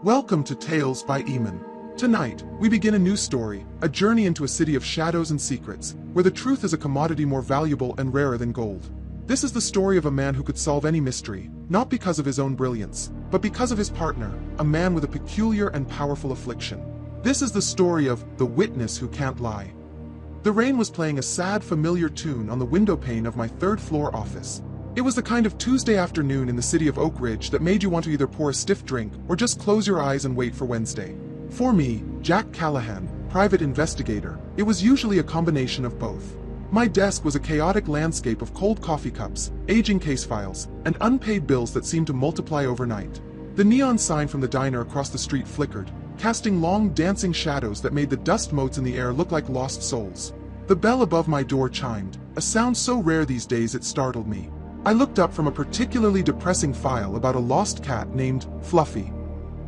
Welcome to Tales by Imon. Tonight, we begin a new story, a journey into a city of shadows and secrets, where the truth is a commodity more valuable and rarer than gold. This is the story of a man who could solve any mystery, not because of his own brilliance, but because of his partner, a man with a peculiar and powerful affliction. This is the story of The Witness Who Can't Lie. The rain was playing a sad, familiar tune on the windowpane of my third-floor office. It was the kind of Tuesday afternoon in the city of Oak Ridge that made you want to either pour a stiff drink or just close your eyes and wait for Wednesday. For me, Jack Callahan, private investigator, it was usually a combination of both. My desk was a chaotic landscape of cold coffee cups, aging case files, and unpaid bills that seemed to multiply overnight. The neon sign from the diner across the street flickered, casting long dancing shadows that made the dust motes in the air look like lost souls. The bell above my door chimed, a sound so rare these days it startled me. I looked up from a particularly depressing file about a lost cat named Fluffy.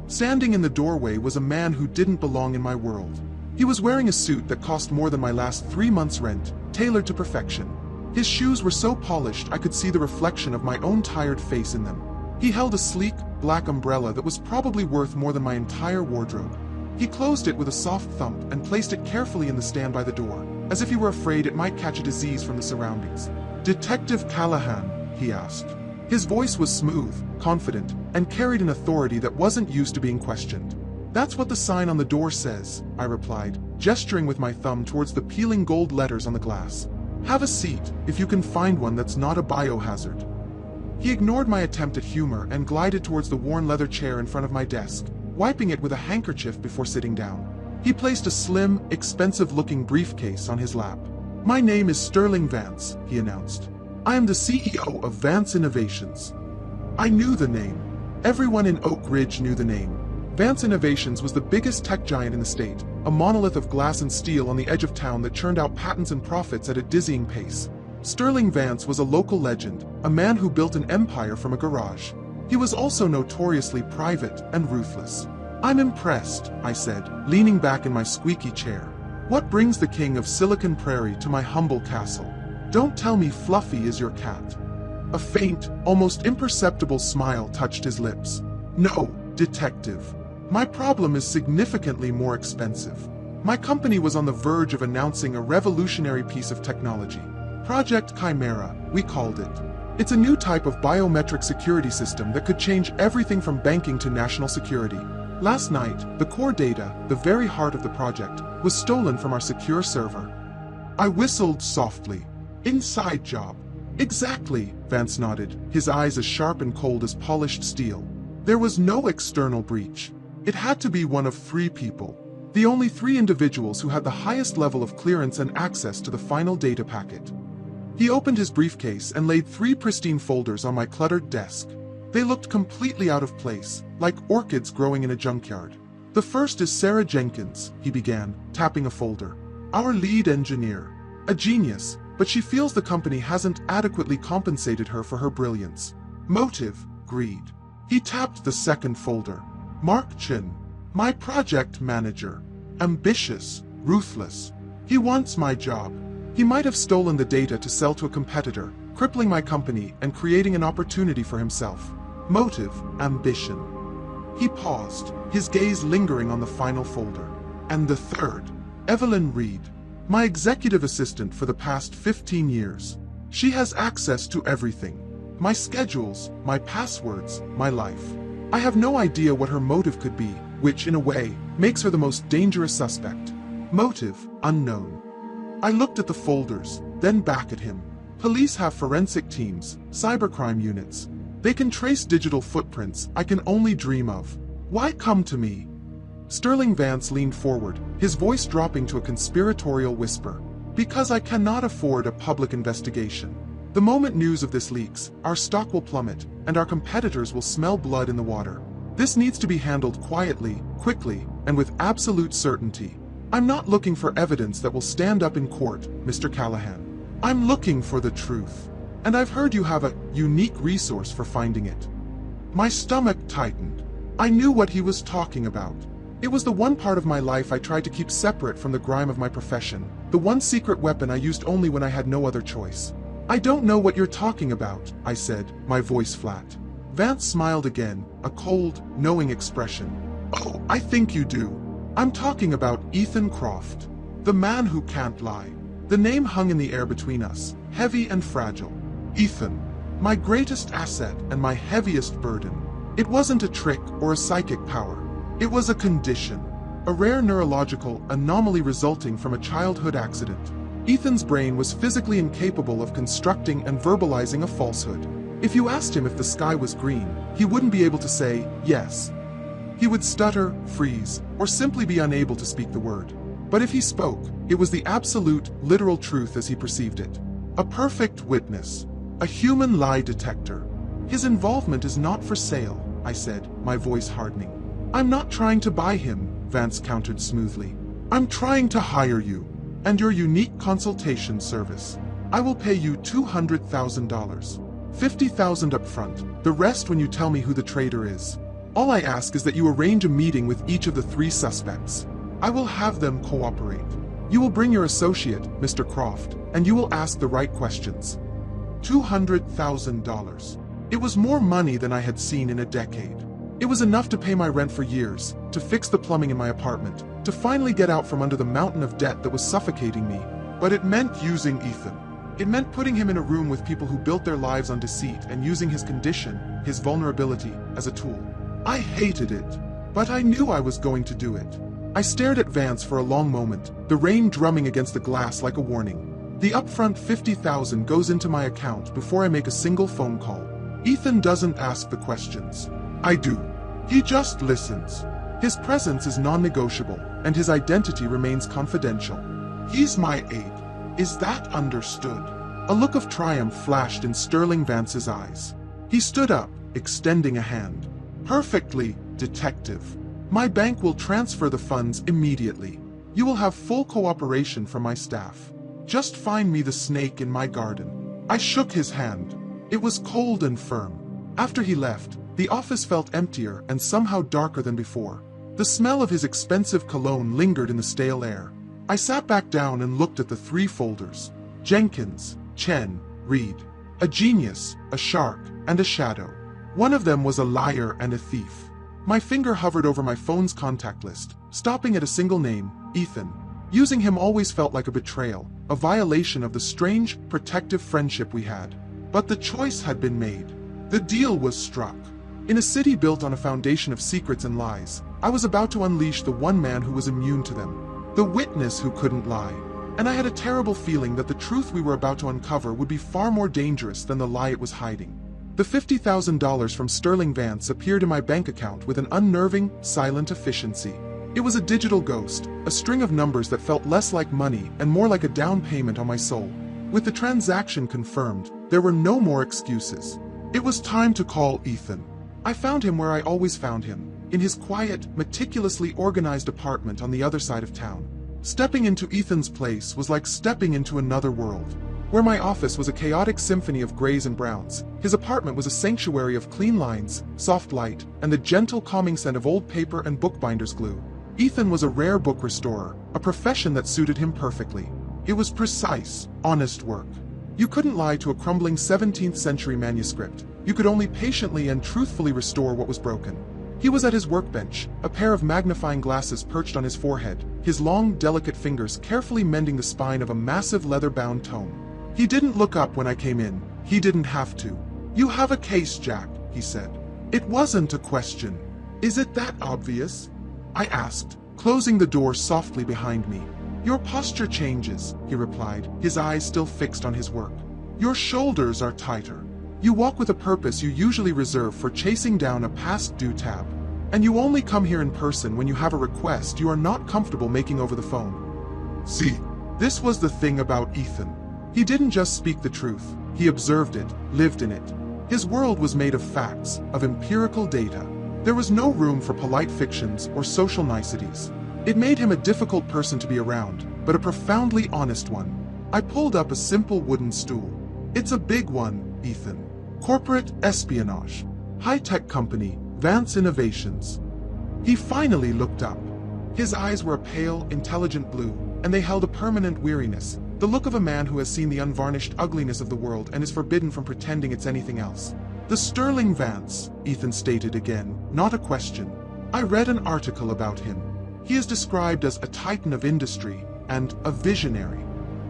Standing in the doorway was a man who didn't belong in my world. He was wearing a suit that cost more than my last 3 months' rent, tailored to perfection. His shoes were so polished I could see the reflection of my own tired face in them. He held a sleek, black umbrella that was probably worth more than my entire wardrobe. He closed it with a soft thump and placed it carefully in the stand by the door, as if he were afraid it might catch a disease from the surroundings. "Detective Callahan?" he asked. His voice was smooth, confident, and carried an authority that wasn't used to being questioned. "That's what the sign on the door says," I replied, gesturing with my thumb towards the peeling gold letters on the glass. "Have a seat, if you can find one that's not a biohazard." He ignored my attempt at humor and glided towards the worn leather chair in front of my desk, wiping it with a handkerchief before sitting down. He placed a slim, expensive-looking briefcase on his lap. "My name is Sterling Vance," he announced. "I am the CEO of Vance Innovations." I knew the name. Everyone in Oak Ridge knew the name. Vance Innovations was the biggest tech giant in the state, a monolith of glass and steel on the edge of town that churned out patents and profits at a dizzying pace. Sterling Vance was a local legend, a man who built an empire from a garage. He was also notoriously private and ruthless. "I'm impressed," I said, leaning back in my squeaky chair. "What brings the king of Silicon Prairie to my humble castle? Don't tell me Fluffy is your cat." A faint, almost imperceptible smile touched his lips. "No, detective. My problem is significantly more expensive. My company was on the verge of announcing a revolutionary piece of technology. Project Chimera, we called it. It's a new type of biometric security system that could change everything from banking to national security. Last night, the core data, the very heart of the project, was stolen from our secure server." I whistled softly. "Inside job." "Exactly," Vance nodded, his eyes as sharp and cold as polished steel. "There was no external breach. It had to be one of 3 people. The only 3 individuals who had the highest level of clearance and access to the final data packet." He opened his briefcase and laid 3 pristine folders on my cluttered desk. They looked completely out of place, like orchids growing in a junkyard. "The first is Sarah Jenkins," he began, tapping a folder. "Our lead engineer. A genius, but she feels the company hasn't adequately compensated her for her brilliance. Motive, greed." He tapped the second folder. "Mark Chin. My project manager. Ambitious, ruthless. He wants my job. He might have stolen the data to sell to a competitor, crippling my company and creating an opportunity for himself. Motive, ambition." He paused, his gaze lingering on the final folder. "And the third, Evelyn Reed. My executive assistant for the past 15 years. She has access to everything. My schedules, my passwords, my life. I have no idea what her motive could be, which, in a way, makes her the most dangerous suspect. Motive, unknown." I looked at the folders, then back at him. Police have forensic teams, cybercrime units. They can trace digital footprints I can only dream of. Why come to me? Sterling Vance leaned forward, his voice dropping to a conspiratorial whisper. "Because I cannot afford a public investigation. The moment news of this leaks, our stock will plummet, and our competitors will smell blood in the water. This needs to be handled quietly, quickly, and with absolute certainty. I'm not looking for evidence that will stand up in court, Mr. Callahan. I'm looking for the truth. And I've heard you have a unique resource for finding it." My stomach tightened. I knew what he was talking about. It was the one part of my life I tried to keep separate from the grime of my profession, the one secret weapon I used only when I had no other choice. "I don't know what you're talking about," I said, my voice flat. Vance smiled again, a cold, knowing expression. Oh, I think you do. I'm talking about Ethan Croft, the man who can't lie. The name hung in the air between us, heavy and fragile. Ethan, my greatest asset and my heaviest burden. It wasn't a trick or a psychic power. It was a condition, a rare neurological anomaly resulting from a childhood accident. Ethan's brain was physically incapable of constructing and verbalizing a falsehood. If you asked him if the sky was green, he wouldn't be able to say yes. He would stutter, freeze, or simply be unable to speak the word. But if he spoke, it was the absolute, literal truth as he perceived it. A perfect witness. A human lie detector. His involvement is not for sale, I said, my voice hardening. I'm not trying to buy him, Vance countered smoothly. I'm trying to hire you, and your unique consultation service. I will pay you $200,000. $50,000 up front, the rest when you tell me who the traitor is. All I ask is that you arrange a meeting with each of the 3 suspects. I will have them cooperate. You will bring your associate, Mr. Croft, and you will ask the right questions. $200,000. It was more money than I had seen in a decade. It was enough to pay my rent for years, to fix the plumbing in my apartment, to finally get out from under the mountain of debt that was suffocating me. But it meant using Ethan. It meant putting him in a room with people who built their lives on deceit and using his condition, his vulnerability, as a tool. I hated it, but I knew I was going to do it. I stared at Vance for a long moment, the rain drumming against the glass like a warning. The upfront $50,000 goes into my account before I make a single phone call. Ethan doesn't ask the questions. I do. He just listens. His presence is non-negotiable, and his identity remains confidential. He's my aide. Is that understood? A look of triumph flashed in Sterling Vance's eyes. He stood up, extending a hand. Perfectly, detective. My bank will transfer the funds immediately. You will have full cooperation from my staff. Just find me the snake in my garden. I shook his hand. It was cold and firm. After he left, the office felt emptier and somehow darker than before. The smell of his expensive cologne lingered in the stale air. I sat back down and looked at the 3 folders. Jenkins, Chen, Reed. A genius, a shark, and a shadow. One of them was a liar and a thief. My finger hovered over my phone's contact list, stopping at a single name, Ethan. Using him always felt like a betrayal, a violation of the strange, protective friendship we had. But the choice had been made. The deal was struck. In a city built on a foundation of secrets and lies, I was about to unleash the one man who was immune to them. The witness who couldn't lie. And I had a terrible feeling that the truth we were about to uncover would be far more dangerous than the lie it was hiding. The $50,000 from Sterling Vance appeared in my bank account with an unnerving, silent efficiency. It was a digital ghost, a string of numbers that felt less like money and more like a down payment on my soul. With the transaction confirmed, there were no more excuses. It was time to call Ethan. I found him where I always found him, in his quiet, meticulously organized apartment on the other side of town. Stepping into Ethan's place was like stepping into another world. Where my office was a chaotic symphony of grays and browns, his apartment was a sanctuary of clean lines, soft light, and the gentle calming scent of old paper and bookbinder's glue. Ethan was a rare book restorer, a profession that suited him perfectly. It was precise, honest work. You couldn't lie to a crumbling 17th century manuscript. You could only patiently and truthfully restore what was broken. He was at his workbench, a pair of magnifying glasses perched on his forehead, his long, delicate fingers carefully mending the spine of a massive leather-bound tome. He didn't look up when I came in. He didn't have to. "You have a case, Jack," he said. It wasn't a question. "Is it that obvious?" I asked, closing the door softly behind me. "Your posture changes," he replied, his eyes still fixed on his work. "Your shoulders are tighter. You walk with a purpose you usually reserve for chasing down a past due tab. And you only come here in person when you have a request you are not comfortable making over the phone." See, this was the thing about Ethan. He didn't just speak the truth, he observed it, lived in it. His world was made of facts, of empirical data. There was no room for polite fictions or social niceties. It made him a difficult person to be around, but a profoundly honest one. I pulled up a simple wooden stool. "It's a big one, Ethan. Corporate espionage. High-tech company, Vance Innovations." He finally looked up. His eyes were a pale, intelligent blue, and they held a permanent weariness, the look of a man who has seen the unvarnished ugliness of the world and is forbidden from pretending it's anything else. "The Sterling Vance," Ethan stated again, not a question. I read an article about him. He is described as a titan of industry and a visionary.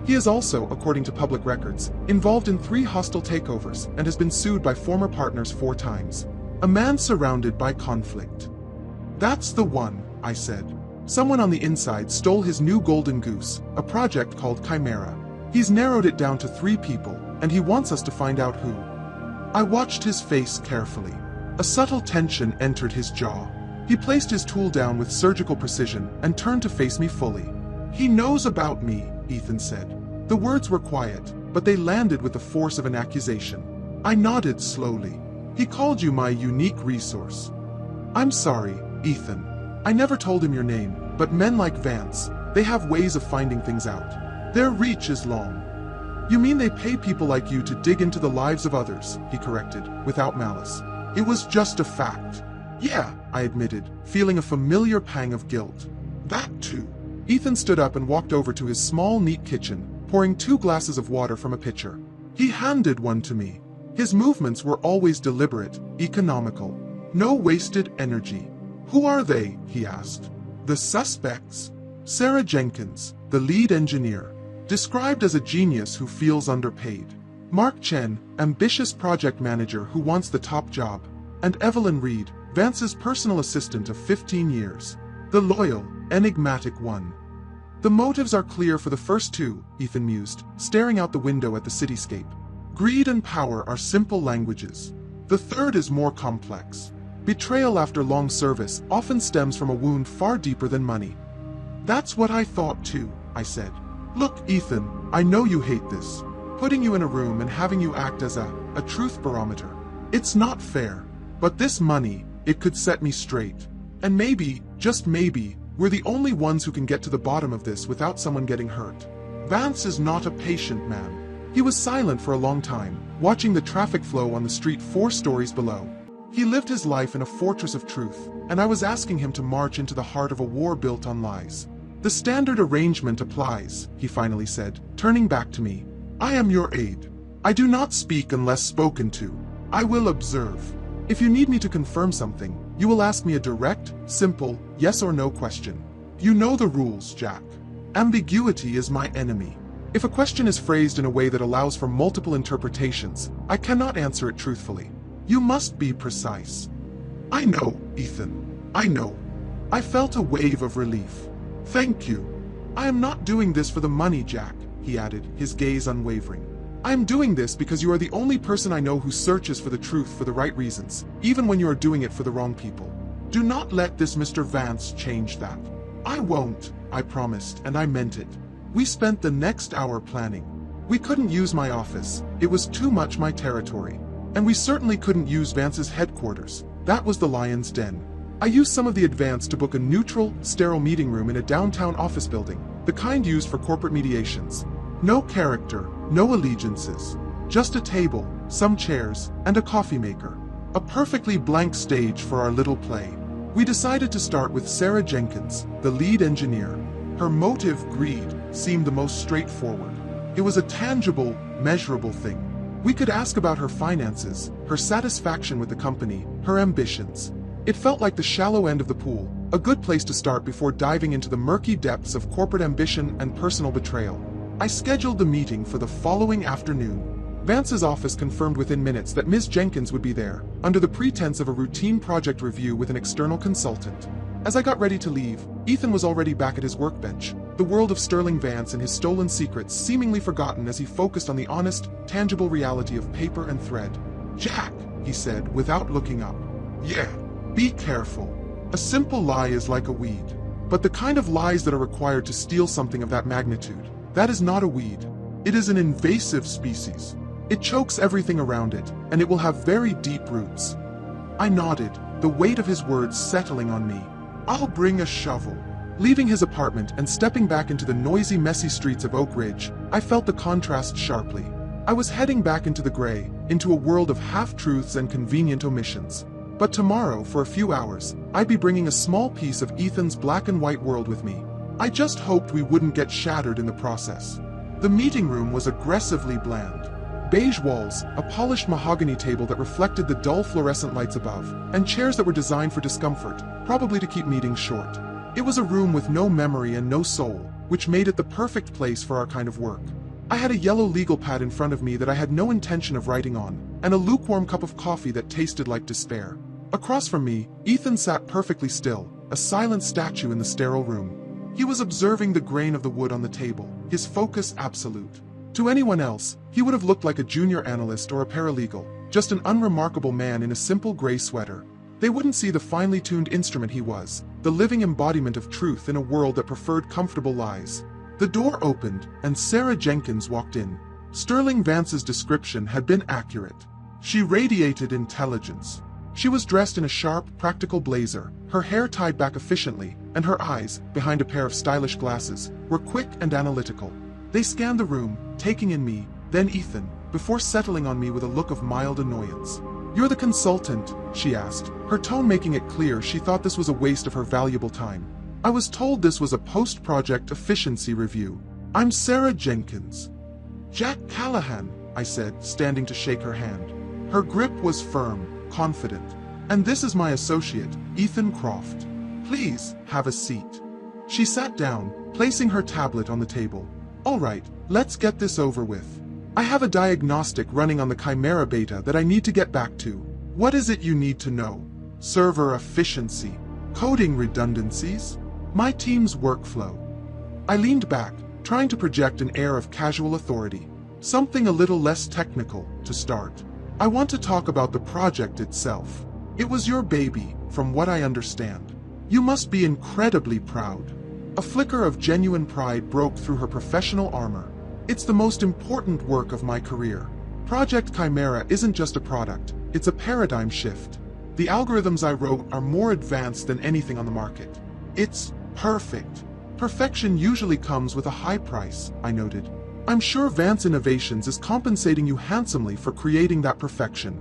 He is also, according to public records, involved in 3 hostile takeovers and has been sued by former partners 4 times. A man surrounded by conflict. That's the one, I said. Someone on the inside stole his new golden goose, a project called Chimera. He's narrowed it down to 3 people, and he wants us to find out who. I watched his face carefully. A subtle tension entered his jaw. He placed his tool down with surgical precision and turned to face me fully. He knows about me, Ethan said. The words were quiet, but they landed with the force of an accusation. I nodded slowly. He called you my unique resource. I'm sorry, Ethan. I never told him your name, but men like Vance, they have ways of finding things out. Their reach is long. You mean they pay people like you to dig into the lives of others, he corrected, without malice. It was just a fact. Yeah, I admitted, feeling a familiar pang of guilt. That too. Ethan stood up and walked over to his small, neat kitchen, pouring 2 glasses of water from a pitcher. He handed one to me. His movements were always deliberate, economical. No wasted energy. Who are they? He asked. The suspects. Sarah Jenkins, the lead engineer, described as a genius who feels underpaid. Mark Chen, ambitious project manager who wants the top job. And Evelyn Reed, Vance's personal assistant of 15 years. The loyal, enigmatic one. The motives are clear for the first 2, Ethan mused, staring out the window at the cityscape. Greed and power are simple languages. The third is more complex. Betrayal after long service often stems from a wound far deeper than money. That's what I thought too, I said. Look, Ethan, I know you hate this. Putting you in a room and having you act as a truth barometer. It's not fair. But this money, it could set me straight. And maybe, just maybe, we're the only ones who can get to the bottom of this without someone getting hurt. Vance is not a patient man. He was silent for a long time, watching the traffic flow on the street 4 stories below. He lived his life in a fortress of truth, and I was asking him to march into the heart of a war built on lies. The standard arrangement applies, he finally said, turning back to me. I am your aide. I do not speak unless spoken to. I will observe. If you need me to confirm something, you will ask me a direct, simple, yes or no question. You know the rules, Jack. Ambiguity is my enemy. If a question is phrased in a way that allows for multiple interpretations, I cannot answer it truthfully. You must be precise. I know, Ethan. I know. I felt a wave of relief. Thank you. I am not doing this for the money, Jack, he added, his gaze unwavering. I am doing this because you are the only person I know who searches for the truth for the right reasons, even when you are doing it for the wrong people. Do not let this Mr. Vance change that. I won't, I promised, and I meant it. We spent the next hour planning. We couldn't use my office. It was too much my territory. And we certainly couldn't use Vance's headquarters. That was the Lion's Den. I used some of the advance to book a neutral, sterile meeting room in a downtown office building, the kind used for corporate mediations. No character, no allegiances. Just a table, some chairs, and a coffee maker. A perfectly blank stage for our little play. We decided to start with Sarah Jenkins, the lead engineer. Her motive, greed, seemed the most straightforward. It was a tangible, measurable thing. We could ask about her finances, her satisfaction with the company, her ambitions. It felt like the shallow end of the pool, a good place to start before diving into the murky depths of corporate ambition and personal betrayal. I scheduled the meeting for the following afternoon. Vance's office confirmed within minutes that Ms. Jenkins would be there, under the pretense of a routine project review with an external consultant. As I got ready to leave, Ethan was already back at his workbench, the world of Sterling Vance and his stolen secrets seemingly forgotten as he focused on the honest, tangible reality of paper and thread. Jack, he said, without looking up. Yeah, be careful. A simple lie is like a weed. But the kind of lies that are required to steal something of that magnitude, that is not a weed. It is an invasive species. It chokes everything around it, and it will have very deep roots. I nodded, the weight of his words settling on me. I'll bring a shovel. Leaving his apartment and stepping back into the noisy, messy streets of Oak Ridge, I felt the contrast sharply. I was heading back into the gray, into a world of half-truths and convenient omissions. But tomorrow, for a few hours, I'd be bringing a small piece of Ethan's black and white world with me. I just hoped we wouldn't get shattered in the process. The meeting room was aggressively bland. Beige walls, a polished mahogany table that reflected the dull fluorescent lights above, and chairs that were designed for discomfort, probably to keep meetings short. It was a room with no memory and no soul, which made it the perfect place for our kind of work. I had a yellow legal pad in front of me that I had no intention of writing on, and a lukewarm cup of coffee that tasted like despair. Across from me, Ethan sat perfectly still, a silent statue in the sterile room. He was observing the grain of the wood on the table, his focus absolute. To anyone else, he would have looked like a junior analyst or a paralegal, just an unremarkable man in a simple gray sweater. They wouldn't see the finely tuned instrument he was, the living embodiment of truth in a world that preferred comfortable lies. The door opened, and Sarah Jenkins walked in. Sterling Vance's description had been accurate. She radiated intelligence. She was dressed in a sharp, practical blazer, her hair tied back efficiently, and her eyes, behind a pair of stylish glasses, were quick and analytical. They scanned the room, taking in me, then Ethan, before settling on me with a look of mild annoyance. "You're the consultant?" she asked, her tone making it clear she thought this was a waste of her valuable time. "I was told this was a post-project efficiency review. I'm Sarah Jenkins." "Jack Callahan," I said, standing to shake her hand. Her grip was firm, confident. "And this is my associate, Ethan Croft. Please, have a seat." She sat down, placing her tablet on the table. "All right, let's get this over with. I have a diagnostic running on the Chimera beta that I need to get back to. What is it you need to know? Server efficiency? Coding redundancies? My team's workflow?" I leaned back, trying to project an air of casual authority. "Something a little less technical, to start. I want to talk about the project itself. It was your baby, from what I understand. You must be incredibly proud." A flicker of genuine pride broke through her professional armor. "It's the most important work of my career. Project Chimera isn't just a product, it's a paradigm shift. The algorithms I wrote are more advanced than anything on the market. It's perfect. Perfection usually comes with a high price," I noted. "I'm sure Vance Innovations is compensating you handsomely for creating that perfection."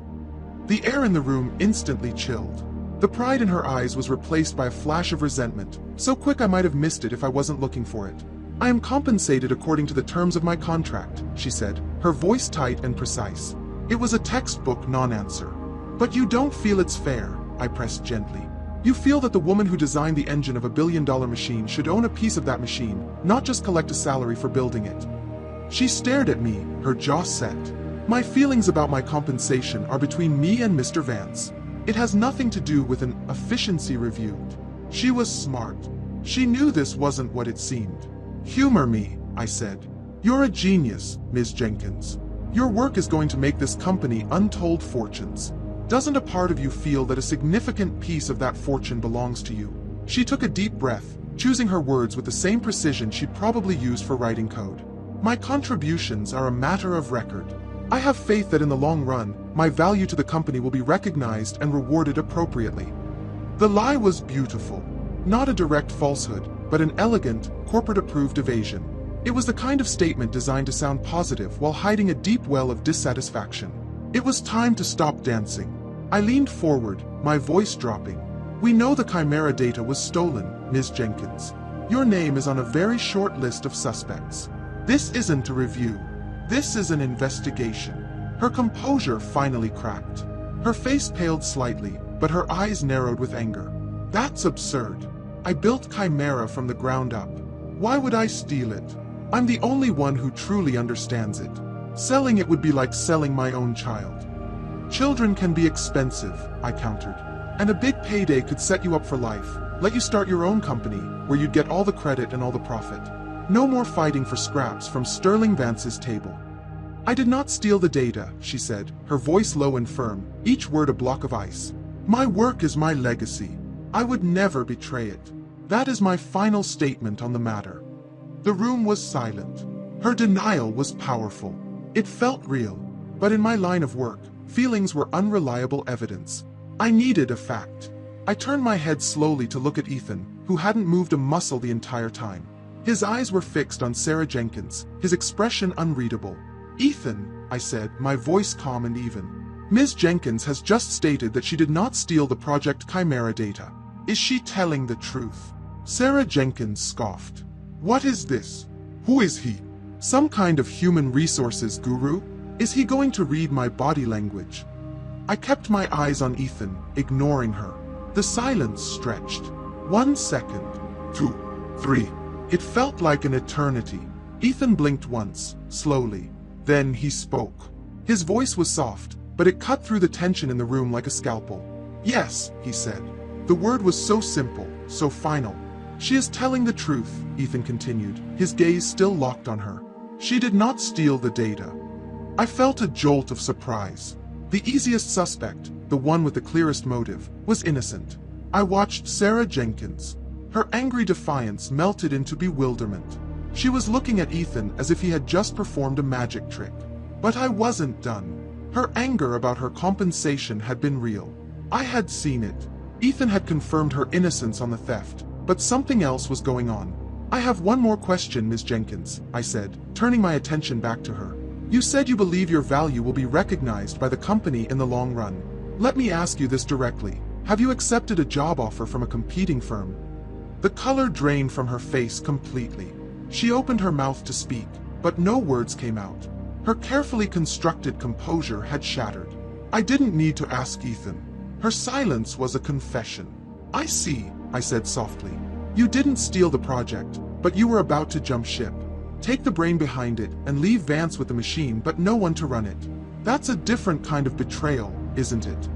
The air in the room instantly chilled. The pride in her eyes was replaced by a flash of resentment, so quick I might have missed it if I wasn't looking for it. "I am compensated according to the terms of my contract," she said, her voice tight and precise. It was a textbook non-answer. "But you don't feel it's fair," I pressed gently. "You feel that the woman who designed the engine of a billion-dollar machine should own a piece of that machine, not just collect a salary for building it." She stared at me, her jaw set. "My feelings about my compensation are between me and Mr. Vance. It has nothing to do with an efficiency review." She was smart. She knew this wasn't what it seemed. "Humor me," I said. "You're a genius, Ms. Jenkins. Your work is going to make this company untold fortunes. Doesn't a part of you feel that a significant piece of that fortune belongs to you?" She took a deep breath, choosing her words with the same precision she'd probably used for writing code. "My contributions are a matter of record. I have faith that in the long run, my value to the company will be recognized and rewarded appropriately." The lie was beautiful. Not a direct falsehood, but an elegant, corporate-approved evasion. It was the kind of statement designed to sound positive while hiding a deep well of dissatisfaction. It was time to stop dancing. I leaned forward, my voice dropping. "We know the Chimera data was stolen, Ms. Jenkins. Your name is on a very short list of suspects. This isn't a review. This is an investigation." Her composure finally cracked. Her face paled slightly, but her eyes narrowed with anger. "That's absurd. I built Chimera from the ground up. Why would I steal it? I'm the only one who truly understands it. Selling it would be like selling my own child." "Children can be expensive," I countered. "And a big payday could set you up for life, let you start your own company, where you'd get all the credit and all the profit. No more fighting for scraps from Sterling Vance's table." "I did not steal the data," she said, her voice low and firm, each word a block of ice. "My work is my legacy. I would never betray it. That is my final statement on the matter." The room was silent. Her denial was powerful. It felt real, but in my line of work, feelings were unreliable evidence. I needed a fact. I turned my head slowly to look at Ethan, who hadn't moved a muscle the entire time. His eyes were fixed on Sarah Jenkins, his expression unreadable. "Ethan," I said, my voice calm and even. "Ms. Jenkins has just stated that she did not steal the Project Chimera data. Is she telling the truth?" Sarah Jenkins scoffed. "What is this? Who is he? Some kind of human resources guru? Is he going to read my body language? I kept my eyes on Ethan, ignoring her. The silence stretched. 1 second. 2, 3. It felt like an eternity. Ethan blinked once, slowly. Then he spoke. His voice was soft, but it cut through the tension in the room like a scalpel. Yes, he said. The word was so simple, so final. She is telling the truth, Ethan continued, his gaze still locked on her. She did not steal the data. I felt a jolt of surprise. The easiest suspect, the one with the clearest motive, was innocent. I watched Sarah Jenkins. Her angry defiance melted into bewilderment. She was looking at Ethan as if he had just performed a magic trick. But I wasn't done. Her anger about her compensation had been real. I had seen it. Ethan had confirmed her innocence on the theft, but something else was going on. I have one more question, Ms. Jenkins, I said, turning my attention back to her. You said you believe your value will be recognized by the company in the long run. Let me ask you this directly. Have you accepted a job offer from a competing firm? The color drained from her face completely. She opened her mouth to speak, but no words came out. Her carefully constructed composure had shattered. I didn't need to ask Ethan. Her silence was a confession. I see, I said softly. You didn't steal the project, but you were about to jump ship. Take the brain behind it and leave Vance with the machine but no one to run it. That's a different kind of betrayal, isn't it?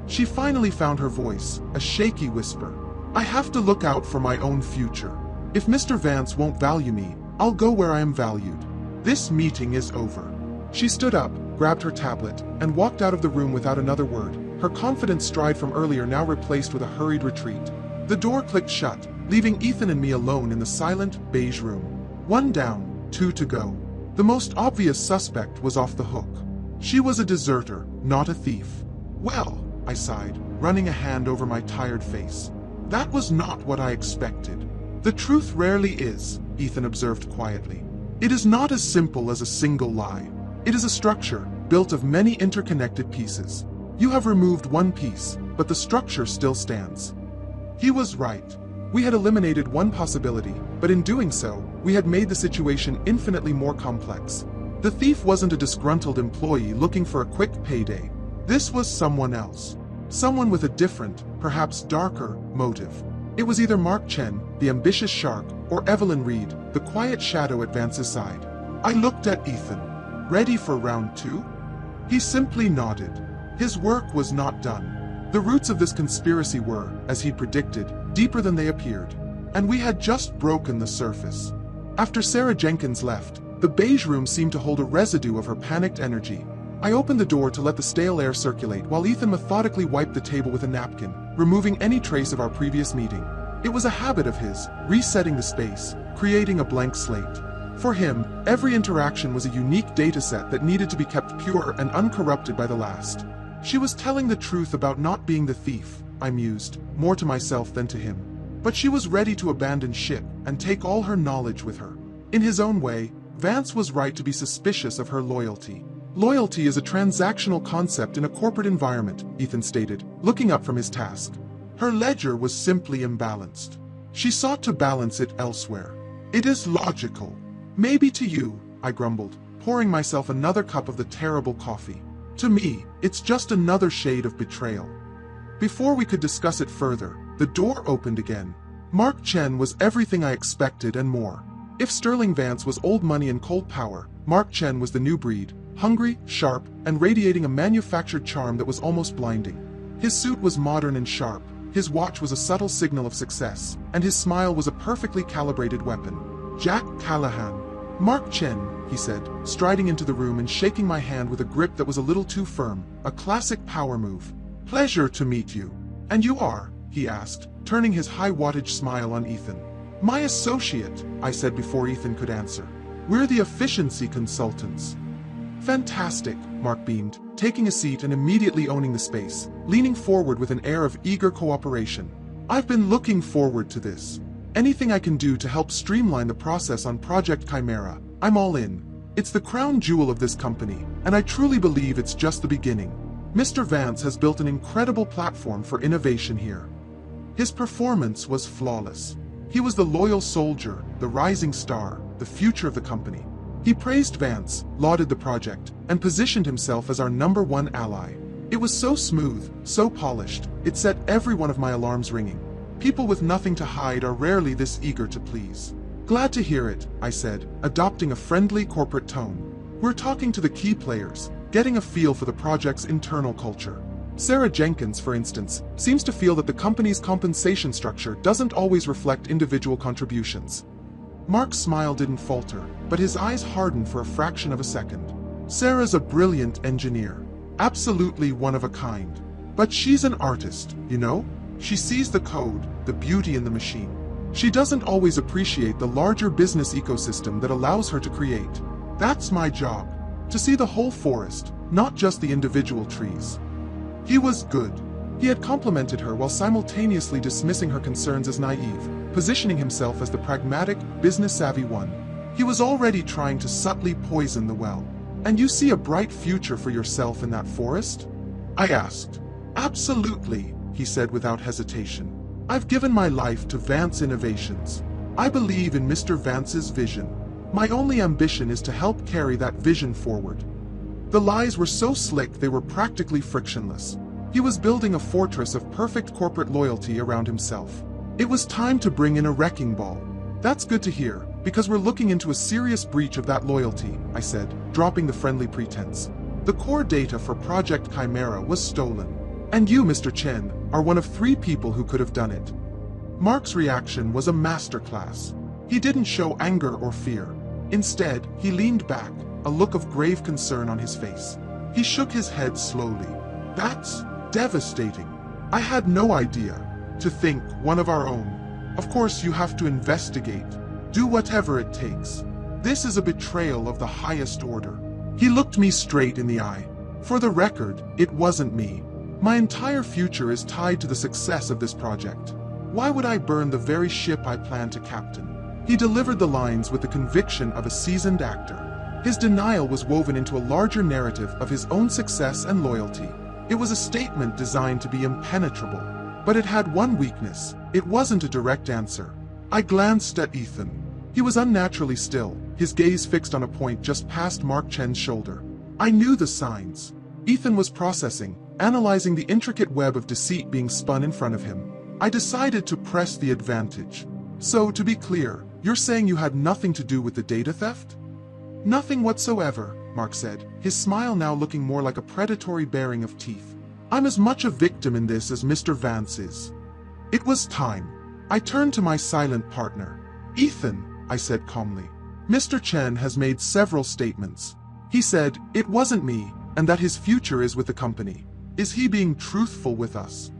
She finally found her voice, a shaky whisper. I have to look out for my own future. If Mr. Vance won't value me, I'll go where I am valued. This meeting is over. She stood up, grabbed her tablet, and walked out of the room without another word, her confident stride from earlier now replaced with a hurried retreat. The door clicked shut, leaving Ethan and me alone in the silent, beige room. 1 down, 2 to go. The most obvious suspect was off the hook. She was a deserter, not a thief. Well, I sighed, running a hand over my tired face. That was not what I expected. The truth rarely is, Ethan observed quietly. It is not as simple as a single lie. It is a structure, built of many interconnected pieces. You have removed one piece, but the structure still stands. He was right. We had eliminated one possibility, but in doing so, we had made the situation infinitely more complex. The thief wasn't a disgruntled employee looking for a quick payday. This was someone else. Someone with a different, perhaps darker, motive. It was either Mark Chen, the ambitious shark, or Evelyn Reed, the quiet shadow at Vance's side. I looked at Ethan. Ready for round 2? He simply nodded. His work was not done. The roots of this conspiracy were, as he predicted, deeper than they appeared. And we had just broken the surface. After Sarah Jenkins left, the beige room seemed to hold a residue of her panicked energy. I opened the door to let the stale air circulate while Ethan methodically wiped the table with a napkin, removing any trace of our previous meeting. It was a habit of his, resetting the space, creating a blank slate. For him, every interaction was a unique dataset that needed to be kept pure and uncorrupted by the last. She was telling the truth about not being the thief, I mused, more to myself than to him. But she was ready to abandon ship and take all her knowledge with her. In his own way, Vance was right to be suspicious of her loyalty. Loyalty is a transactional concept in a corporate environment, Ethan stated, looking up from his task. Her ledger was simply imbalanced. She sought to balance it elsewhere. It is logical. Maybe to you, I grumbled, pouring myself another cup of the terrible coffee. To me, it's just another shade of betrayal. Before we could discuss it further, the door opened again. Mark Chen was everything I expected and more. If Sterling Vance was old money and cold power, Mark Chen was the new breed, hungry, sharp, and radiating a manufactured charm that was almost blinding. His suit was modern and sharp, his watch was a subtle signal of success, and his smile was a perfectly calibrated weapon. Jack Callahan. Mark Chen, he said, striding into the room and shaking my hand with a grip that was a little too firm, a classic power move. Pleasure to meet you. And you are, he asked, turning his high-wattage smile on Ethan. My associate, I said before Ethan could answer. We're the efficiency consultants. Fantastic, Mark beamed, taking a seat and immediately owning the space, leaning forward with an air of eager cooperation. I've been looking forward to this. Anything I can do to help streamline the process on Project Chimera, I'm all in. It's the crown jewel of this company, and I truly believe it's just the beginning. Mr. Vance has built an incredible platform for innovation here. His performance was flawless. He was the loyal soldier, the rising star, the future of the company. He praised Vance, lauded the project, and positioned himself as our #1 ally. It was so smooth, so polished, it set every one of my alarms ringing. People with nothing to hide are rarely this eager to please. Glad to hear it, I said, adopting a friendly corporate tone. We're talking to the key players, getting a feel for the project's internal culture. Sarah Jenkins, for instance, seems to feel that the company's compensation structure doesn't always reflect individual contributions. Mark's smile didn't falter, but his eyes hardened for a fraction of a second. Sarah's a brilliant engineer. Absolutely one of a kind. But she's an artist, you know? She sees the code, the beauty in the machine. She doesn't always appreciate the larger business ecosystem that allows her to create. That's my job. To see the whole forest, not just the individual trees. He was good. He had complimented her while simultaneously dismissing her concerns as naive, positioning himself as the pragmatic, business-savvy one. He was already trying to subtly poison the well. And you see a bright future for yourself in that forest? I asked. Absolutely, he said without hesitation. I've given my life to Vance Innovations. I believe in Mr. Vance's vision. My only ambition is to help carry that vision forward. The lies were so slick they were practically frictionless. He was building a fortress of perfect corporate loyalty around himself. It was time to bring in a wrecking ball. That's good to hear, because we're looking into a serious breach of that loyalty, I said, dropping the friendly pretense. The core data for Project Chimera was stolen. And you, Mr. Chen, are one of 3 people who could have done it. Mark's reaction was a masterclass. He didn't show anger or fear. Instead, he leaned back, a look of grave concern on his face. He shook his head slowly. That's devastating. I had no idea. To think one of our own. Of course, you have to investigate. Do whatever it takes. This is a betrayal of the highest order. He looked me straight in the eye. For the record, it wasn't me. My entire future is tied to the success of this project. Why would I burn the very ship I plan to captain? He delivered the lines with the conviction of a seasoned actor. His denial was woven into a larger narrative of his own success and loyalty. It was a statement designed to be impenetrable. But it had one weakness. It wasn't a direct answer. I glanced at Ethan. He was unnaturally still, his gaze fixed on a point just past Mark Chen's shoulder. I knew the signs. Ethan was processing, analyzing the intricate web of deceit being spun in front of him. I decided to press the advantage. So, to be clear, you're saying you had nothing to do with the data theft? Nothing whatsoever, Mark said, his smile now looking more like a predatory baring of teeth. I'm as much a victim in this as Mr. Vance is. It was time. I turned to my silent partner. Ethan, I said calmly. Mr. Chen has made several statements. He said it wasn't me, and that his future is with the company. Is he being truthful with us?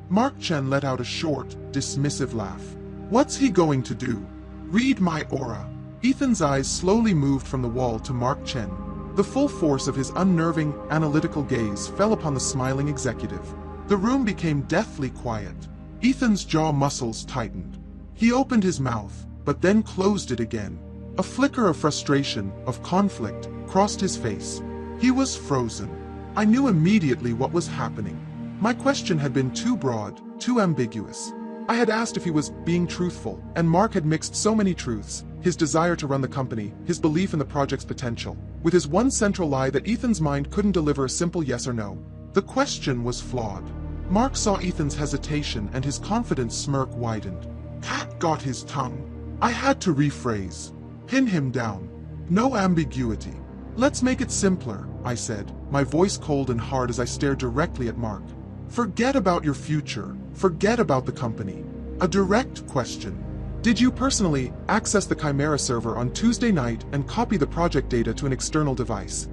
Mark Chen let out a short, dismissive laugh. What's he going to do? Read my aura. Ethan's eyes slowly moved from the wall to Mark Chen. The full force of his unnerving, analytical gaze fell upon the smiling executive. The room became deathly quiet. Ethan's jaw muscles tightened. He opened his mouth, but then closed it again. A flicker of frustration, of conflict, crossed his face. He was frozen. I knew immediately what was happening. My question had been too broad, too ambiguous. I had asked if he was being truthful, and Mark had mixed so many truths, his desire to run the company, his belief in the project's potential, with his one central lie that Ethan's mind couldn't deliver a simple yes or no. The question was flawed. Mark saw Ethan's hesitation and his confident smirk widened. Cat got his tongue. I had to rephrase. Pin him down. No ambiguity. Let's make it simpler, I said, my voice cold and hard as I stared directly at Mark. Forget about your future. Forget about the company. A direct question. Did you personally access the Chimera server on Tuesday night and copy the project data to an external device?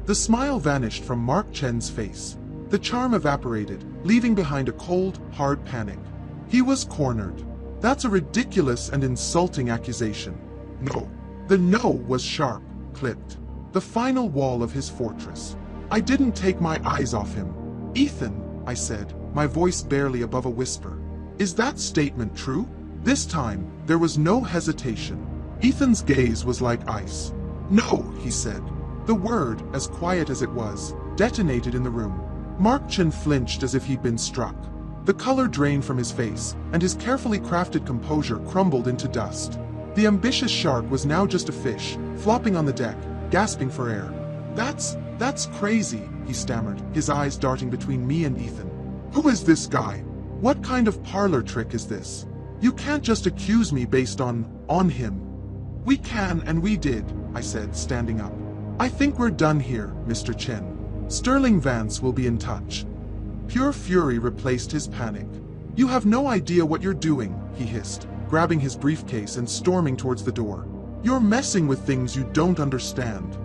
The smile vanished from Mark Chen's face. The charm evaporated, leaving behind a cold, hard panic. He was cornered. That's a ridiculous and insulting accusation. No. The no was sharp, clipped. The final wall of his fortress. I didn't take my eyes off him. Ethan, I said, my voice barely above a whisper. Is that statement true? This time, there was no hesitation. Ethan's gaze was like ice. No, he said. The word, as quiet as it was, detonated in the room. Mark Chen flinched as if he'd been struck. The color drained from his face, and his carefully crafted composure crumbled into dust. The ambitious shark was now just a fish, flopping on the deck, gasping for air. That's crazy, he stammered, his eyes darting between me and Ethan. Who is this guy? What kind of parlor trick is this? You can't just accuse me based on him. We can and we did, I said, standing up. I think we're done here, Mr. Chen. Sterling Vance will be in touch. Pure fury replaced his panic. You have no idea what you're doing, he hissed, grabbing his briefcase and storming towards the door. You're messing with things you don't understand.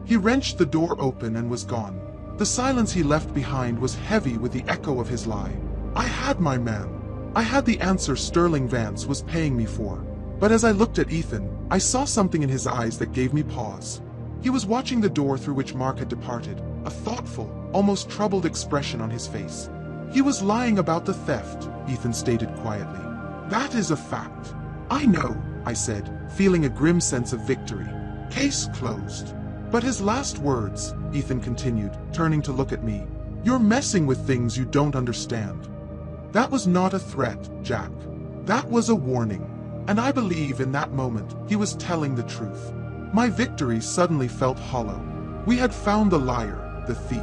He wrenched the door open and was gone. The silence he left behind was heavy with the echo of his lie. I had my man. I had the answer Sterling Vance was paying me for. But as I looked at Ethan, I saw something in his eyes that gave me pause. He was watching the door through which Mark had departed, a thoughtful, almost troubled expression on his face. He was lying about the theft, Ethan stated quietly. That is a fact. I know, I said, feeling a grim sense of victory. Case closed. But his last words, Ethan continued, turning to look at me. You're messing with things you don't understand. That was not a threat, Jack. That was a warning. And I believe in that moment he was telling the truth. My victory suddenly felt hollow. We had found the liar, the thief.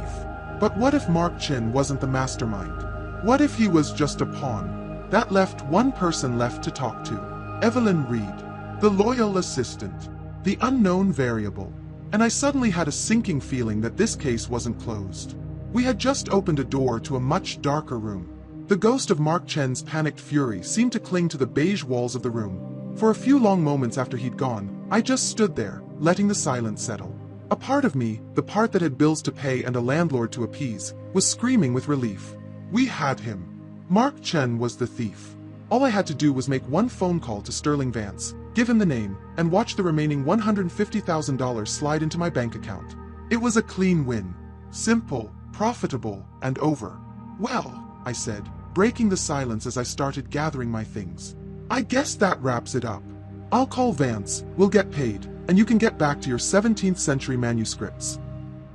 But what if Mark Chen wasn't the mastermind? What if he was just a pawn? That left one person left to talk to. Evelyn Reed, the loyal assistant, the unknown variable. And I suddenly had a sinking feeling that this case wasn't closed. We had just opened a door to a much darker room. The ghost of Mark Chen's panicked fury seemed to cling to the beige walls of the room. For a few long moments after he'd gone, I just stood there, letting the silence settle. A part of me, the part that had bills to pay and a landlord to appease, was screaming with relief. We had him. Mark Chen was the thief. All I had to do was make one phone call to Sterling Vance, give him the name, and watch the remaining $150,000 slide into my bank account. It was a clean win. Simple, profitable, and over. Well, I said, breaking the silence as I started gathering my things. I guess that wraps it up. I'll call Vance, we'll get paid, and you can get back to your 17th century manuscripts.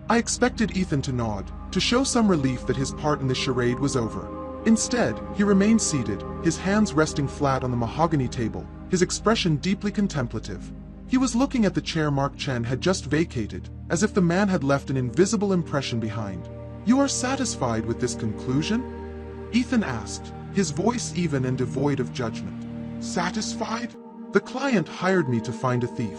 I expected Ethan to nod, to show some relief that his part in the charade was over. Instead, he remained seated, his hands resting flat on the mahogany table, his expression deeply contemplative. He was looking at the chair Mark Chen had just vacated, as if the man had left an invisible impression behind. You are satisfied with this conclusion? Ethan asked, his voice even and devoid of judgment. Satisfied? The client hired me to find a thief.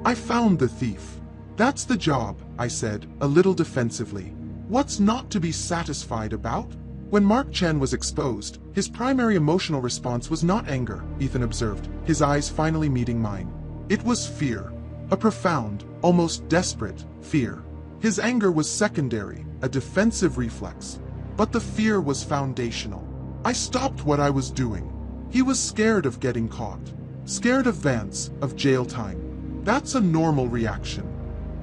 I found the thief. That's the job, I said, a little defensively. What's not to be satisfied about? When Mark Chen was exposed, his primary emotional response was not anger, Ethan observed, his eyes finally meeting mine. It was fear. A profound, almost desperate, fear. His anger was secondary, a defensive reflex. But the fear was foundational. I stopped what I was doing. He was scared of getting caught. Scared of Vance, of jail time. That's a normal reaction.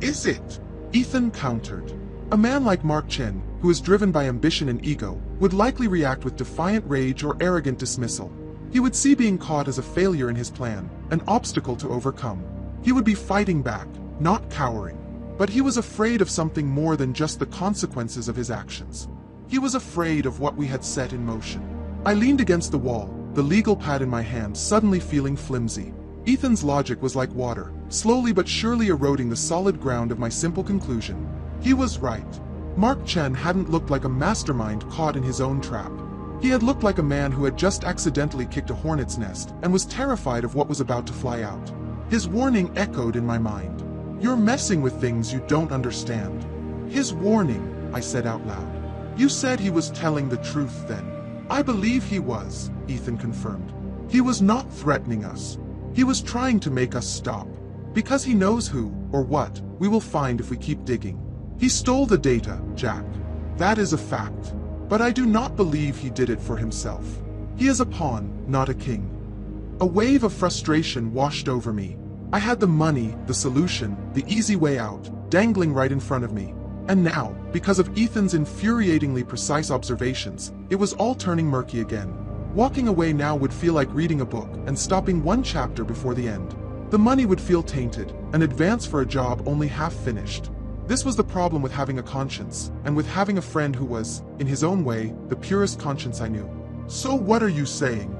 Is it? Ethan countered. A man like Mark Chen, who is driven by ambition and ego, would likely react with defiant rage or arrogant dismissal. He would see being caught as a failure in his plan, an obstacle to overcome. He would be fighting back, not cowering. But he was afraid of something more than just the consequences of his actions. He was afraid of what we had set in motion. I leaned against the wall, the legal pad in my hand suddenly feeling flimsy. Ethan's logic was like water, slowly but surely eroding the solid ground of my simple conclusion. He was right. Mark Chen hadn't looked like a mastermind caught in his own trap. He had looked like a man who had just accidentally kicked a hornet's nest and was terrified of what was about to fly out. His warning echoed in my mind. You're messing with things you don't understand. His warning, I said out loud. You said he was telling the truth then. I believe he was, Ethan confirmed. He was not threatening us. He was trying to make us stop. Because he knows who, or what, we will find if we keep digging. He stole the data, Jack. That is a fact. But I do not believe he did it for himself. He is a pawn, not a king. A wave of frustration washed over me. I had the money, the solution, the easy way out, dangling right in front of me. And now, because of Ethan's infuriatingly precise observations, it was all turning murky again. Walking away now would feel like reading a book and stopping one chapter before the end. The money would feel tainted, an advance for a job only half finished. This was the problem with having a conscience, and with having a friend who was, in his own way, the purest conscience I knew. So what are you saying?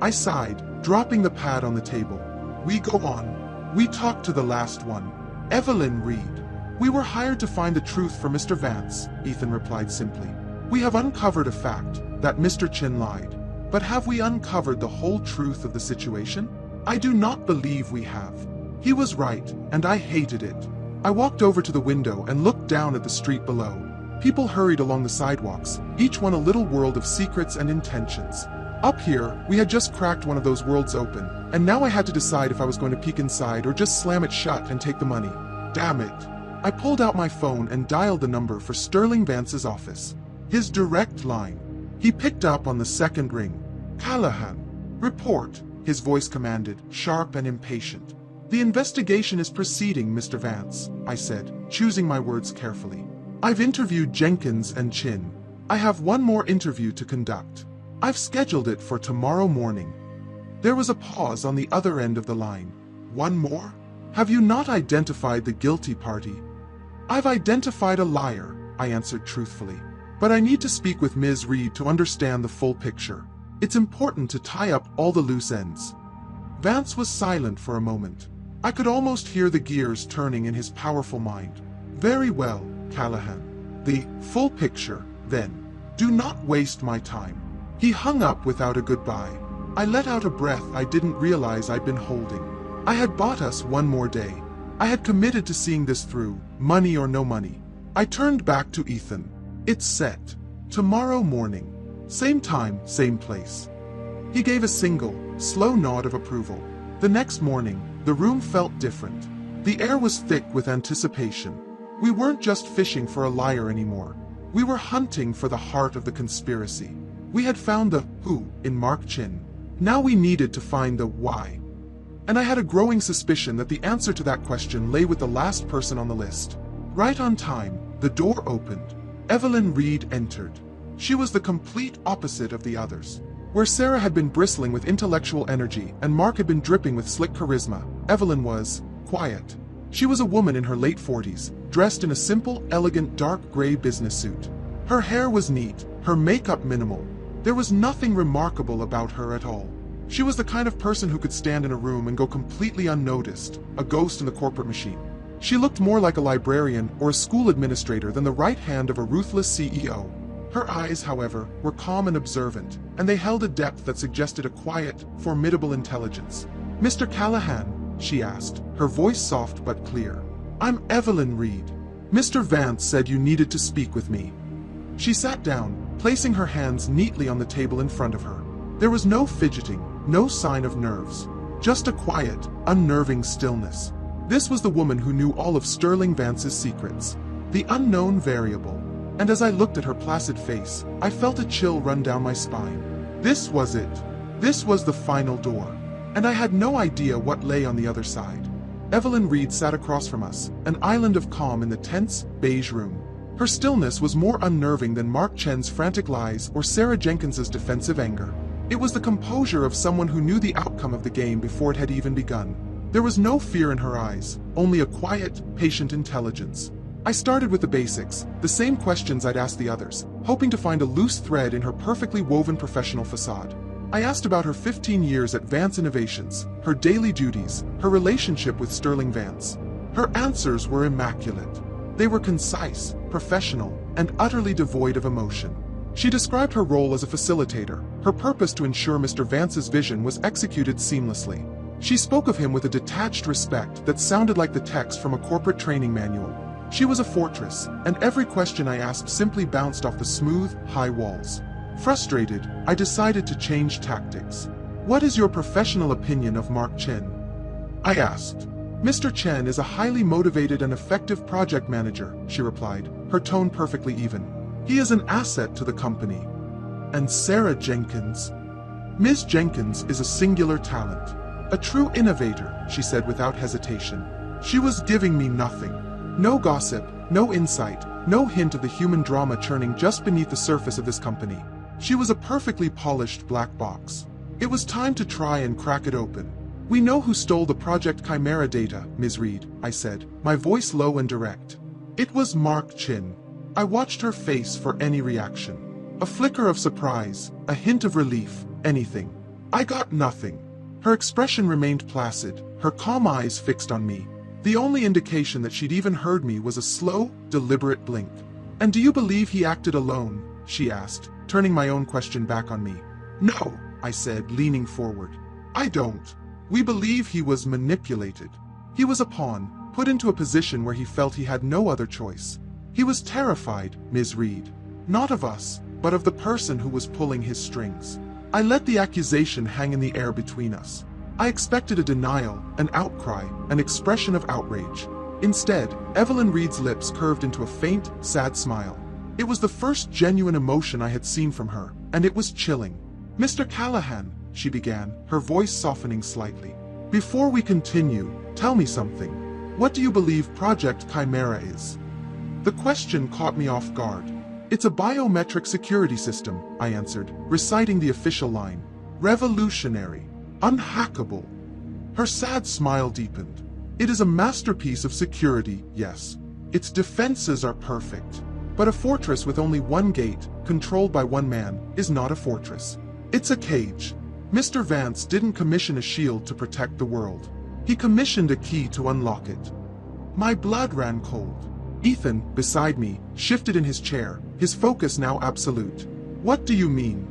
I sighed, dropping the pad on the table. We go on. We talk to the last one. Evelyn Reed. We were hired to find the truth for Mr. Vance, Ethan replied simply. We have uncovered a fact, that Mr. Chin lied. But have we uncovered the whole truth of the situation? I do not believe we have. He was right, and I hated it. I walked over to the window and looked down at the street below. People hurried along the sidewalks, each one a little world of secrets and intentions. Up here, we had just cracked one of those worlds open, and now I had to decide if I was going to peek inside or just slam it shut and take the money. Damn it. I pulled out my phone and dialed the number for Sterling Vance's office. His direct line. He picked up on the second ring. Callahan. Report, his voice commanded, sharp and impatient. The investigation is proceeding, Mr. Vance, I said, choosing my words carefully. I've interviewed Jenkins and Chin. I have one more interview to conduct. I've scheduled it for tomorrow morning. There was a pause on the other end of the line. One more? Have you not identified the guilty party? I've identified a liar, I answered truthfully. But I need to speak with Ms. Reed to understand the full picture. It's important to tie up all the loose ends. Vance was silent for a moment. I could almost hear the gears turning in his powerful mind. Very well, Callahan. The full picture, then. Do not waste my time. He hung up without a goodbye. I let out a breath I didn't realize I'd been holding. I had bought us one more day. I had committed to seeing this through, money or no money. I turned back to Ethan. It's set. Tomorrow morning. Same time, same place. He gave a single, slow nod of approval. The next morning, the room felt different. The air was thick with anticipation. We weren't just fishing for a liar anymore. We were hunting for the heart of the conspiracy. We had found the who in Mark Chin. Now we needed to find the why. And I had a growing suspicion that the answer to that question lay with the last person on the list. Right on time, the door opened. Evelyn Reed entered. She was the complete opposite of the others. Where Sarah had been bristling with intellectual energy and Mark had been dripping with slick charisma, Evelyn was quiet. She was a woman in her late 40s, dressed in a simple, elegant dark gray business suit. Her hair was neat, her makeup minimal. There was nothing remarkable about her at all. She was the kind of person who could stand in a room and go completely unnoticed, a ghost in the corporate machine. She looked more like a librarian or a school administrator than the right hand of a ruthless CEO. Her eyes, however, were calm and observant, and they held a depth that suggested a quiet, formidable intelligence. Mr. Callahan, she asked, her voice soft but clear. I'm Evelyn Reed. Mr. Vance said you needed to speak with me. She sat down, placing her hands neatly on the table in front of her. There was no fidgeting, no sign of nerves, just a quiet, unnerving stillness. This was the woman who knew all of Sterling Vance's secrets, the unknown variable. And as I looked at her placid face, I felt a chill run down my spine. This was it. This was the final door. And I had no idea what lay on the other side. Evelyn Reed sat across from us, an island of calm in the tense, beige room. Her stillness was more unnerving than Mark Chen's frantic lies or Sarah Jenkins's defensive anger. It was the composure of someone who knew the outcome of the game before it had even begun. There was no fear in her eyes, only a quiet, patient intelligence. I started with the basics, the same questions I'd asked the others, hoping to find a loose thread in her perfectly woven professional facade. I asked about her 15 years at Vance Innovations, her daily duties, her relationship with Sterling Vance. Her answers were immaculate. They were concise, professional, and utterly devoid of emotion. She described her role as a facilitator, her purpose to ensure Mr. Vance's vision was executed seamlessly. She spoke of him with a detached respect that sounded like the text from a corporate training manual. She was a fortress, and every question I asked simply bounced off the smooth, high walls. Frustrated, I decided to change tactics. What is your professional opinion of Mark Chen? I asked. Mr. Chen is a highly motivated and effective project manager, she replied, her tone perfectly even. He is an asset to the company. And Sarah Jenkins? Ms. Jenkins is a singular talent. A true innovator, she said without hesitation. She was giving me nothing. No gossip, no insight, no hint of the human drama churning just beneath the surface of this company. She was a perfectly polished black box. It was time to try and crack it open. We know who stole the Project Chimera data, Ms. Reed, I said, my voice low and direct. It was Mark Chin. I watched her face for any reaction. A flicker of surprise, a hint of relief, anything. I got nothing. Her expression remained placid, her calm eyes fixed on me. The only indication that she'd even heard me was a slow, deliberate blink. "And do you believe he acted alone?" she asked, turning my own question back on me. "No," I said, leaning forward. "I don't. We believe he was manipulated. He was a pawn, put into a position where he felt he had no other choice. He was terrified, Ms. Reed. Not of us, but of the person who was pulling his strings." I let the accusation hang in the air between us. I expected a denial, an outcry, an expression of outrage. Instead, Evelyn Reed's lips curved into a faint, sad smile. It was the first genuine emotion I had seen from her, and it was chilling. "Mr. Callahan," she began, her voice softening slightly. "Before we continue, tell me something. What do you believe Project Chimera is?" The question caught me off guard. "It's a biometric security system," I answered, reciting the official line. "Revolutionary. Unhackable." Her sad smile deepened. "It is a masterpiece of security, yes. Its defenses are perfect. But a fortress with only one gate, controlled by one man, is not a fortress. It's a cage. Mr. Vance didn't commission a shield to protect the world. He commissioned a key to unlock it." My blood ran cold. Ethan, beside me, shifted in his chair, his focus now absolute. "What do you mean?"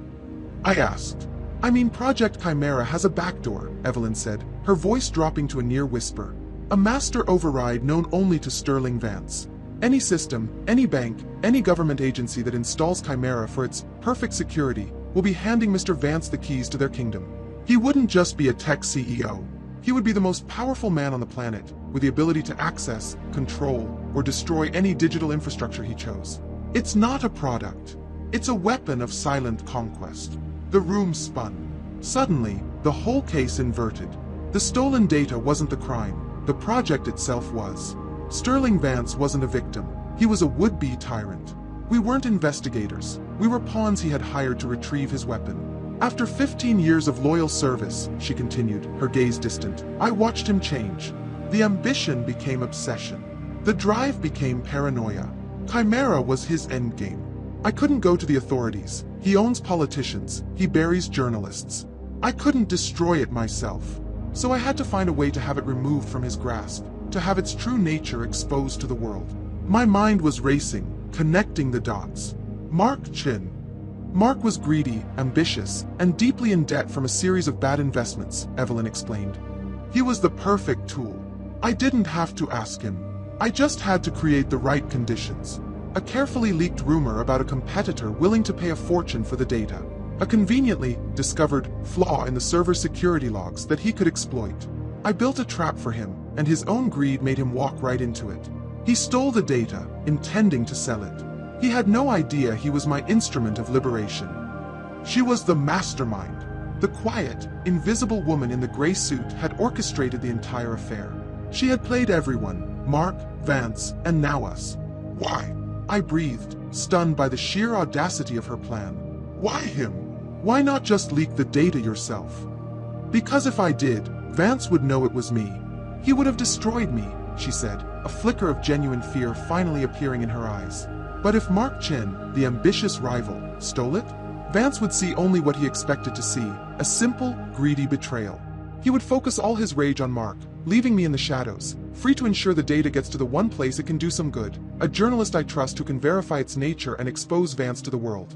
I asked. "I mean Project Chimera has a backdoor," Evelyn said, her voice dropping to a near whisper. "A master override known only to Sterling Vance. Any system, any bank, any government agency that installs Chimera for its perfect security will be handing Mr. Vance the keys to their kingdom. He wouldn't just be a tech CEO. He would be the most powerful man on the planet, with the ability to access, control, or destroy any digital infrastructure he chose. It's not a product. It's a weapon of silent conquest." The room spun. Suddenly, the whole case inverted. The stolen data wasn't the crime. The project itself was. Sterling Vance wasn't a victim. He was a would-be tyrant. We weren't investigators. We were pawns he had hired to retrieve his weapon. "After 15 years of loyal service," she continued, her gaze distant, "I watched him change. The ambition became obsession. The drive became paranoia. Chimera was his endgame. I couldn't go to the authorities. He owns politicians. He buries journalists. I couldn't destroy it myself. So I had to find a way to have it removed from his grasp, to have its true nature exposed to the world." My mind was racing, connecting the dots. Mark Chin. Mark was greedy, ambitious, and deeply in debt from a series of bad investments, Evelyn explained. He was the perfect tool. I didn't have to ask him. I just had to create the right conditions. A carefully leaked rumor about a competitor willing to pay a fortune for the data. A conveniently discovered flaw in the server's security logs that he could exploit. I built a trap for him, and his own greed made him walk right into it. He stole the data, intending to sell it. He had no idea he was my instrument of liberation. She was the mastermind. The quiet, invisible woman in the gray suit had orchestrated the entire affair. She had played everyone, Mark, Vance, and now us. Why? I breathed, stunned by the sheer audacity of her plan. Why him? Why not just leak the data yourself? Because if I did, Vance would know it was me. He would have destroyed me, she said, a flicker of genuine fear finally appearing in her eyes. But if Mark Chen, the ambitious rival, stole it, Vance would see only what he expected to see, a simple, greedy betrayal. He would focus all his rage on Mark, leaving me in the shadows, free to ensure the data gets to the one place it can do some good, a journalist I trust who can verify its nature and expose Vance to the world.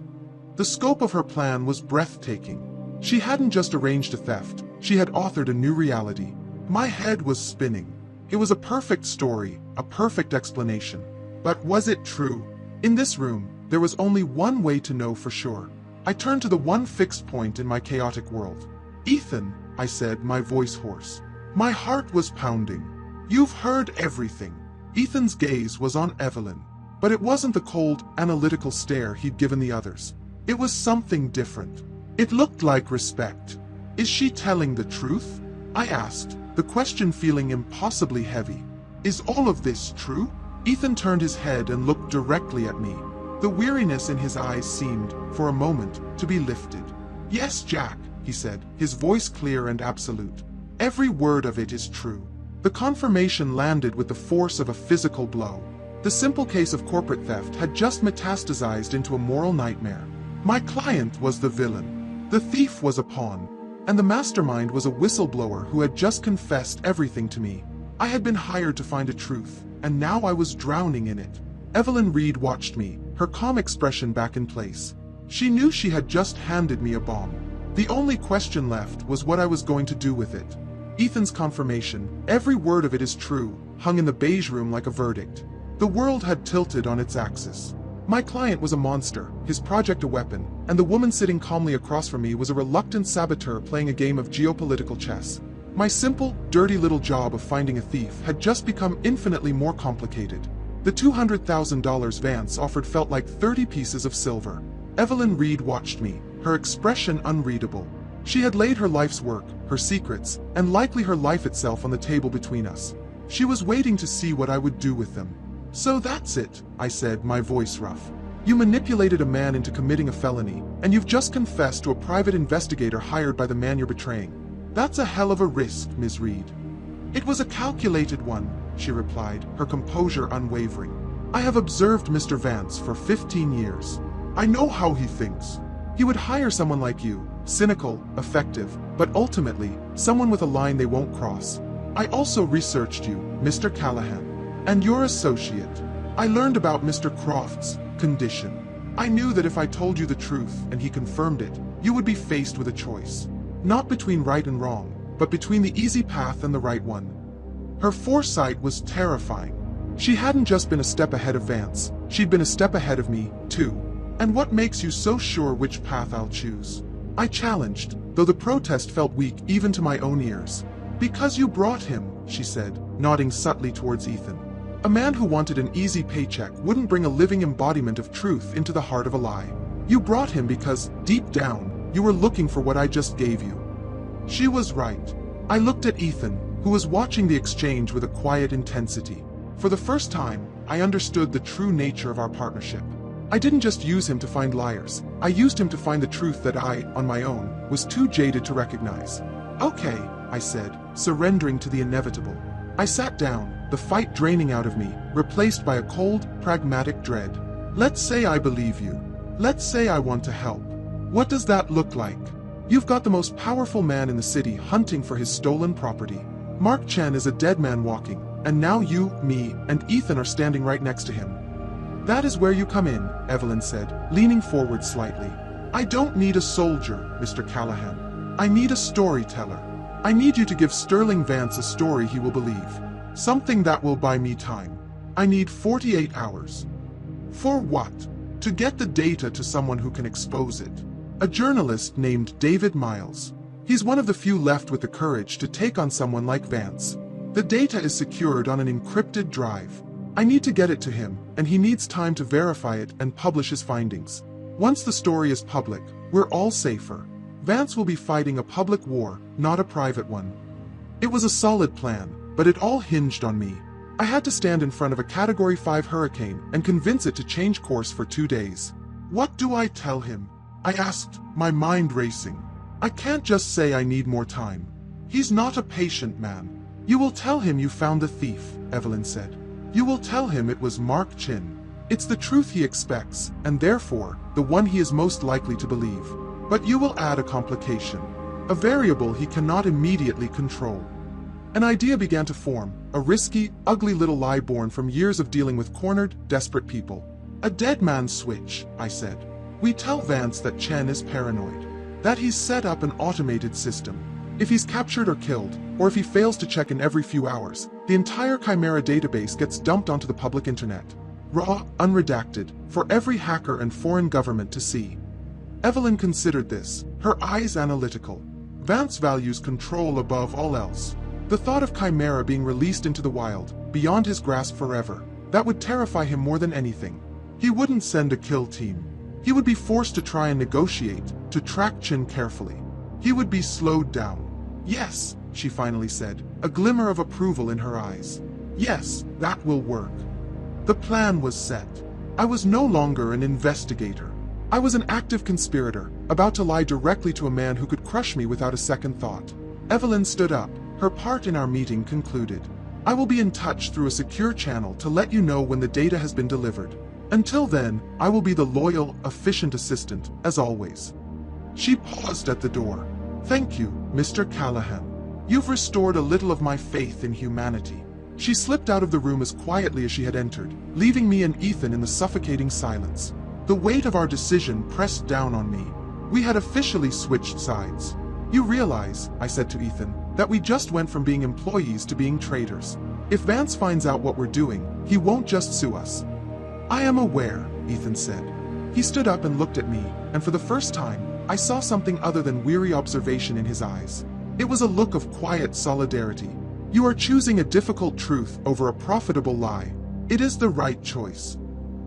The scope of her plan was breathtaking. She hadn't just arranged a theft, she had authored a new reality. My head was spinning. It was a perfect story, a perfect explanation. But was it true? In this room, there was only one way to know for sure. I turned to the one fixed point in my chaotic world. Ethan, I said, my voice hoarse. My heart was pounding. You've heard everything. Ethan's gaze was on Evelyn. But it wasn't the cold, analytical stare he'd given the others. It was something different. It looked like respect. Is she telling the truth? I asked, the question feeling impossibly heavy. Is all of this true? Ethan turned his head and looked directly at me. The weariness in his eyes seemed, for a moment, to be lifted. Yes, Jack, he said, his voice clear and absolute. Every word of it is true. The confirmation landed with the force of a physical blow. The simple case of corporate theft had just metastasized into a moral nightmare. My client was the villain. The thief was a pawn. And the mastermind was a whistleblower who had just confessed everything to me. I had been hired to find a truth, and now I was drowning in it. Evelyn Reed watched me, her calm expression back in place. She knew she had just handed me a bomb. The only question left was what I was going to do with it. Ethan's confirmation, every word of it is true, hung in the beige room like a verdict. The world had tilted on its axis. My client was a monster, his project a weapon, and the woman sitting calmly across from me was a reluctant saboteur playing a game of geopolitical chess. My simple, dirty little job of finding a thief had just become infinitely more complicated. The $200,000 Vance offered felt like 30 pieces of silver. Evelyn Reed watched me, her expression unreadable. She had laid her life's work, her secrets, and likely her life itself on the table between us. She was waiting to see what I would do with them. "So that's it," I said, my voice rough. "You manipulated a man into committing a felony, and you've just confessed to a private investigator hired by the man you're betraying. That's a hell of a risk, Ms. Reed." "It was a calculated one," she replied, her composure unwavering. "I have observed Mr. Vance for 15 years. I know how he thinks. He would hire someone like you, cynical, effective, but ultimately, someone with a line they won't cross. I also researched you, Mr. Callahan, and your associate. I learned about Mr. Croft's condition. I knew that if I told you the truth and he confirmed it, you would be faced with a choice. Not between right and wrong, but between the easy path and the right one." Her foresight was terrifying. She hadn't just been a step ahead of Vance, she'd been a step ahead of me, too. "And what makes you so sure which path I'll choose?" I challenged, though the protest felt weak even to my own ears. "Because you brought him," she said, nodding subtly towards Ethan. "A man who wanted an easy paycheck wouldn't bring a living embodiment of truth into the heart of a lie. You brought him because, deep down, you were looking for what I just gave you." She was right. I looked at Ethan, who was watching the exchange with a quiet intensity. For the first time, I understood the true nature of our partnership. I didn't just use him to find liars. I used him to find the truth that I, on my own, was too jaded to recognize. "Okay," I said, surrendering to the inevitable. I sat down, the fight draining out of me, replaced by a cold, pragmatic dread. "Let's say I believe you. Let's say I want to help. What does that look like? You've got the most powerful man in the city hunting for his stolen property. Mark Chen is a dead man walking, and now you, me, and Ethan are standing right next to him." "That is where you come in," Evelyn said, leaning forward slightly. "I don't need a soldier, Mr. Callahan. I need a storyteller. I need you to give Sterling Vance a story he will believe. Something that will buy me time. I need 48 hours. For what? To get the data to someone who can expose it. A journalist named David Miles. He's one of the few left with the courage to take on someone like Vance. The data is secured on an encrypted drive. I need to get it to him, and he needs time to verify it and publish his findings. Once the story is public, we're all safer. Vance will be fighting a public war, not a private one." It was a solid plan, but it all hinged on me. I had to stand in front of a Category 5 hurricane and convince it to change course for 2 days. "What do I tell him?" I asked, my mind racing. "I can't just say I need more time. He's not a patient man." "You will tell him you found the thief," Evelyn said. "You will tell him it was Mark Chin. It's the truth he expects, and therefore, the one he is most likely to believe. But you will add a complication, a variable he cannot immediately control." An idea began to form, a risky, ugly little lie born from years of dealing with cornered, desperate people. "A dead man's switch," I said. "We tell Vance that Chen is paranoid, that he's set up an automated system. If he's captured or killed, or if he fails to check in every few hours, the entire Chimera database gets dumped onto the public internet. Raw, unredacted, for every hacker and foreign government to see." Evelyn considered this, her eyes analytical. Vance values control above all else. The thought of Chimera being released into the wild, beyond his grasp forever, that would terrify him more than anything. He wouldn't send a kill team. He would be forced to try and negotiate, to track Chin carefully. He would be slowed down. "Yes," she finally said, a glimmer of approval in her eyes. "Yes, that will work." The plan was set. I was no longer an investigator. I was an active conspirator, about to lie directly to a man who could crush me without a second thought. Evelyn stood up, her part in our meeting concluded. "I will be in touch through a secure channel to let you know when the data has been delivered. Until then, I will be the loyal, efficient assistant, as always." She paused at the door. Thank you, Mr. Callahan. You've restored a little of my faith in humanity. She slipped out of the room as quietly as she had entered, leaving me and Ethan in the suffocating silence. The weight of our decision pressed down on me. We had officially switched sides. You realize, I said to Ethan, that we just went from being employees to being traitors. If Vance finds out what we're doing, he won't just sue us. I am aware, Ethan said. He stood up and looked at me, and for the first time, I saw something other than weary observation in his eyes. It was a look of quiet solidarity. You are choosing a difficult truth over a profitable lie. It is the right choice.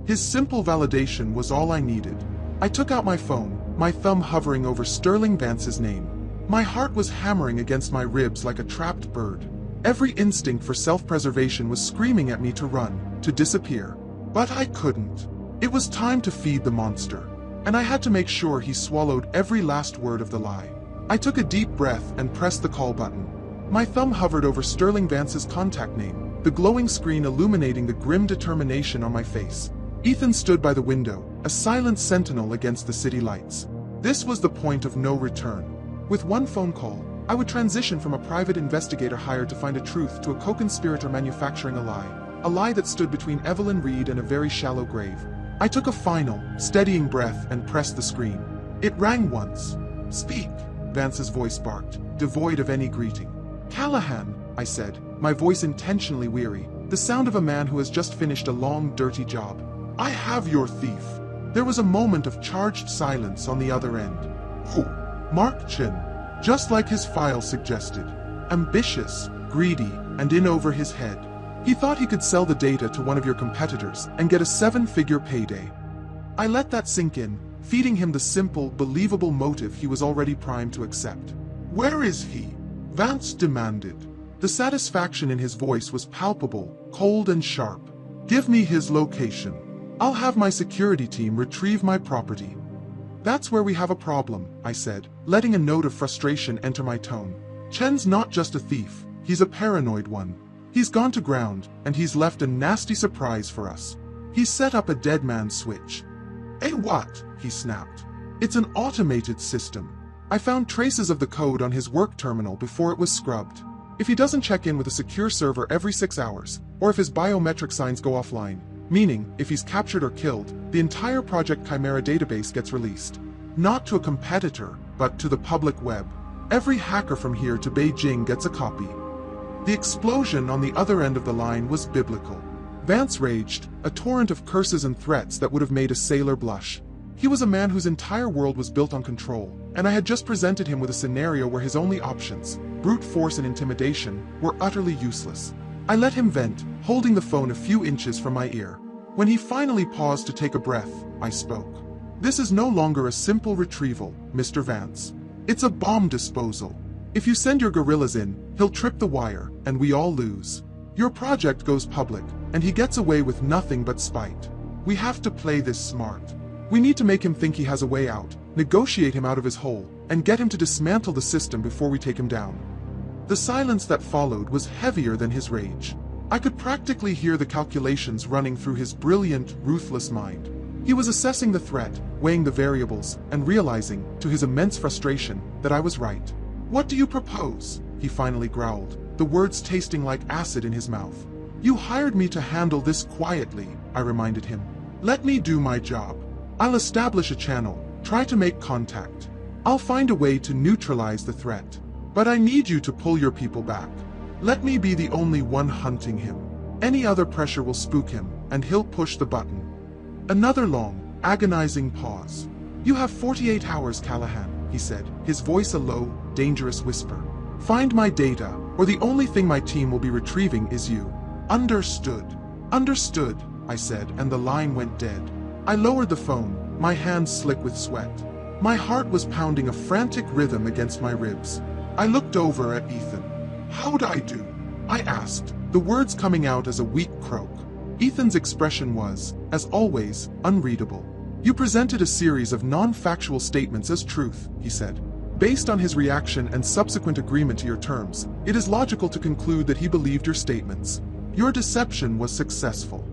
His simple validation was all I needed. I took out my phone, my thumb hovering over Sterling Vance's name. My heart was hammering against my ribs like a trapped bird. Every instinct for self-preservation was screaming at me to run, to disappear. But I couldn't. It was time to feed the monster, and I had to make sure he swallowed every last word of the lie. I took a deep breath and pressed the call button. My thumb hovered over Sterling Vance's contact name, the glowing screen illuminating the grim determination on my face. Ethan stood by the window, a silent sentinel against the city lights. This was the point of no return. With one phone call, I would transition from a private investigator hired to find a truth to a co-conspirator manufacturing a lie that stood between Evelyn Reed and a very shallow grave. I took a final, steadying breath and pressed the screen. It rang once. "Speak," Vance's voice barked, devoid of any greeting. "Callahan," I said, my voice intentionally weary, the sound of a man who has just finished a long, dirty job. "I have your thief." There was a moment of charged silence on the other end. "Who?" "Mark Chin." Just like his file suggested. Ambitious, greedy, and in over his head. He thought he could sell the data to one of your competitors and get a 7-figure payday. I let that sink in, feeding him the simple, believable motive he was already primed to accept. "Where is he?" Vance demanded. The satisfaction in his voice was palpable, cold and sharp. "Give me his location. I'll have my security team retrieve my property." "That's where we have a problem," I said, letting a note of frustration enter my tone. "Chen's not just a thief, he's a paranoid one. He's gone to ground, and he's left a nasty surprise for us. He's set up a dead man switch." "A what?" he snapped. "It's an automated system. I found traces of the code on his work terminal before it was scrubbed. If he doesn't check in with a secure server every 6 hours, or if his biometric signs go offline, meaning if he's captured or killed, the entire Project Chimera database gets released. Not to a competitor, but to the public web. Every hacker from here to Beijing gets a copy." The explosion on the other end of the line was biblical. Vance raged, a torrent of curses and threats that would have made a sailor blush. He was a man whose entire world was built on control, and I had just presented him with a scenario where his only options, brute force and intimidation, were utterly useless. I let him vent, holding the phone a few inches from my ear. When he finally paused to take a breath, I spoke. "This is no longer a simple retrieval, Mr. Vance. It's a bomb disposal. If you send your guerrillas in, he'll trip the wire, and we all lose. Your project goes public, and he gets away with nothing but spite. We have to play this smart. We need to make him think he has a way out, negotiate him out of his hole, and get him to dismantle the system before we take him down." The silence that followed was heavier than his rage. I could practically hear the calculations running through his brilliant, ruthless mind. He was assessing the threat, weighing the variables, and realizing, to his immense frustration, that I was right. "What do you propose?" he finally growled, the words tasting like acid in his mouth. "You hired me to handle this quietly," I reminded him. "Let me do my job. I'll establish a channel, try to make contact. I'll find a way to neutralize the threat. But I need you to pull your people back. Let me be the only one hunting him. Any other pressure will spook him, and he'll push the button." Another long, agonizing pause. "You have 48 hours, Callahan," he said, his voice a low, dangerous whisper. "Find my data, or the only thing my team will be retrieving is you. Understood." "Understood," I said, and the line went dead. I lowered the phone, my hands slick with sweat. My heart was pounding a frantic rhythm against my ribs. I looked over at Ethan. "How'd I do?" I asked, the words coming out as a weak croak. Ethan's expression was, as always, unreadable. "You presented a series of non-factual statements as truth," he said. "Based on his reaction and subsequent agreement to your terms, it is logical to conclude that he believed your statements. Your deception was successful."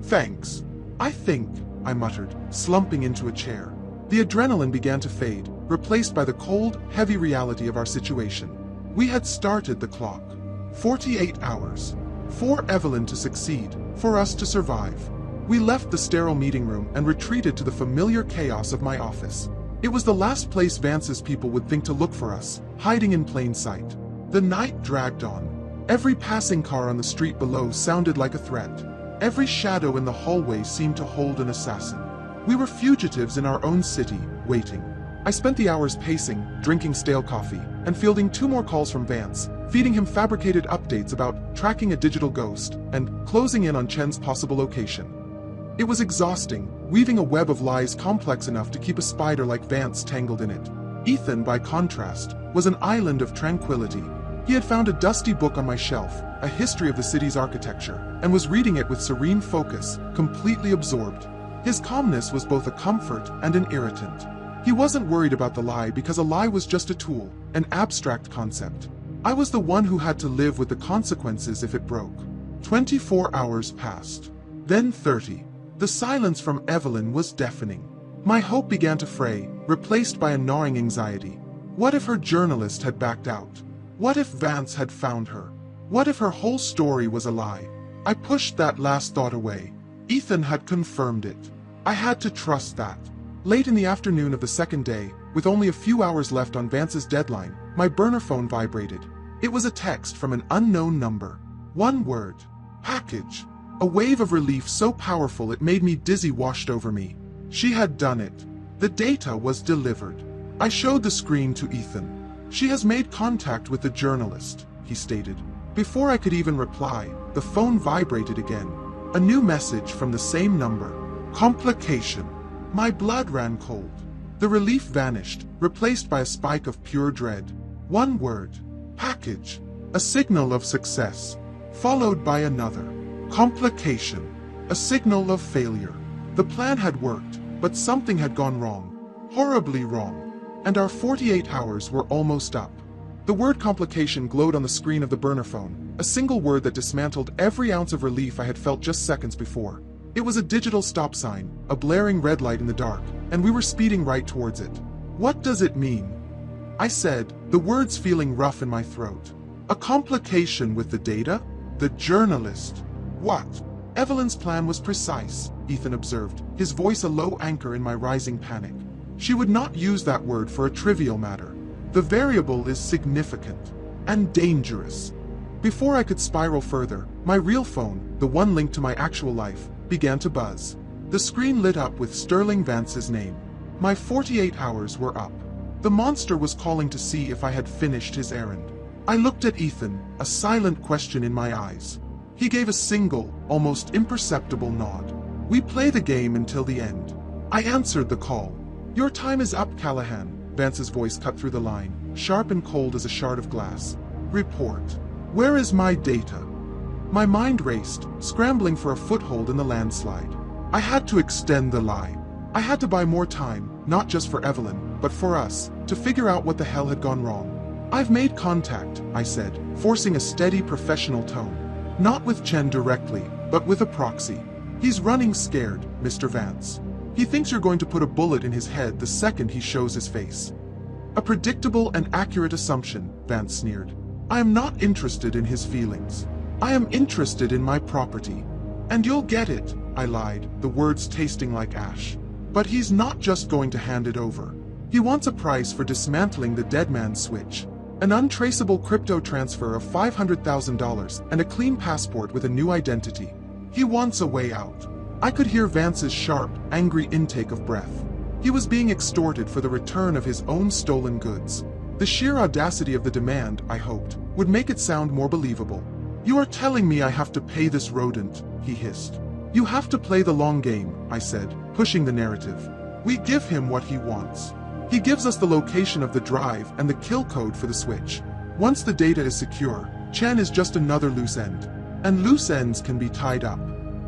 "Thanks. I think," I muttered, slumping into a chair. The adrenaline began to fade, replaced by the cold, heavy reality of our situation. We had started the clock. 48 hours. For Evelyn to succeed, for us to survive. We left the sterile meeting room and retreated to the familiar chaos of my office. It was the last place Vance's people would think to look for us, hiding in plain sight. The night dragged on. Every passing car on the street below sounded like a threat. Every shadow in the hallway seemed to hold an assassin. We were fugitives in our own city, waiting. I spent the hours pacing, drinking stale coffee, and fielding 2 more calls from Vance, feeding him fabricated updates about tracking a digital ghost and closing in on Chen's possible location. It was exhausting, weaving a web of lies complex enough to keep a spider like Vance tangled in it. Ethan, by contrast, was an island of tranquility. He had found a dusty book on my shelf, a history of the city's architecture, and was reading it with serene focus, completely absorbed. His calmness was both a comfort and an irritant. He wasn't worried about the lie because a lie was just a tool, an abstract concept. I was the one who had to live with the consequences if it broke. 24 hours passed. Then 30. The silence from Evelyn was deafening. My hope began to fray, replaced by a gnawing anxiety. What if her journalist had backed out? What if Vance had found her? What if her whole story was a lie? I pushed that last thought away. Ethan had confirmed it. I had to trust that. Late in the afternoon of the second day, with only a few hours left on Vance's deadline, my burner phone vibrated. It was a text from an unknown number. One word. Package. A wave of relief so powerful it made me dizzy washed over me. She had done it. The data was delivered. I showed the screen to Ethan. She has made contact with the journalist, he stated. Before I could even reply, the phone vibrated again. A new message from the same number. Complication. My blood ran cold. The relief vanished, replaced by a spike of pure dread. One word. Package. A signal of success. Followed by another. Complication. A signal of failure. The plan had worked, but something had gone wrong. Horribly wrong. And our 48 hours were almost up. The word complication glowed on the screen of the burner phone, a single word that dismantled every ounce of relief I had felt just seconds before. It was a digital stop sign, a blaring red light in the dark, and we were speeding right towards it. What does it mean? I said, the words feeling rough in my throat. A complication with the data? The journalist. What? Evelyn's plan was precise, Ethan observed, his voice a low anchor in my rising panic. She would not use that word for a trivial matter. The variable is significant and dangerous. Before I could spiral further, my real phone, the one linked to my actual life, began to buzz. The screen lit up with Sterling Vance's name. My 48 hours were up. The monster was calling to see if I had finished his errand. I looked at Ethan, a silent question in my eyes. He gave a single, almost imperceptible nod. We play the game until the end. I answered the call. Your time is up, Callahan. Vance's voice cut through the line, sharp and cold as a shard of glass. Report. Where is my data? My mind raced, scrambling for a foothold in the landslide. I had to extend the lie. I had to buy more time, not just for Evelyn, but for us, to figure out what the hell had gone wrong. I've made contact, I said, forcing a steady professional tone. Not with Chen directly, but with a proxy. He's running scared, Mr. Vance. He thinks you're going to put a bullet in his head the second he shows his face. A predictable and accurate assumption, Vance sneered. I am not interested in his feelings. I am interested in my property. And you'll get it, I lied, the words tasting like ash. But he's not just going to hand it over. He wants a price for dismantling the dead man's switch. An untraceable crypto transfer of $500,000 and a clean passport with a new identity. He wants a way out. I could hear Vance's sharp, angry intake of breath. He was being extorted for the return of his own stolen goods. The sheer audacity of the demand, I hoped, would make it sound more believable. You are telling me I have to pay this rodent, he hissed. You have to play the long game, I said, pushing the narrative. We give him what he wants. He gives us the location of the drive and the kill code for the switch. Once the data is secure, Chen is just another loose end. And loose ends can be tied up.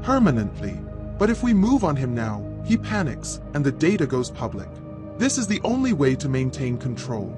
Permanently. But if we move on him now, he panics, and the data goes public. This is the only way to maintain control.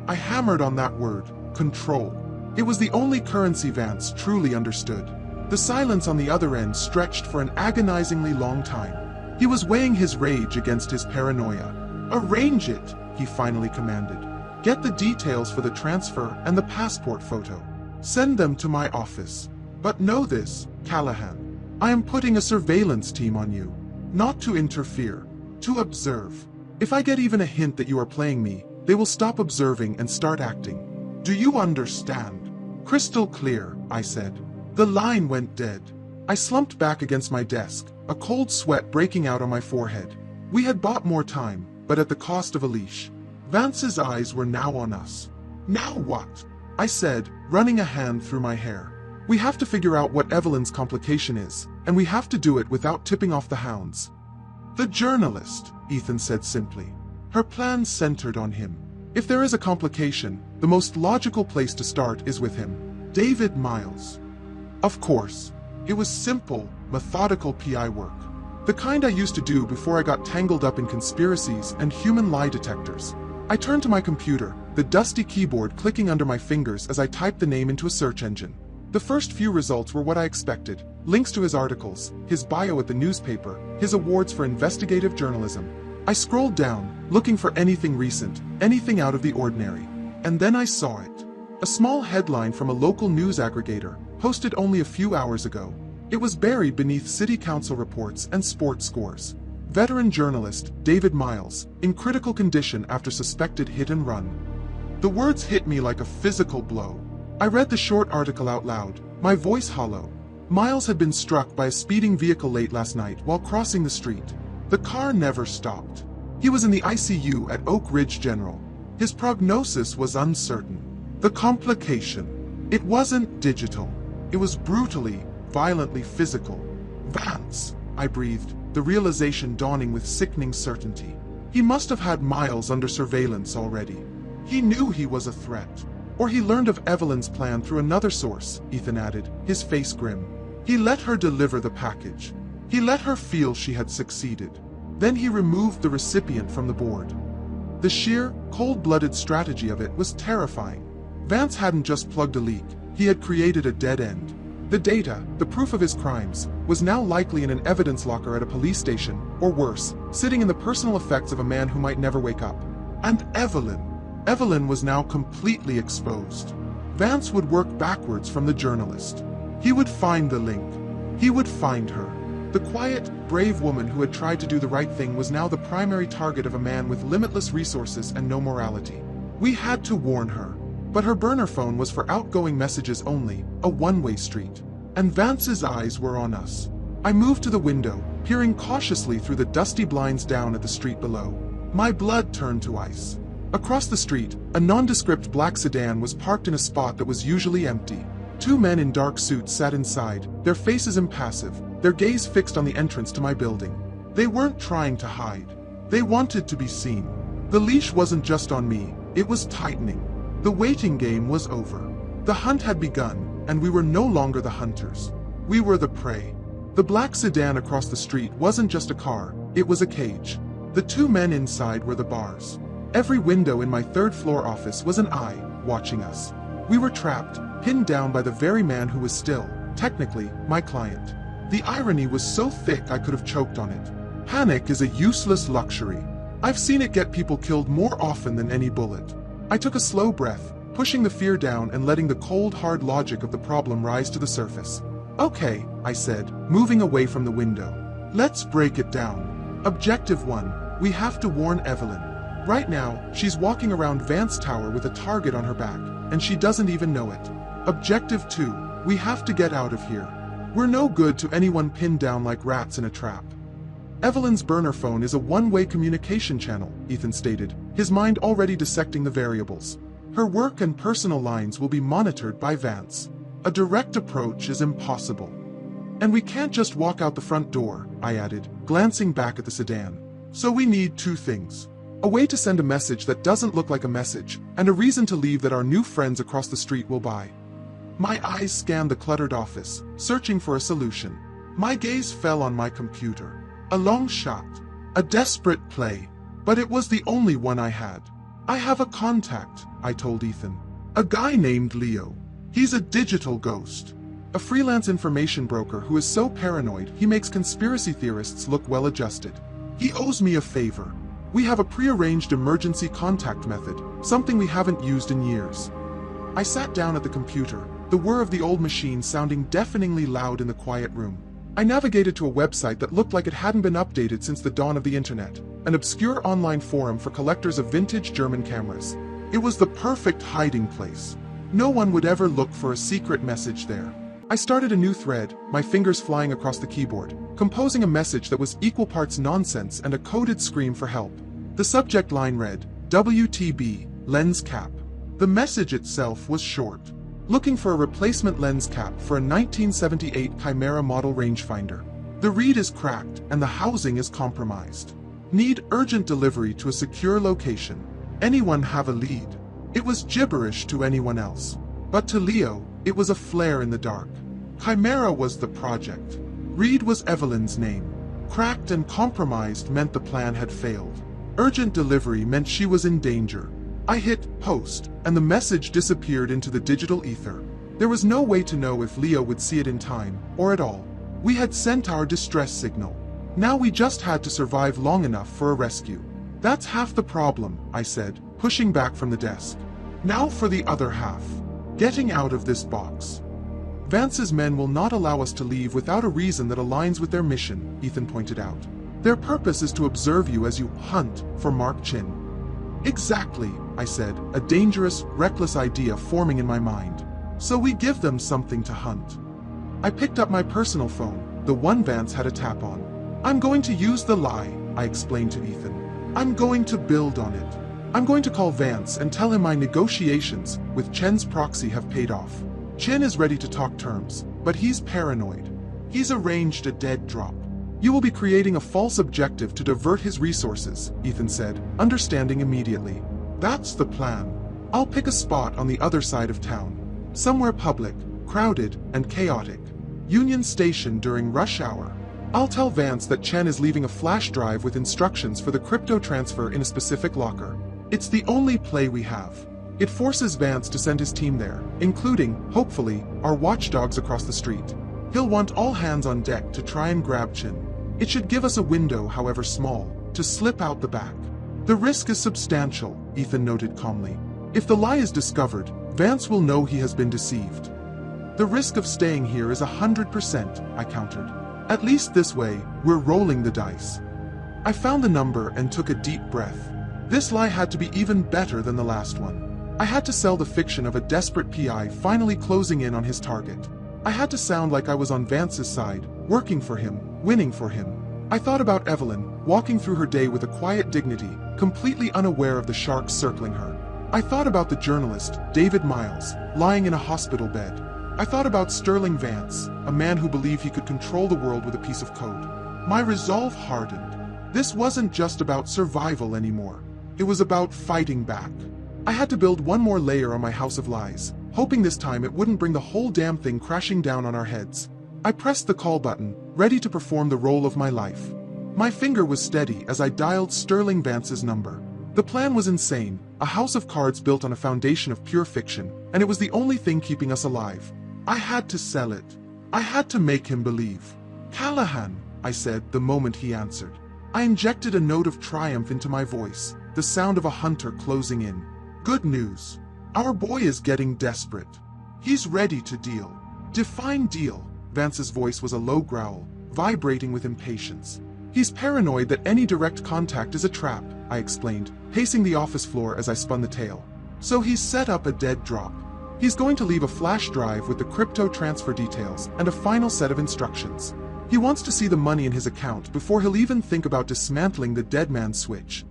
I hammered on that word, control. It was the only currency Vance truly understood. The silence on the other end stretched for an agonizingly long time. He was weighing his rage against his paranoia. Arrange it, he finally commanded. Get the details for the transfer and the passport photo. Send them to my office. But know this, Callahan. I am putting a surveillance team on you. Not to interfere, to observe. If I get even a hint that you are playing me, they will stop observing and start acting. Do you understand? Crystal clear, I said. The line went dead. I slumped back against my desk, a cold sweat breaking out on my forehead. We had bought more time, but at the cost of a leash. Vance's eyes were now on us. Now what? I said, running a hand through my hair. We have to figure out what Evelyn's complication is, and we have to do it without tipping off the hounds. The journalist, Ethan said simply. Her plan centered on him. If there is a complication, the most logical place to start is with him. David Miles. Of course. It was simple, methodical PI work. The kind I used to do before I got tangled up in conspiracies and human lie detectors. I turned to my computer, the dusty keyboard clicking under my fingers as I typed the name into a search engine. The first few results were what I expected. Links to his articles, his bio at the newspaper, his awards for investigative journalism. I scrolled down, looking for anything recent, anything out of the ordinary. And then I saw it. A small headline from a local news aggregator, posted only a few hours ago. It was buried beneath city council reports and sports scores. Veteran journalist David Miles, in critical condition after suspected hit and run. The words hit me like a physical blow. I read the short article out loud, my voice hollow. Miles had been struck by a speeding vehicle late last night while crossing the street. The car never stopped. He was in the ICU at Oak Ridge General. His prognosis was uncertain. The complication. It wasn't digital. It was brutally, violently physical. Vance, I breathed, the realization dawning with sickening certainty. He must have had Miles under surveillance already. He knew he was a threat. Or he learned of Evelyn's plan through another source, Ethan added, his face grim. He let her deliver the package. He let her feel she had succeeded. Then he removed the recipient from the board. The sheer, cold-blooded strategy of it was terrifying. Vance hadn't just plugged a leak, he had created a dead end. The data, the proof of his crimes, was now likely in an evidence locker at a police station, or worse, sitting in the personal effects of a man who might never wake up. And Evelyn. Evelyn was now completely exposed. Vance would work backwards from the journalist. He would find the link. He would find her. The quiet, brave woman who had tried to do the right thing was now the primary target of a man with limitless resources and no morality. We had to warn her. But her burner phone was for outgoing messages only, a one-way street. And Vance's eyes were on us. I moved to the window, peering cautiously through the dusty blinds down at the street below. My blood turned to ice. Across the street, a nondescript black sedan was parked in a spot that was usually empty. Two men in dark suits sat inside, their faces impassive, their gaze fixed on the entrance to my building. They weren't trying to hide. They wanted to be seen. The leash wasn't just on me, it was tightening. The waiting game was over. The hunt had begun, and we were no longer the hunters. We were the prey. The black sedan across the street wasn't just a car, it was a cage. The two men inside were the bars. Every window in my third-floor office was an eye, watching us. We were trapped, pinned down by the very man who was still, technically, my client. The irony was so thick I could have choked on it. Panic is a useless luxury. I've seen it get people killed more often than any bullet. I took a slow breath, pushing the fear down and letting the cold, hard logic of the problem rise to the surface. Okay, I said, moving away from the window. Let's break it down. Objective 1, we have to warn Evelyn. Right now, she's walking around Vance Tower with a target on her back, and she doesn't even know it. Objective 2, we have to get out of here. We're no good to anyone pinned down like rats in a trap. Evelyn's burner phone is a one-way communication channel, Ethan stated, his mind already dissecting the variables. Her work and personal lines will be monitored by Vance. A direct approach is impossible. And we can't just walk out the front door, I added, glancing back at the sedan. So we need two things. A way to send a message that doesn't look like a message, and a reason to leave that our new friends across the street will buy. My eyes scanned the cluttered office, searching for a solution. My gaze fell on my computer. A long shot. A desperate play. But it was the only one I had. I have a contact, I told Ethan. A guy named Leo. He's a digital ghost. A freelance information broker who is so paranoid he makes conspiracy theorists look well-adjusted. He owes me a favor. We have a prearranged emergency contact method, something we haven't used in years. I sat down at the computer, the whir of the old machine sounding deafeningly loud in the quiet room. I navigated to a website that looked like it hadn't been updated since the dawn of the internet, an obscure online forum for collectors of vintage German cameras. It was the perfect hiding place. No one would ever look for a secret message there. I started a new thread, my fingers flying across the keyboard, composing a message that was equal parts nonsense and a coded scream for help. The subject line read, WTB, lens cap. The message itself was short. Looking for a replacement lens cap for a 1978 Chimera model rangefinder. The reed is cracked and the housing is compromised. Need urgent delivery to a secure location. Anyone have a lead? It was gibberish to anyone else. But to Leo, it was a flare in the dark. Chimera was the project. Reed was Evelyn's name. Cracked and compromised meant the plan had failed. Urgent delivery meant she was in danger. I hit post, and the message disappeared into the digital ether. There was no way to know if Leo would see it in time, or at all. We had sent our distress signal. Now we just had to survive long enough for a rescue. That's half the problem, I said, pushing back from the desk. Now for the other half. Getting out of this box. Vance's men will not allow us to leave without a reason that aligns with their mission, Ethan pointed out. Their purpose is to observe you as you hunt for Mark Chin. Exactly, I said, a dangerous, reckless idea forming in my mind. So we give them something to hunt. I picked up my personal phone, the one Vance had a tap on. I'm going to use the lie, I explained to Ethan. I'm going to build on it. I'm going to call Vance and tell him my negotiations with Chen's proxy have paid off. Chen is ready to talk terms, but he's paranoid. He's arranged a dead drop. You will be creating a false objective to divert his resources, Ethan said, understanding immediately. That's the plan. I'll pick a spot on the other side of town. Somewhere public, crowded, and chaotic. Union Station during rush hour. I'll tell Vance that Chen is leaving a flash drive with instructions for the crypto transfer in a specific locker. It's the only play we have. It forces Vance to send his team there, including, hopefully, our watchdogs across the street. He'll want all hands on deck to try and grab Chen. It should give us a window, however small, to slip out the back. The risk is substantial, Ethan noted calmly. If the lie is discovered, Vance will know he has been deceived. The risk of staying here is 100%, I countered. At least this way, we're rolling the dice. I found the number and took a deep breath. This lie had to be even better than the last one. I had to sell the fiction of a desperate PI finally closing in on his target. I had to sound like I was on Vance's side, working for him, winning for him. I thought about Evelyn, walking through her day with a quiet dignity, completely unaware of the sharks circling her. I thought about the journalist, David Miles, lying in a hospital bed. I thought about Sterling Vance, a man who believed he could control the world with a piece of code. My resolve hardened. This wasn't just about survival anymore. It was about fighting back. I had to build one more layer on my house of lies, hoping this time it wouldn't bring the whole damn thing crashing down on our heads. I pressed the call button, ready to perform the role of my life. My finger was steady as I dialed Sterling Vance's number. The plan was insane, a house of cards built on a foundation of pure fiction, and it was the only thing keeping us alive. I had to sell it. I had to make him believe. Callahan, I said the moment he answered. I injected a note of triumph into my voice, the sound of a hunter closing in. Good news. Our boy is getting desperate. He's ready to deal. Define deal. Vance's voice was a low growl, vibrating with impatience. He's paranoid that any direct contact is a trap, I explained, pacing the office floor as I spun the tale. So he's set up a dead drop. He's going to leave a flash drive with the crypto transfer details and a final set of instructions. He wants to see the money in his account before he'll even think about dismantling the dead man's switch.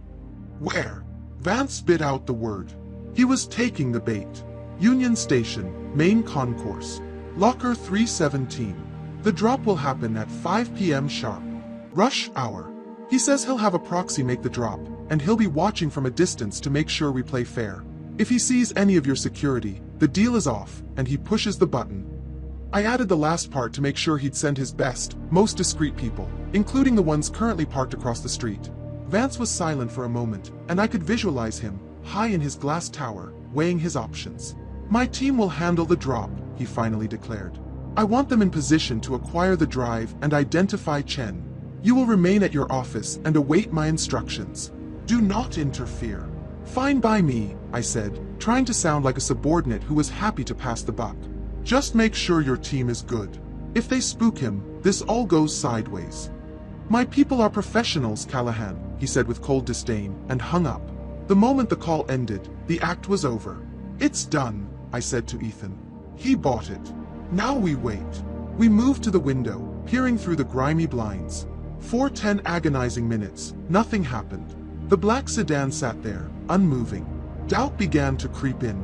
Where? Vance spit out the word. He was taking the bait. Union Station, main concourse. Locker 317. The drop will happen at 5 p.m. sharp. Rush hour. He says he'll have a proxy make the drop, and he'll be watching from a distance to make sure we play fair. If he sees any of your security, the deal is off, and he pushes the button. I added the last part to make sure he'd send his best, most discreet people, including the ones currently parked across the street. Vance was silent for a moment, and I could visualize him, high in his glass tower, weighing his options. My team will handle the drop, he finally declared. I want them in position to acquire the drive and identify Chen. You will remain at your office and await my instructions. Do not interfere. Fine by me, I said, trying to sound like a subordinate who was happy to pass the buck. Just make sure your team is good. If they spook him, this all goes sideways. My people are professionals, Callahan, he said with cold disdain, and hung up. The moment the call ended, the act was over. It's done, I said to Ethan. He bought it. Now we wait. We moved to the window, peering through the grimy blinds. For 10 agonizing minutes, nothing happened. The black sedan sat there, unmoving. Doubt began to creep in.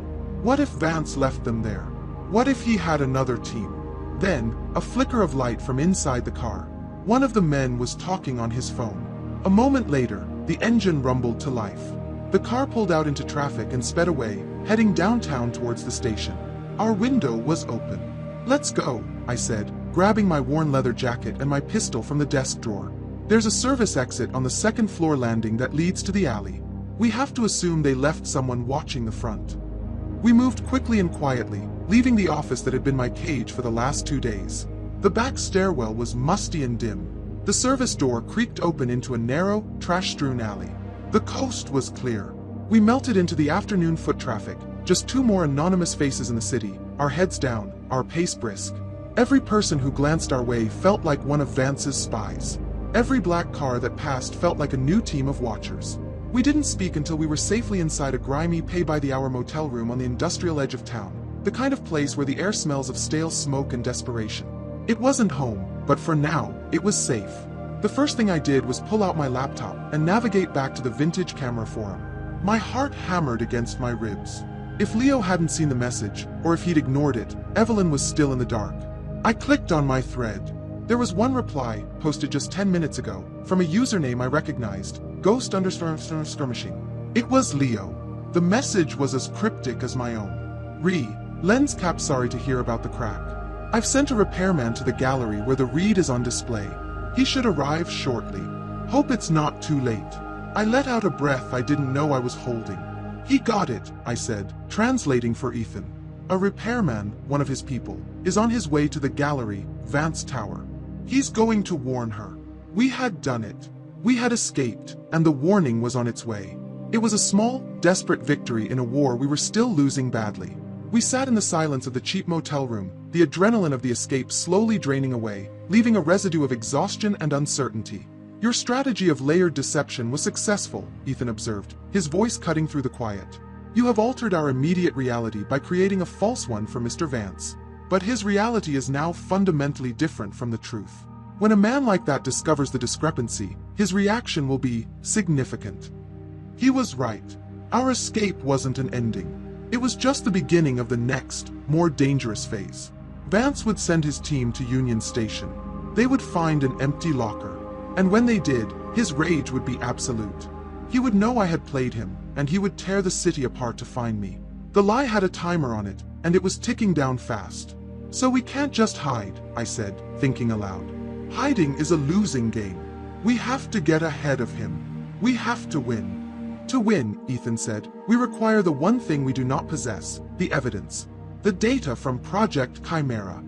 What if Vance left them there? What if he had another team? Then, a flicker of light from inside the car. One of the men was talking on his phone. A moment later, the engine rumbled to life. The car pulled out into traffic and sped away, heading downtown towards the station. Our window was open. Let's go, I said, grabbing my worn leather jacket and my pistol from the desk drawer. There's a service exit on the second floor landing that leads to the alley. We have to assume they left someone watching the front. We moved quickly and quietly, leaving the office that had been my cage for the last 2 days. The back stairwell was musty and dim. The service door creaked open into a narrow, trash-strewn alley. The coast was clear. We melted into the afternoon foot traffic, just 2 more anonymous faces in the city, our heads down, our pace brisk. Every person who glanced our way felt like one of Vance's spies. Every black car that passed felt like a new team of watchers. We didn't speak until we were safely inside a grimy pay-by-the-hour motel room on the industrial edge of town, the kind of place where the air smells of stale smoke and desperation. It wasn't home, but for now, it was safe. The first thing I did was pull out my laptop and navigate back to the vintage camera forum. My heart hammered against my ribs. If Leo hadn't seen the message, or if he'd ignored it, Evelyn was still in the dark. I clicked on my thread. There was one reply, posted just 10 minutes ago, from a username I recognized, ghost_skirmishing. It was Leo. The message was as cryptic as my own. Lens cap, sorry to hear about the crack. I've sent a repairman to the gallery where the read is on display. He should arrive shortly. Hope it's not too late. I let out a breath I didn't know I was holding. He got it, I said, translating for Ethan. A repairman, one of his people, is on his way to the gallery, Vance Tower. He's going to warn her. We had done it. We had escaped, and the warning was on its way. It was a small, desperate victory in a war we were still losing badly. We sat in the silence of the cheap motel room, the adrenaline of the escape slowly draining away, leaving a residue of exhaustion and uncertainty. Your strategy of layered deception was successful, Ethan observed, his voice cutting through the quiet. You have altered our immediate reality by creating a false one for Mr. Vance. But his reality is now fundamentally different from the truth. When a man like that discovers the discrepancy, his reaction will be significant. He was right. Our escape wasn't an ending. It was just the beginning of the next, more dangerous phase. Vance would send his team to Union Station. They would find an empty locker. And when they did, his rage would be absolute. He would know I had played him, and he would tear the city apart to find me. The lie had a timer on it, and it was ticking down fast. So we can't just hide, I said, thinking aloud. Hiding is a losing game. We have to get ahead of him. We have to win. To win, Ethan said, we require the one thing we do not possess, the evidence. The data from Project Chimera.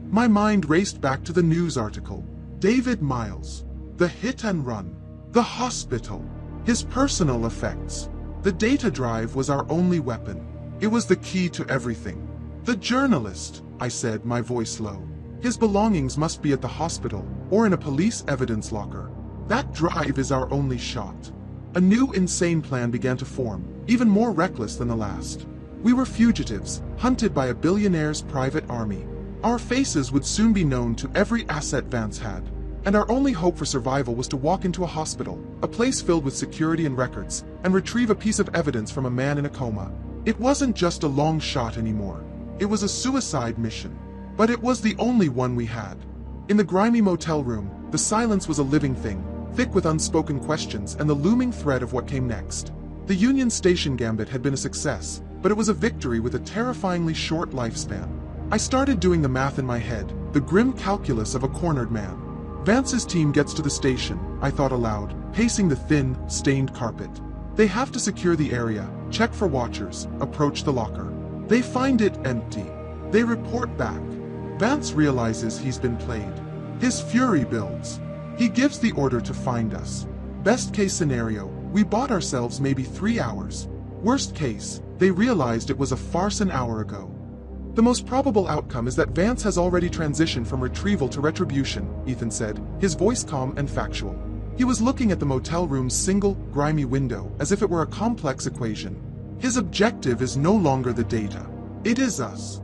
My mind raced back to the news article. David Miles. The hit and run. The hospital. His personal effects. The data drive was our only weapon. It was the key to everything. The journalist, I said, my voice low. His belongings must be at the hospital, or in a police evidence locker. That drive is our only shot. A new insane plan began to form, even more reckless than the last. We were fugitives, hunted by a billionaire's private army. Our faces would soon be known to every asset Vance had. And our only hope for survival was to walk into a hospital, a place filled with security and records, and retrieve a piece of evidence from a man in a coma. It wasn't just a long shot anymore. It was a suicide mission. But it was the only one we had. In the grimy motel room, the silence was a living thing, thick with unspoken questions and the looming threat of what came next. The Union Station gambit had been a success, but it was a victory with a terrifyingly short lifespan. I started doing the math in my head, the grim calculus of a cornered man. Vance's team gets to the station, I thought aloud, pacing the thin, stained carpet. They have to secure the area, check for watchers, approach the locker. They find it empty. They report back. Vance realizes he's been played. His fury builds. He gives the order to find us. Best case scenario, We bought ourselves maybe 3 hours. Worst case, they realized it was a farce an hour ago. The most probable outcome is that Vance has already transitioned from retrieval to retribution, Ethan said, his voice calm and factual. He was looking at the motel room's single, grimy window as if it were a complex equation. His objective is no longer the data. It is us.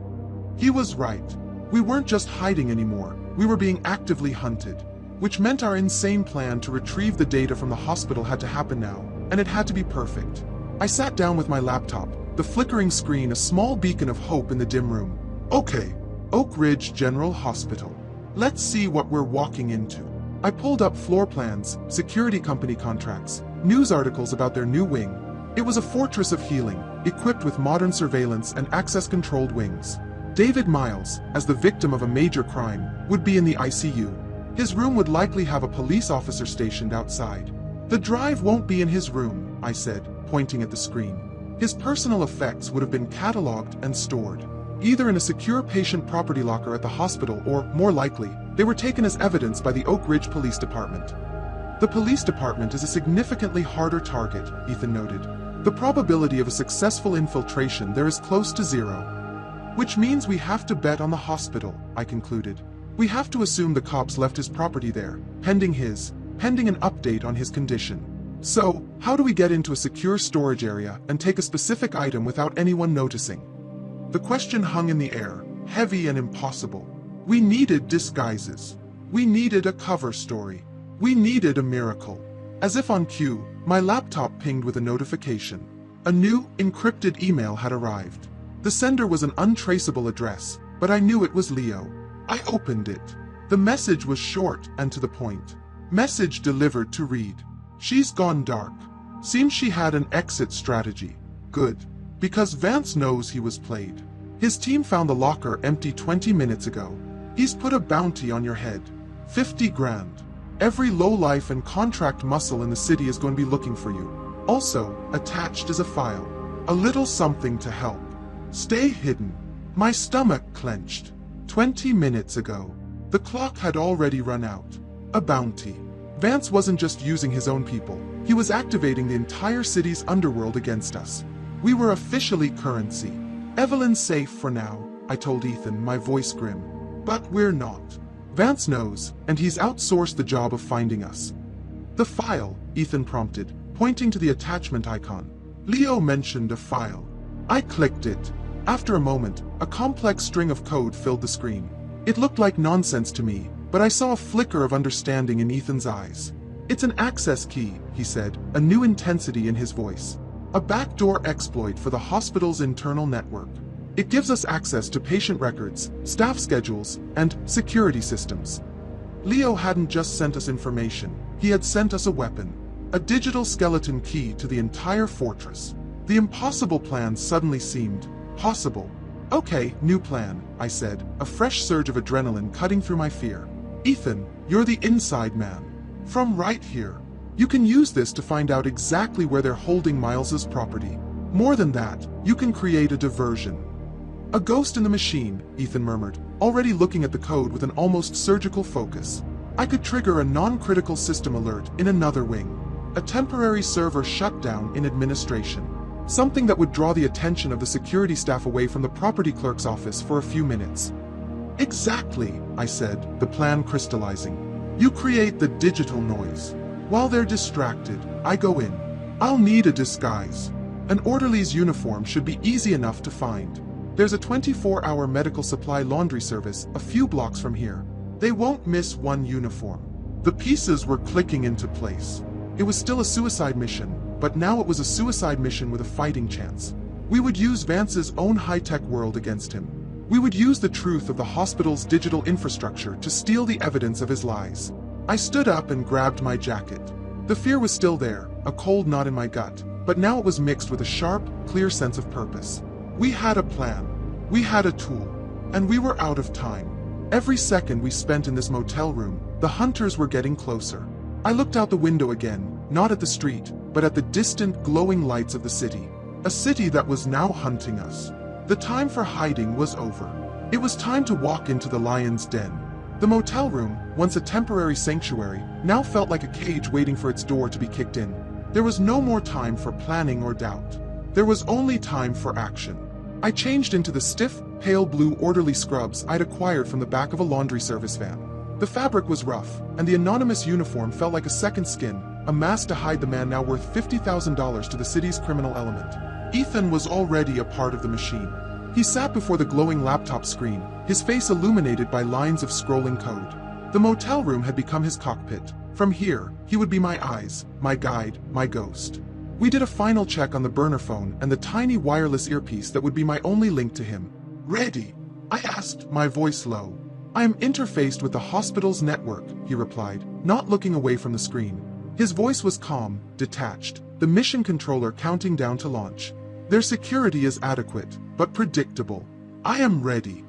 He was right. We weren't just hiding anymore. We were being actively hunted, which meant our insane plan to retrieve the data from the hospital had to happen now, and it had to be perfect. I sat down with my laptop, the flickering screen a small beacon of hope in the dim room. Okay, Oak Ridge General Hospital. Let's see what we're walking into. I pulled up floor plans, security company contracts, news articles about their new wing. It was a fortress of healing, equipped with modern surveillance and access-controlled wings. David Miles, as the victim of a major crime, would be in the ICU. His room would likely have a police officer stationed outside. The drive won't be in his room, I said, pointing at the screen. His personal effects would have been cataloged and stored, either in a secure patient property locker at the hospital or, more likely, they were taken as evidence by the Oak Ridge Police Department. The police department is a significantly harder target, Ethan noted. The probability of a successful infiltration there is close to zero. Which means we have to bet on the hospital, I concluded. We have to assume the cops left his property there, pending an update on his condition. So, how do we get into a secure storage area and take a specific item without anyone noticing? The question hung in the air, heavy and impossible. We needed disguises. We needed a cover story. We needed a miracle. As if on cue, my laptop pinged with a notification. A new, encrypted email had arrived. The sender was an untraceable address, but I knew it was Leo. I opened it. The message was short and to the point. Message delivered to read. She's gone dark. Seems she had an exit strategy. Good. Because Vance knows he was played. His team found the locker empty 20 minutes ago. He's put a bounty on your head. 50 grand. Every lowlife and contract muscle in the city is going to be looking for you. Also, attached is a file. A little something to help. Stay hidden. My stomach clenched. 20 minutes ago. The clock had already run out. A bounty. Vance wasn't just using his own people. He was activating the entire city's underworld against us. We were officially currency. Evelyn's safe for now, I told Ethan, my voice grim. But we're not. Vance knows, and he's outsourced the job of finding us. The file, Ethan prompted, pointing to the attachment icon. Leo mentioned a file. I clicked it. After a moment, a complex string of code filled the screen. It looked like nonsense to me, but I saw a flicker of understanding in Ethan's eyes. It's an access key, he said, a new intensity in his voice. A backdoor exploit for the hospital's internal network. It gives us access to patient records, staff schedules, and security systems. Leo hadn't just sent us information, he had sent us a weapon. A digital skeleton key to the entire fortress. The impossible plan suddenly seemed possible. Okay, new plan, I said, a fresh surge of adrenaline cutting through my fear. Ethan, you're the inside man. From right here. You can use this to find out exactly where they're holding Miles's property. More than that, you can create a diversion. A ghost in the machine, Ethan murmured, already looking at the code with an almost surgical focus. I could trigger a non-critical system alert in another wing. A temporary server shutdown in administration. Something that would draw the attention of the security staff away from the property clerk's office for a few minutes. Exactly, I said, the plan crystallizing. You create the digital noise. While they're distracted, I go in. I'll need a disguise. An orderly's uniform should be easy enough to find. There's a 24-hour medical supply laundry service a few blocks from here. They won't miss one uniform. The pieces were clicking into place. It was still a suicide mission, but now it was a suicide mission with a fighting chance. We would use Vance's own high-tech world against him. We would use the truth of the hospital's digital infrastructure to steal the evidence of his lies. I stood up and grabbed my jacket. The fear was still there, a cold knot in my gut, but now it was mixed with a sharp, clear sense of purpose. We had a plan. We had a tool. And we were out of time. Every second we spent in this motel room, the hunters were getting closer. I looked out the window again, not at the street, but at the distant, glowing lights of the city. A city that was now hunting us. The time for hiding was over. It was time to walk into the lion's den. The motel room, once a temporary sanctuary, now felt like a cage waiting for its door to be kicked in. There was no more time for planning or doubt. There was only time for action. I changed into the stiff, pale blue orderly scrubs I'd acquired from the back of a laundry service van. The fabric was rough, and the anonymous uniform felt like a second skin, a mask to hide the man now worth $50,000 to the city's criminal element. Ethan was already a part of the machine. He sat before the glowing laptop screen, his face illuminated by lines of scrolling code. The motel room had become his cockpit. From here, he would be my eyes, my guide, my ghost. We did a final check on the burner phone and the tiny wireless earpiece that would be my only link to him. "Ready?" I asked, my voice low. "I am interfaced with the hospital's network," he replied, not looking away from the screen. His voice was calm, detached, the mission controller counting down to launch. "Their security is adequate, but predictable. I am ready."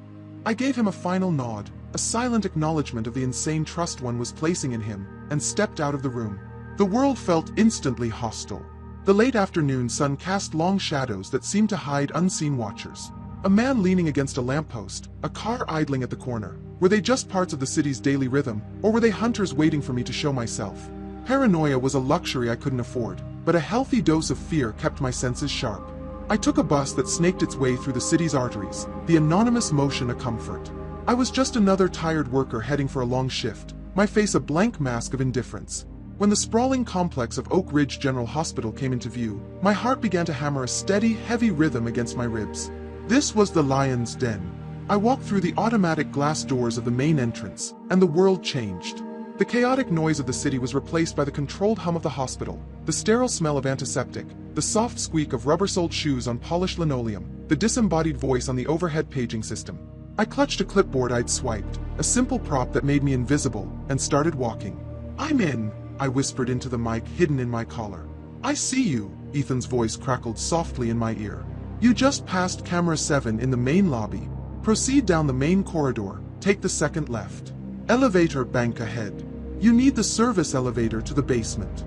I gave him a final nod, a silent acknowledgement of the insane trust one was placing in him, and stepped out of the room. The world felt instantly hostile. The late afternoon sun cast long shadows that seemed to hide unseen watchers. A man leaning against a lamppost, a car idling at the corner. Were they just parts of the city's daily rhythm, or were they hunters waiting for me to show myself? Paranoia was a luxury I couldn't afford, but a healthy dose of fear kept my senses sharp. I took a bus that snaked its way through the city's arteries, the anonymous motion a comfort. I was just another tired worker heading for a long shift, my face a blank mask of indifference. When the sprawling complex of Oak Ridge General Hospital came into view, my heart began to hammer a steady, heavy rhythm against my ribs. This was the lion's den. I walked through the automatic glass doors of the main entrance, and the world changed. The chaotic noise of the city was replaced by the controlled hum of the hospital, the sterile smell of antiseptic, the soft squeak of rubber-soled shoes on polished linoleum, the disembodied voice on the overhead paging system. I clutched a clipboard I'd swiped, a simple prop that made me invisible, and started walking. "I'm in," I whispered into the mic hidden in my collar. "I see you," Ethan's voice crackled softly in my ear. "You just passed camera 7 in the main lobby. Proceed down the main corridor, take the second left. Elevator bank ahead. You need the service elevator to the basement."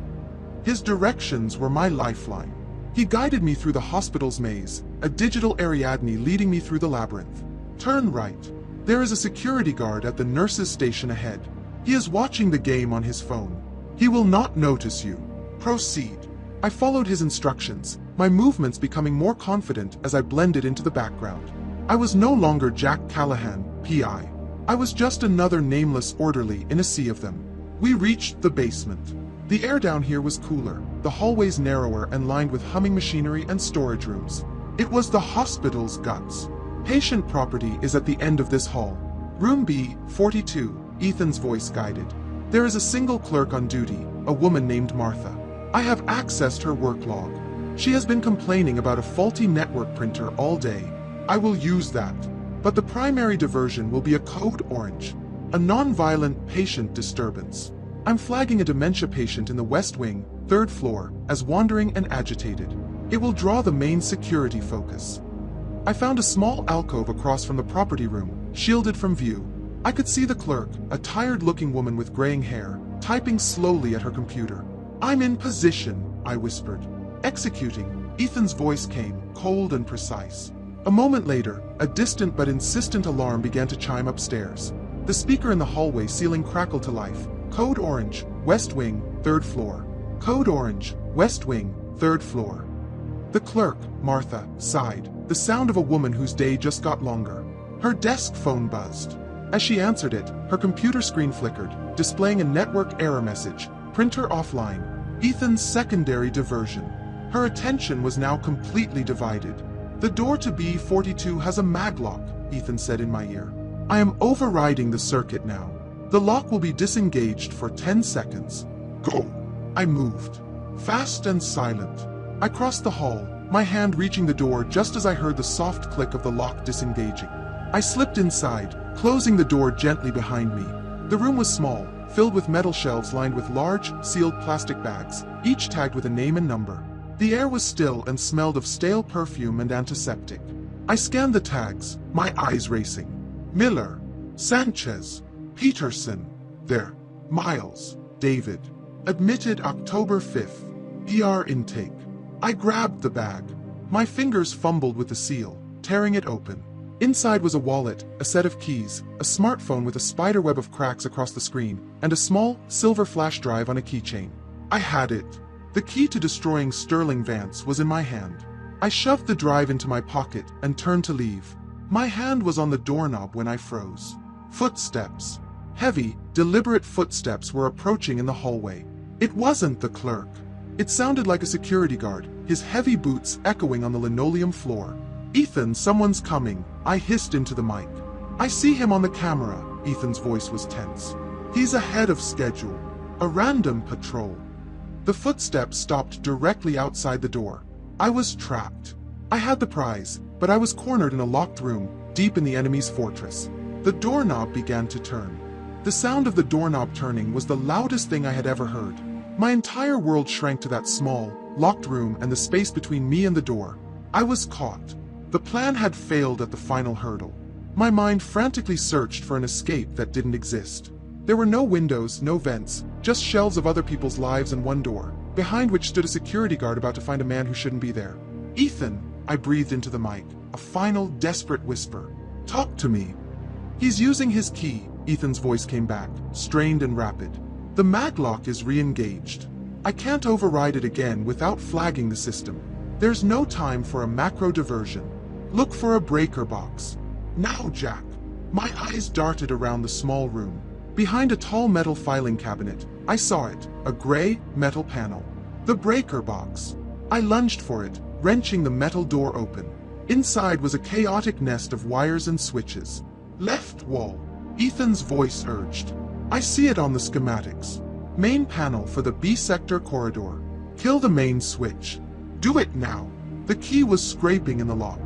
His directions were my lifeline. He guided me through the hospital's maze, a digital Ariadne leading me through the labyrinth. "Turn right. There is a security guard at the nurse's station ahead. He is watching the game on his phone. He will not notice you. Proceed." I followed his instructions, my movements becoming more confident as I blended into the background. I was no longer Jack Callahan, PI. I was just another nameless orderly in a sea of them. We reached the basement. The air down here was cooler, the hallways narrower and lined with humming machinery and storage rooms. It was the hospital's guts. "Patient property is at the end of this hall. Room B42, Ethan's voice guided. "There is a single clerk on duty, a woman named Martha. I have accessed her work log. She has been complaining about a faulty network printer all day. I will use that. But the primary diversion will be a code orange, a non-violent patient disturbance. I'm flagging a dementia patient in the West Wing, 3rd floor, as wandering and agitated. It will draw the main security focus." I found a small alcove across from the property room, shielded from view. I could see the clerk, a tired-looking woman with graying hair, typing slowly at her computer. "I'm in position," I whispered. "Executing," Ethan's voice came, cold and precise. A moment later, a distant but insistent alarm began to chime upstairs. The speaker in the hallway ceiling crackled to life. "Code orange, West Wing, 3rd floor. Code orange, West Wing, 3rd floor." The clerk, Martha, sighed, the sound of a woman whose day just got longer. Her desk phone buzzed. As she answered it, her computer screen flickered, displaying a network error message. "Printer offline. Ethan's secondary diversion." Her attention was now completely divided. "The door to B42 has a maglock," Ethan said in my ear. "I am overriding the circuit now. The lock will be disengaged for 10 seconds. Go." I moved. Fast and silent. I crossed the hall, my hand reaching the door just as I heard the soft click of the lock disengaging. I slipped inside, closing the door gently behind me. The room was small, filled with metal shelves lined with large, sealed plastic bags, each tagged with a name and number. The air was still and smelled of stale perfume and antiseptic. I scanned the tags, my eyes racing. Miller, Sanchez, Peterson, there, Miles, David. Admitted October 5th. PR intake. I grabbed the bag. My fingers fumbled with the seal, tearing it open. Inside was a wallet, a set of keys, a smartphone with a spider web of cracks across the screen, and a small, silver flash drive on a keychain. I had it. The key to destroying Sterling Vance was in my hand. I shoved the drive into my pocket and turned to leave. My hand was on the doorknob when I froze. Footsteps. Heavy, deliberate footsteps were approaching in the hallway. It wasn't the clerk. It sounded like a security guard, his heavy boots echoing on the linoleum floor. "Ethan, someone's coming," I hissed into the mic. "I see him on the camera." Ethan's voice was tense. "He's ahead of schedule. A random patrol." The footsteps stopped directly outside the door. I was trapped. I had the prize, but I was cornered in a locked room, deep in the enemy's fortress. The doorknob began to turn. The sound of the doorknob turning was the loudest thing I had ever heard. My entire world shrank to that small, locked room and the space between me and the door. I was caught. The plan had failed at the final hurdle. My mind frantically searched for an escape that didn't exist. There were no windows, no vents, just shelves of other people's lives and one door, behind which stood a security guard about to find a man who shouldn't be there. "Ethan," I breathed into the mic, a final, desperate whisper. "Talk to me." "He's using his key," Ethan's voice came back, strained and rapid. "The maglock is re-engaged. I can't override it again without flagging the system. There's no time for a macro diversion. Look for a breaker box. Now, Jack." My eyes darted around the small room. Behind a tall metal filing cabinet, I saw it, a gray, metal panel. The breaker box. I lunged for it, wrenching the metal door open. Inside was a chaotic nest of wires and switches. "Left wall," Ethan's voice urged. "I see it on the schematics. Main panel for the B sector corridor. Kill the main switch. Do it now." The key was scraping in the lock.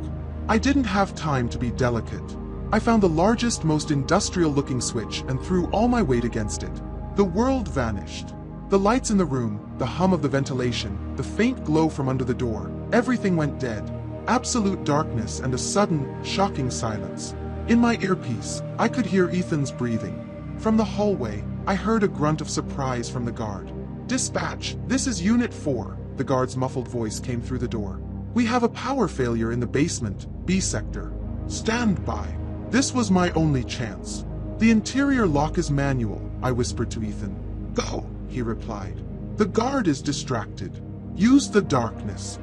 I didn't have time to be delicate. I found the largest, most industrial-looking switch and threw all my weight against it. The world vanished. The lights in the room, the hum of the ventilation, the faint glow from under the door, everything went dead. Absolute darkness and a sudden, shocking silence. In my earpiece, I could hear Ethan's breathing. From the hallway, I heard a grunt of surprise from the guard. "Dispatch, this is Unit 4, the guard's muffled voice came through the door. "We have a power failure in the basement, B sector. Stand by." This was my only chance. "The interior lock is manual," I whispered to Ethan. "Go," he replied. "The guard is distracted. Use the darkness."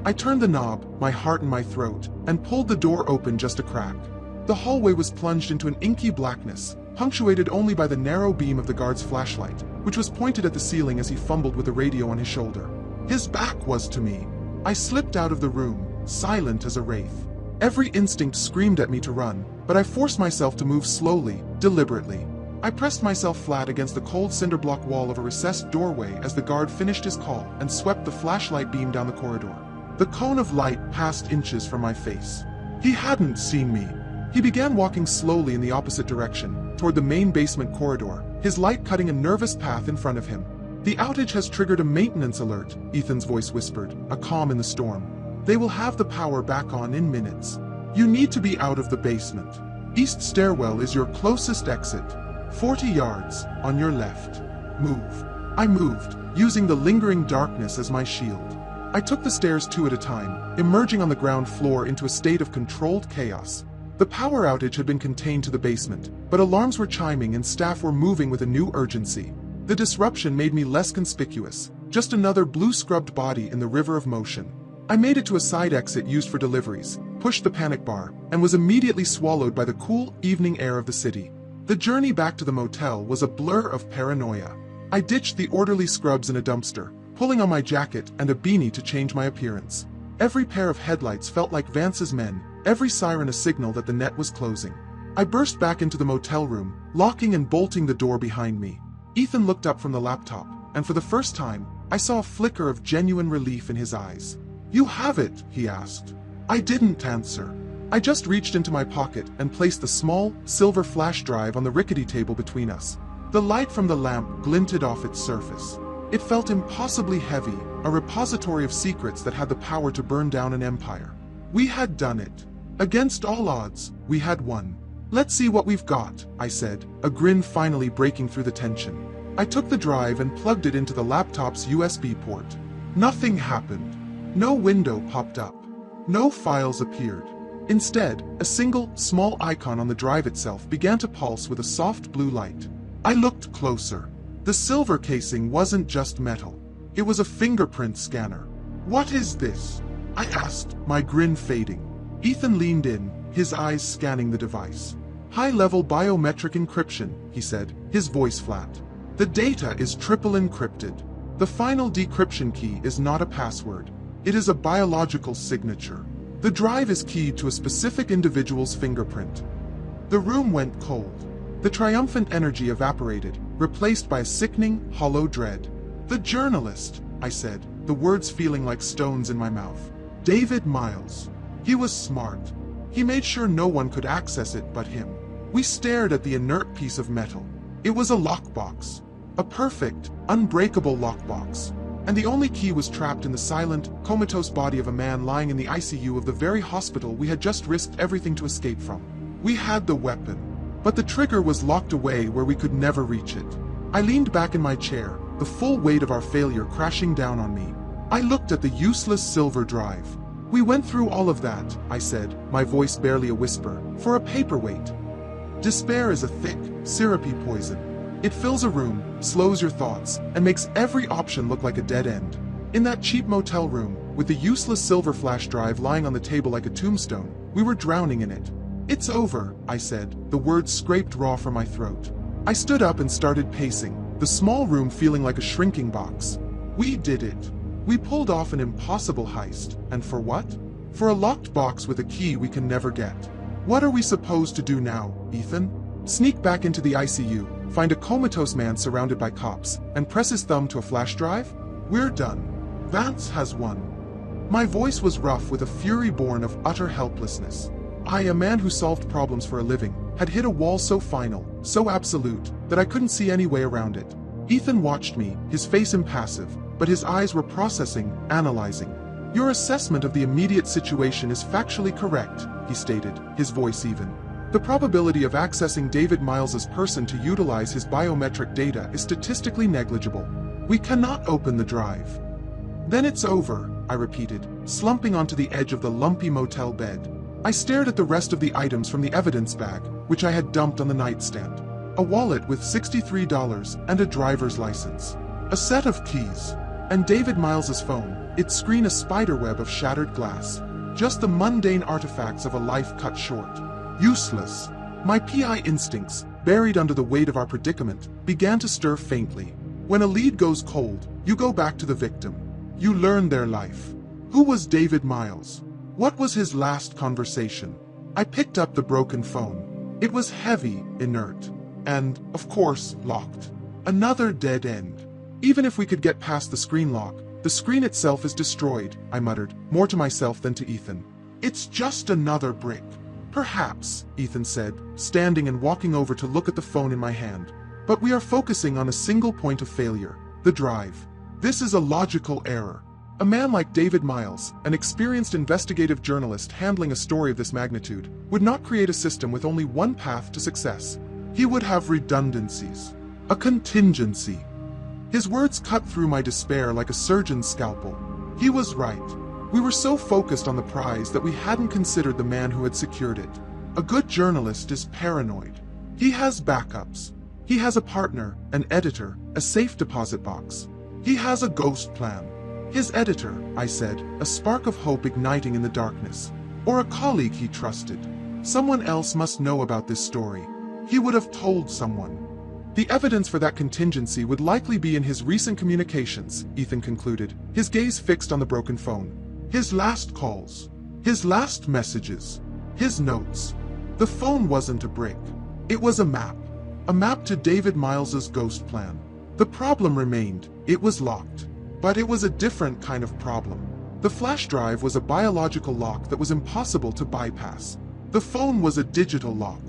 I turned the knob, my heart in my throat, and pulled the door open just a crack. The hallway was plunged into an inky blackness, punctuated only by the narrow beam of the guard's flashlight, which was pointed at the ceiling as he fumbled with the radio on his shoulder. His back was to me. I slipped out of the room, silent as a wraith. Every instinct screamed at me to run, but I forced myself to move slowly, deliberately. I pressed myself flat against the cold cinder block wall of a recessed doorway as the guard finished his call and swept the flashlight beam down the corridor. The cone of light passed inches from my face. He hadn't seen me. He began walking slowly in the opposite direction, toward the main basement corridor, his light cutting a nervous path in front of him. "The outage has triggered a maintenance alert," Ethan's voice whispered, a calm in the storm. "They will have the power back on in minutes. You need to be out of the basement. East stairwell is your closest exit. 40 yards, on your left. Move." I moved, using the lingering darkness as my shield. I took the stairs two at a time, emerging on the ground floor into a state of controlled chaos. The power outage had been contained to the basement, but alarms were chiming and staff were moving with a new urgency. The disruption made me less conspicuous, just another blue-scrubbed body in the river of motion. I made it to a side exit used for deliveries, pushed the panic bar, and was immediately swallowed by the cool, evening air of the city. The journey back to the motel was a blur of paranoia. I ditched the orderly scrubs in a dumpster, pulling on my jacket and a beanie to change my appearance. Every pair of headlights felt like Vance's men, every siren a signal that the net was closing. I burst back into the motel room, locking and bolting the door behind me. Ethan looked up from the laptop, and for the first time, I saw a flicker of genuine relief in his eyes. "You have it?" he asked. I didn't answer. I just reached into my pocket and placed the small, silver flash drive on the rickety table between us. The light from the lamp glinted off its surface. It felt impossibly heavy, a repository of secrets that had the power to burn down an empire. We had done it. Against all odds, we had won. "Let's see what we've got," I said, a grin finally breaking through the tension. I took the drive and plugged it into the laptop's USB port. Nothing happened. No window popped up. No files appeared. Instead, a single, small icon on the drive itself began to pulse with a soft blue light. I looked closer. The silver casing wasn't just metal. It was a fingerprint scanner. "What is this?" I asked, my grin fading. Ethan leaned in, his eyes scanning the device. "High-level biometric encryption," he said, his voice flat. "The data is triple encrypted. The final decryption key is not a password. It is a biological signature. The drive is keyed to a specific individual's fingerprint." The room went cold. The triumphant energy evaporated, replaced by a sickening, hollow dread. "The journalist," I said, the words feeling like stones in my mouth. "David Miles. He was smart. He made sure no one could access it but him." We stared at the inert piece of metal. It was a lockbox. A perfect, unbreakable lockbox. And the only key was trapped in the silent, comatose body of a man lying in the ICU of the very hospital we had just risked everything to escape from. We had the weapon, but the trigger was locked away where we could never reach it. I leaned back in my chair, the full weight of our failure crashing down on me. I looked at the useless silver drive. "We went through all of that," I said, my voice barely a whisper, "for a paperweight." Despair is a thick, syrupy poison. It fills a room, slows your thoughts, and makes every option look like a dead end. In that cheap motel room, with the useless silver flash drive lying on the table like a tombstone, we were drowning in it. "It's over," I said, the words scraped raw from my throat. I stood up and started pacing, the small room feeling like a shrinking box. We did it. We pulled off an impossible heist, and for what? For a locked box with a key we can never get. What are we supposed to do now, Ethan? Sneak back into the ICU, find a comatose man surrounded by cops, and press his thumb to a flash drive? We're done. Vance has won. My voice was rough with a fury born of utter helplessness. I, a man who solved problems for a living, had hit a wall so final, so absolute, that I couldn't see any way around it. Ethan watched me, his face impassive, but his eyes were processing, analyzing. "Your assessment of the immediate situation is factually correct," he stated, his voice even. "The probability of accessing David Miles's person to utilize his biometric data is statistically negligible. We cannot open the drive." "Then it's over," I repeated, slumping onto the edge of the lumpy motel bed. I stared at the rest of the items from the evidence bag, which I had dumped on the nightstand. A wallet with $63 and a driver's license. A set of keys. And David Miles's phone, its screen a spiderweb of shattered glass. Just the mundane artifacts of a life cut short. Useless. My PI instincts, buried under the weight of our predicament, began to stir faintly. When a lead goes cold, you go back to the victim. You learn their life. Who was David Miles? What was his last conversation? I picked up the broken phone. It was heavy, inert, and, of course, locked. Another dead end. Even if we could get past the screen lock, the screen itself is destroyed, I muttered, more to myself than to Ethan. "It's just another brick." "Perhaps," Ethan said, standing and walking over to look at the phone in my hand. "But we are focusing on a single point of failure, the drive. This is a logical error. A man like David Miles, an experienced investigative journalist handling a story of this magnitude, would not create a system with only one path to success. He would have redundancies. A contingency." His words cut through my despair like a surgeon's scalpel. He was right. We were so focused on the prize that we hadn't considered the man who had secured it. A good journalist is paranoid. He has backups. He has a partner, an editor, a safe deposit box. He has a ghost plan. His editor, I said, a spark of hope igniting in the darkness. Or a colleague he trusted. Someone else must know about this story. He would have told someone. The evidence for that contingency would likely be in his recent communications, Ethan concluded, his gaze fixed on the broken phone. His last calls. His last messages. His notes. The phone wasn't a brick. It was a map. A map to David Miles's ghost plan. The problem remained. It was locked. But it was a different kind of problem. The flash drive was a biological lock that was impossible to bypass. The phone was a digital lock.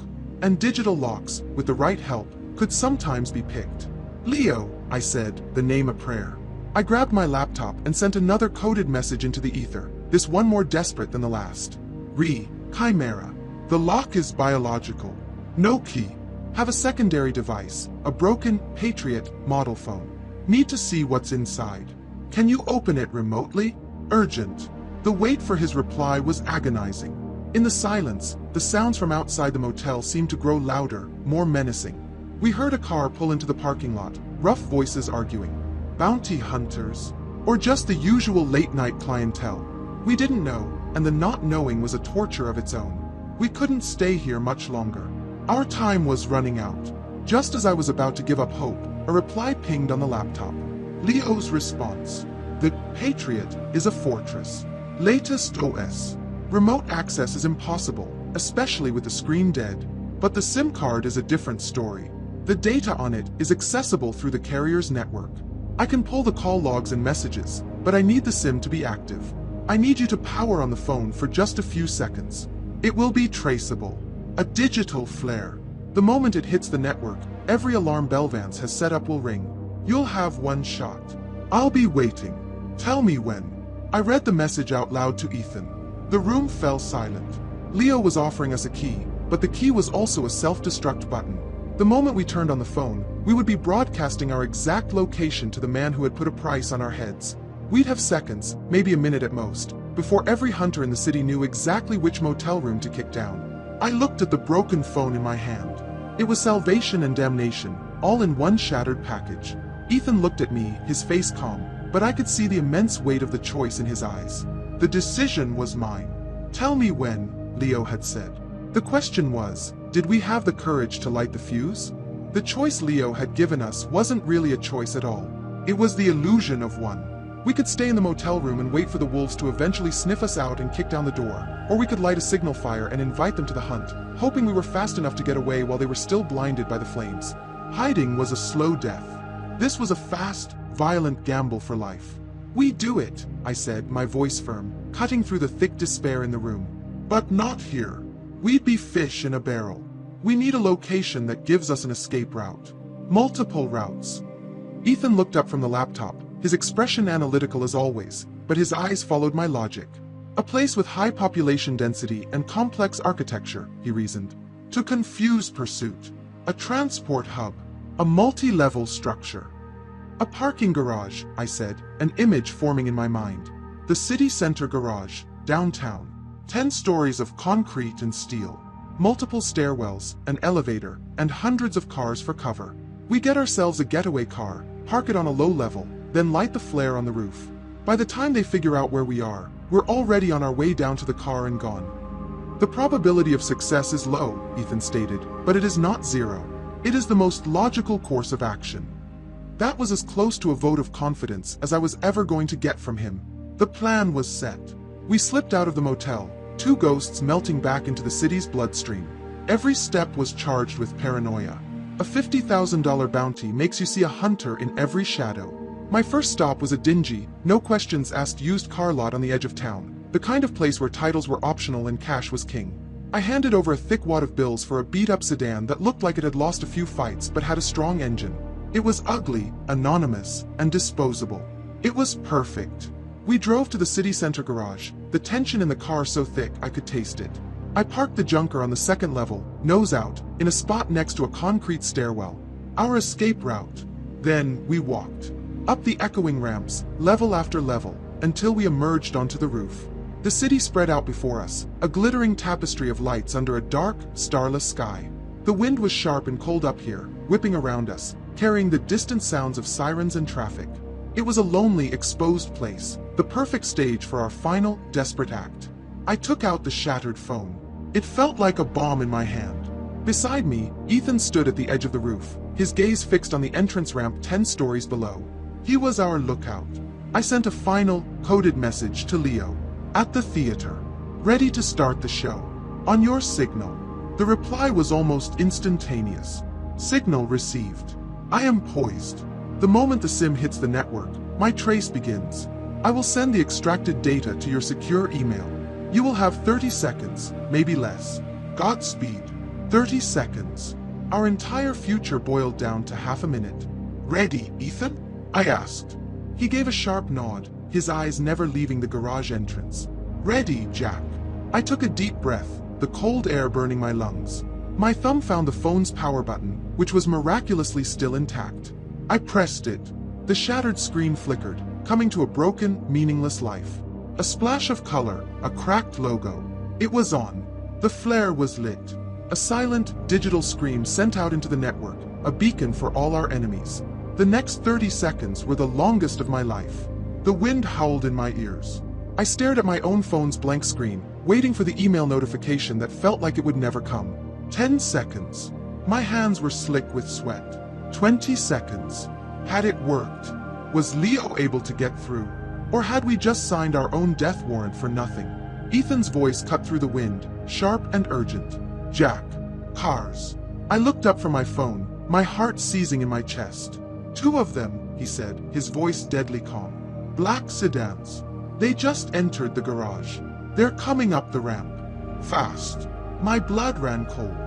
And digital locks, with the right help, could sometimes be picked. "Leo," I said, the name a prayer. I grabbed my laptop and sent another coded message into the ether, this one more desperate than the last. Chimera. The lock is biological. No key. Have a secondary device, a broken Patriot model phone. Need to see what's inside. Can you open it remotely? Urgent. The wait for his reply was agonizing. In the silence, the sounds from outside the motel seemed to grow louder, more menacing. We heard a car pull into the parking lot, rough voices arguing. Bounty hunters? Or just the usual late-night clientele? We didn't know, and the not knowing was a torture of its own. We couldn't stay here much longer. Our time was running out. Just as I was about to give up hope, a reply pinged on the laptop. Leo's response. The Patriot is a fortress. Latest OS. Remote access is impossible, especially with the screen dead. But the SIM card is a different story. The data on it is accessible through the carrier's network. I can pull the call logs and messages, but I need the SIM to be active. I need you to power on the phone for just a few seconds. It will be traceable. A digital flare. The moment it hits the network, every alarm Belvance has set up will ring. You'll have one shot. I'll be waiting. Tell me when. I read the message out loud to Ethan. The room fell silent. Leo was offering us a key, but the key was also a self-destruct button. The moment we turned on the phone, we would be broadcasting our exact location to the man who had put a price on our heads. We'd have seconds, maybe a minute at most, before every hunter in the city knew exactly which motel room to kick down. I looked at the broken phone in my hand. It was salvation and damnation, all in one shattered package. Ethan looked at me, his face calm, but I could see the immense weight of the choice in his eyes. The decision was mine. Tell me when, Leo had said. The question was, did we have the courage to light the fuse? The choice Leo had given us wasn't really a choice at all. It was the illusion of one. We could stay in the motel room and wait for the wolves to eventually sniff us out and kick down the door, or we could light a signal fire and invite them to the hunt, hoping we were fast enough to get away while they were still blinded by the flames. Hiding was a slow death. This was a fast, violent gamble for life. We do it, I said, my voice firm, cutting through the thick despair in the room. But not here. We'd be fish in a barrel. We need a location that gives us an escape route. Multiple routes. Ethan looked up from the laptop, his expression analytical as always, but his eyes followed my logic. A place with high population density and complex architecture, he reasoned. To confuse pursuit. A transport hub. A multi-level structure. A parking garage, I said, an image forming in my mind. The city center garage, downtown. 10 stories of concrete and steel. Multiple stairwells, an elevator, and hundreds of cars for cover. We get ourselves a getaway car, park it on a low level, then light the flare on the roof. By the time they figure out where we are, we're already on our way down to the car and gone. The probability of success is low, Ethan stated, but it is not zero. It is the most logical course of action. That was as close to a vote of confidence as I was ever going to get from him. The plan was set. We slipped out of the motel, 2 ghosts melting back into the city's bloodstream. Every step was charged with paranoia. A $50,000 bounty makes you see a hunter in every shadow. My first stop was a dingy, no questions asked used car lot on the edge of town, the kind of place where titles were optional and cash was king. I handed over a thick wad of bills for a beat-up sedan that looked like it had lost a few fights but had a strong engine. It was ugly, anonymous, and disposable. It was perfect. We drove to the city center garage, the tension in the car so thick I could taste it. I parked the junker on the 2nd level, nose out, in a spot next to a concrete stairwell. Our escape route. Then we walked. Up the echoing ramps, level after level, until we emerged onto the roof. The city spread out before us, a glittering tapestry of lights under a dark, starless sky. The wind was sharp and cold up here, whipping around us, carrying the distant sounds of sirens and traffic. It was a lonely, exposed place, the perfect stage for our final, desperate act. I took out the shattered phone. It felt like a bomb in my hand. Beside me, Ethan stood at the edge of the roof, his gaze fixed on the entrance ramp 10 stories below. He was our lookout. I sent a final, coded message to Leo. At the theater. Ready to start the show. On your signal. The reply was almost instantaneous. Signal received. I am poised. The moment the SIM hits the network, my trace begins. I will send the extracted data to your secure email. You will have 30 seconds, maybe less. Godspeed. 30 seconds. Our entire future boiled down to half a minute. Ready, Ethan? I asked. He gave a sharp nod, his eyes never leaving the garage entrance. Ready, Jack. I took a deep breath, the cold air burning my lungs. My thumb found the phone's power button, which was miraculously still intact. I pressed it. The shattered screen flickered, coming to a broken, meaningless life. A splash of color, a cracked logo. It was on. The flare was lit. A silent, digital scream sent out into the network, a beacon for all our enemies. The next 30 seconds were the longest of my life. The wind howled in my ears. I stared at my own phone's blank screen, waiting for the email notification that felt like it would never come. 10 seconds. My hands were slick with sweat. 20 seconds. Had it worked? Was Leo able to get through? Or had we just signed our own death warrant for nothing? Ethan's voice cut through the wind, sharp and urgent. Jack. Cars. I looked up from my phone, my heart seizing in my chest. 2 of them, he said, his voice deadly calm. Black sedans. They just entered the garage. They're coming up the ramp. Fast. My blood ran cold.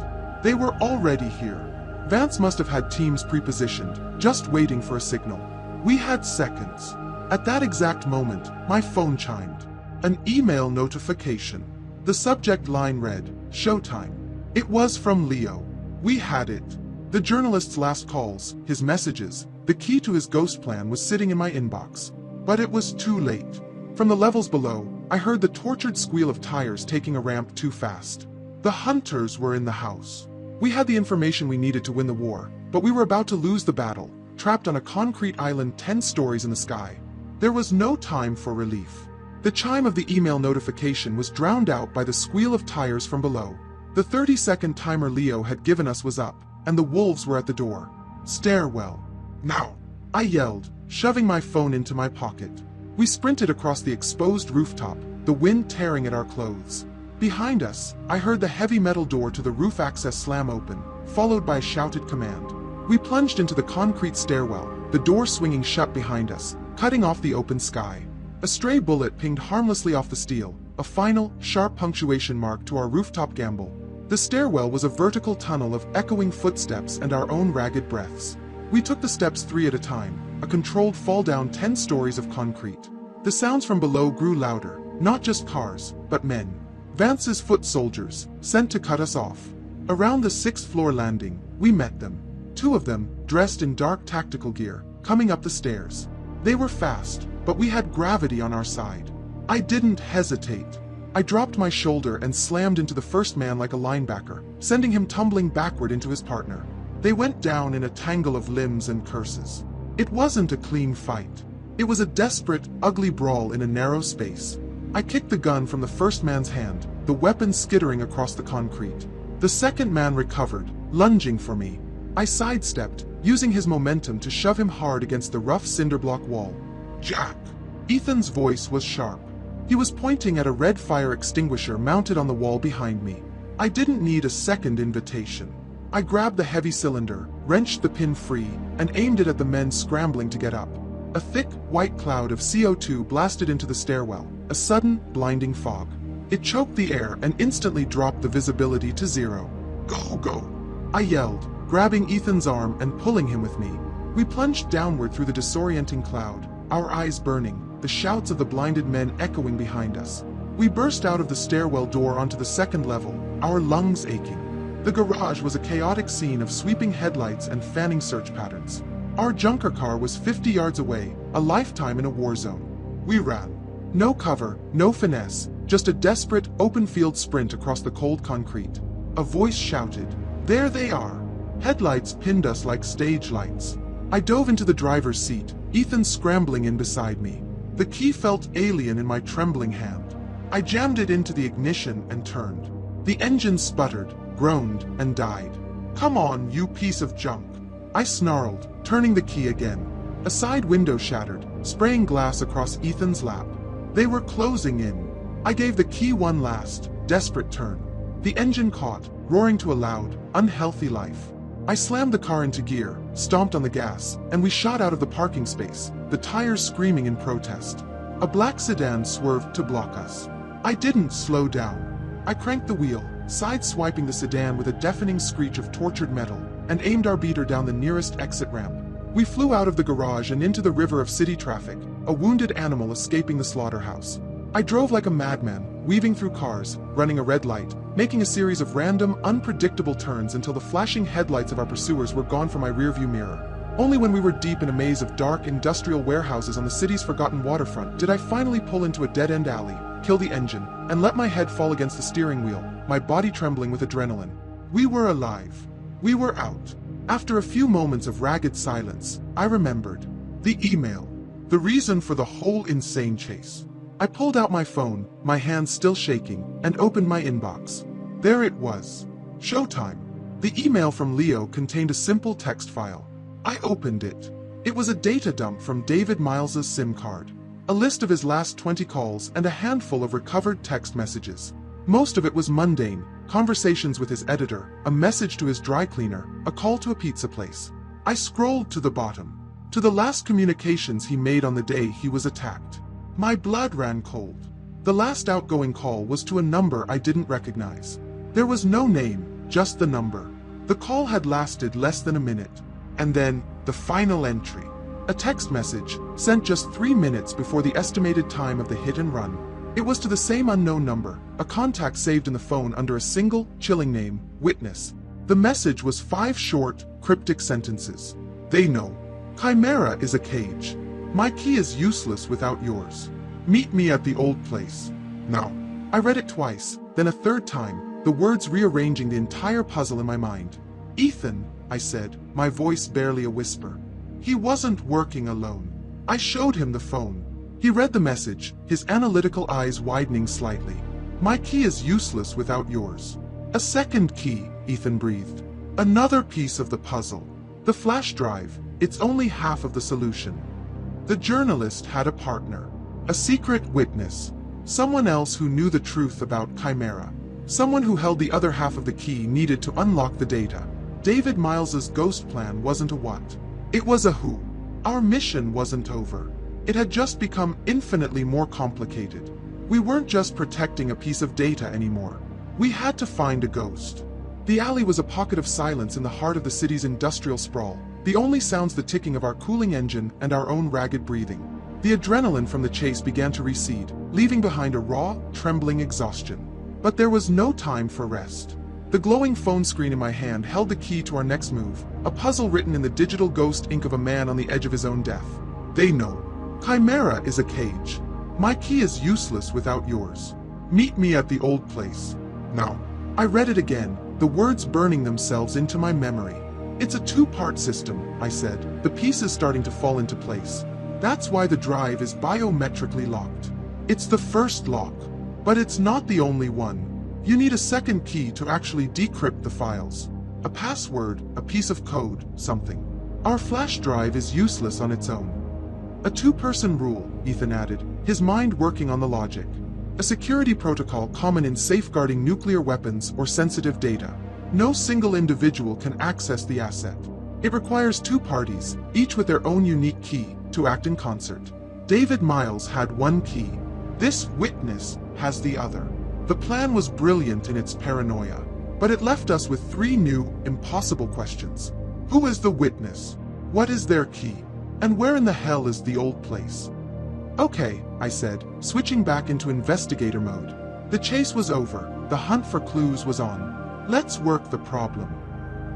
They were already here. Vance must have had teams pre-positioned, just waiting for a signal. We had seconds. At that exact moment, my phone chimed. An email notification. The subject line read, Showtime. It was from Leo. We had it. The journalist's last calls, his messages, the key to his ghost plan was sitting in my inbox. But it was too late. From the levels below, I heard the tortured squeal of tires taking a ramp too fast. The hunters were in the house. We had the information we needed to win the war, but we were about to lose the battle, trapped on a concrete island 10 stories in the sky. There was no time for relief. The chime of the email notification was drowned out by the squeal of tires from below. The 30-second timer Leo had given us was up, and the wolves were at the door. Stairwell. Now! I yelled, shoving my phone into my pocket. We sprinted across the exposed rooftop, the wind tearing at our clothes. Behind us, I heard the heavy metal door to the roof access slam open, followed by a shouted command. We plunged into the concrete stairwell, the door swinging shut behind us, cutting off the open sky. A stray bullet pinged harmlessly off the steel, a final, sharp punctuation mark to our rooftop gamble. The stairwell was a vertical tunnel of echoing footsteps and our own ragged breaths. We took the steps 3 at a time, a controlled fall down 10 stories of concrete. The sounds from below grew louder, not just cars, but men. Vance's foot soldiers, sent to cut us off. Around the 6th floor landing, we met them. 2 of them, dressed in dark tactical gear, coming up the stairs. They were fast, but we had gravity on our side. I didn't hesitate. I dropped my shoulder and slammed into the first man like a linebacker, sending him tumbling backward into his partner. They went down in a tangle of limbs and curses. It wasn't a clean fight. It was a desperate, ugly brawl in a narrow space. I kicked the gun from the first man's hand, the weapon skittering across the concrete. The second man recovered, lunging for me. I sidestepped, using his momentum to shove him hard against the rough cinderblock wall. Jack! Ethan's voice was sharp. He was pointing at a red fire extinguisher mounted on the wall behind me. I didn't need a second invitation. I grabbed the heavy cylinder, wrenched the pin free, and aimed it at the men scrambling to get up. A thick, white cloud of CO2 blasted into the stairwell, a sudden, blinding fog. It choked the air and instantly dropped the visibility to 0. Go, go! I yelled, grabbing Ethan's arm and pulling him with me. We plunged downward through the disorienting cloud, our eyes burning, the shouts of the blinded men echoing behind us. We burst out of the stairwell door onto the 2nd level, our lungs aching. The garage was a chaotic scene of sweeping headlights and fanning search patterns. Our junker car was 50 yards away, a lifetime in a war zone. We ran. No cover, no finesse, just a desperate, open-field sprint across the cold concrete. A voice shouted, "There they are!" Headlights pinned us like stage lights. I dove into the driver's seat, Ethan scrambling in beside me. The key felt alien in my trembling hand. I jammed it into the ignition and turned. The engine sputtered, groaned, and died. "Come on, you piece of junk!" I snarled, turning the key again. A side window shattered, spraying glass across Ethan's lap. They were closing in. I gave the key one last, desperate turn. The engine caught, roaring to a loud, unhealthy life. I slammed the car into gear, stomped on the gas, and we shot out of the parking space, the tires screaming in protest. A black sedan swerved to block us. I didn't slow down. I cranked the wheel, side-swiping the sedan with a deafening screech of tortured metal, and aimed our beater down the nearest exit ramp. We flew out of the garage and into the river of city traffic, a wounded animal escaping the slaughterhouse. I drove like a madman, weaving through cars, running a red light, making a series of random, unpredictable turns until the flashing headlights of our pursuers were gone from my rearview mirror. Only when we were deep in a maze of dark industrial warehouses on the city's forgotten waterfront did I finally pull into a dead-end alley, kill the engine, and let my head fall against the steering wheel, my body trembling with adrenaline. We were alive. We were out. After a few moments of ragged silence, I remembered. The email. The reason for the whole insane chase. I pulled out my phone, my hands still shaking, and opened my inbox. There it was. Showtime. The email from Leo contained a simple text file. I opened it. It was a data dump from David Miles's SIM card. A list of his last 20 calls and a handful of recovered text messages. Most of it was mundane, conversations with his editor, a message to his dry cleaner, a call to a pizza place. I scrolled to the bottom, to the last communications he made on the day he was attacked. My blood ran cold. The last outgoing call was to a number I didn't recognize. There was no name, just the number. The call had lasted less than a minute. And then, the final entry. A text message, sent just 3 minutes before the estimated time of the hit and run. It was to the same unknown number, a contact saved in the phone under a single, chilling name, Witness. The message was 5 short, cryptic sentences. They know. Chimera is a cage. My key is useless without yours. Meet me at the old place. Now. I read it twice, then a third time, the words rearranging the entire puzzle in my mind. Ethan, I said, my voice barely a whisper. He wasn't working alone. I showed him the phone. He read the message, his analytical eyes widening slightly. My key is useless without yours. A second key, Ethan breathed. Another piece of the puzzle. The flash drive, it's only half of the solution. The journalist had a partner. A secret witness. Someone else who knew the truth about Chimera. Someone who held the other half of the key needed to unlock the data. David Miles's ghost plan wasn't a what. It was a who. Our mission wasn't over. It had just become infinitely more complicated. We weren't just protecting a piece of data anymore. We had to find a ghost. The alley was a pocket of silence in the heart of the city's industrial sprawl. The only sounds the ticking of our cooling engine and our own ragged breathing. The adrenaline from the chase began to recede, leaving behind a raw, trembling exhaustion. But there was no time for rest. The glowing phone screen in my hand held the key to our next move, a puzzle written in the digital ghost ink of a man on the edge of his own death. They know. Chimera is a cage. My key is useless without yours. Meet me at the old place. Now. I read it again, the words burning themselves into my memory. It's a 2-part system, I said, the pieces starting to fall into place. That's why the drive is biometrically locked. It's the first lock, but it's not the only one. You need a second key to actually decrypt the files. A password, a piece of code, something. Our flash drive is useless on its own. A 2-person rule, Ethan added, his mind working on the logic. A security protocol common in safeguarding nuclear weapons or sensitive data. No single individual can access the asset. It requires 2 parties, each with their own unique key, to act in concert. David Miles had one key. This witness has the other. The plan was brilliant in its paranoia, but it left us with 3 new, impossible questions. Who is the witness? What is their key? And where in the hell is the old place? Okay, I said, switching back into investigator mode. The chase was over, the hunt for clues was on. Let's work the problem.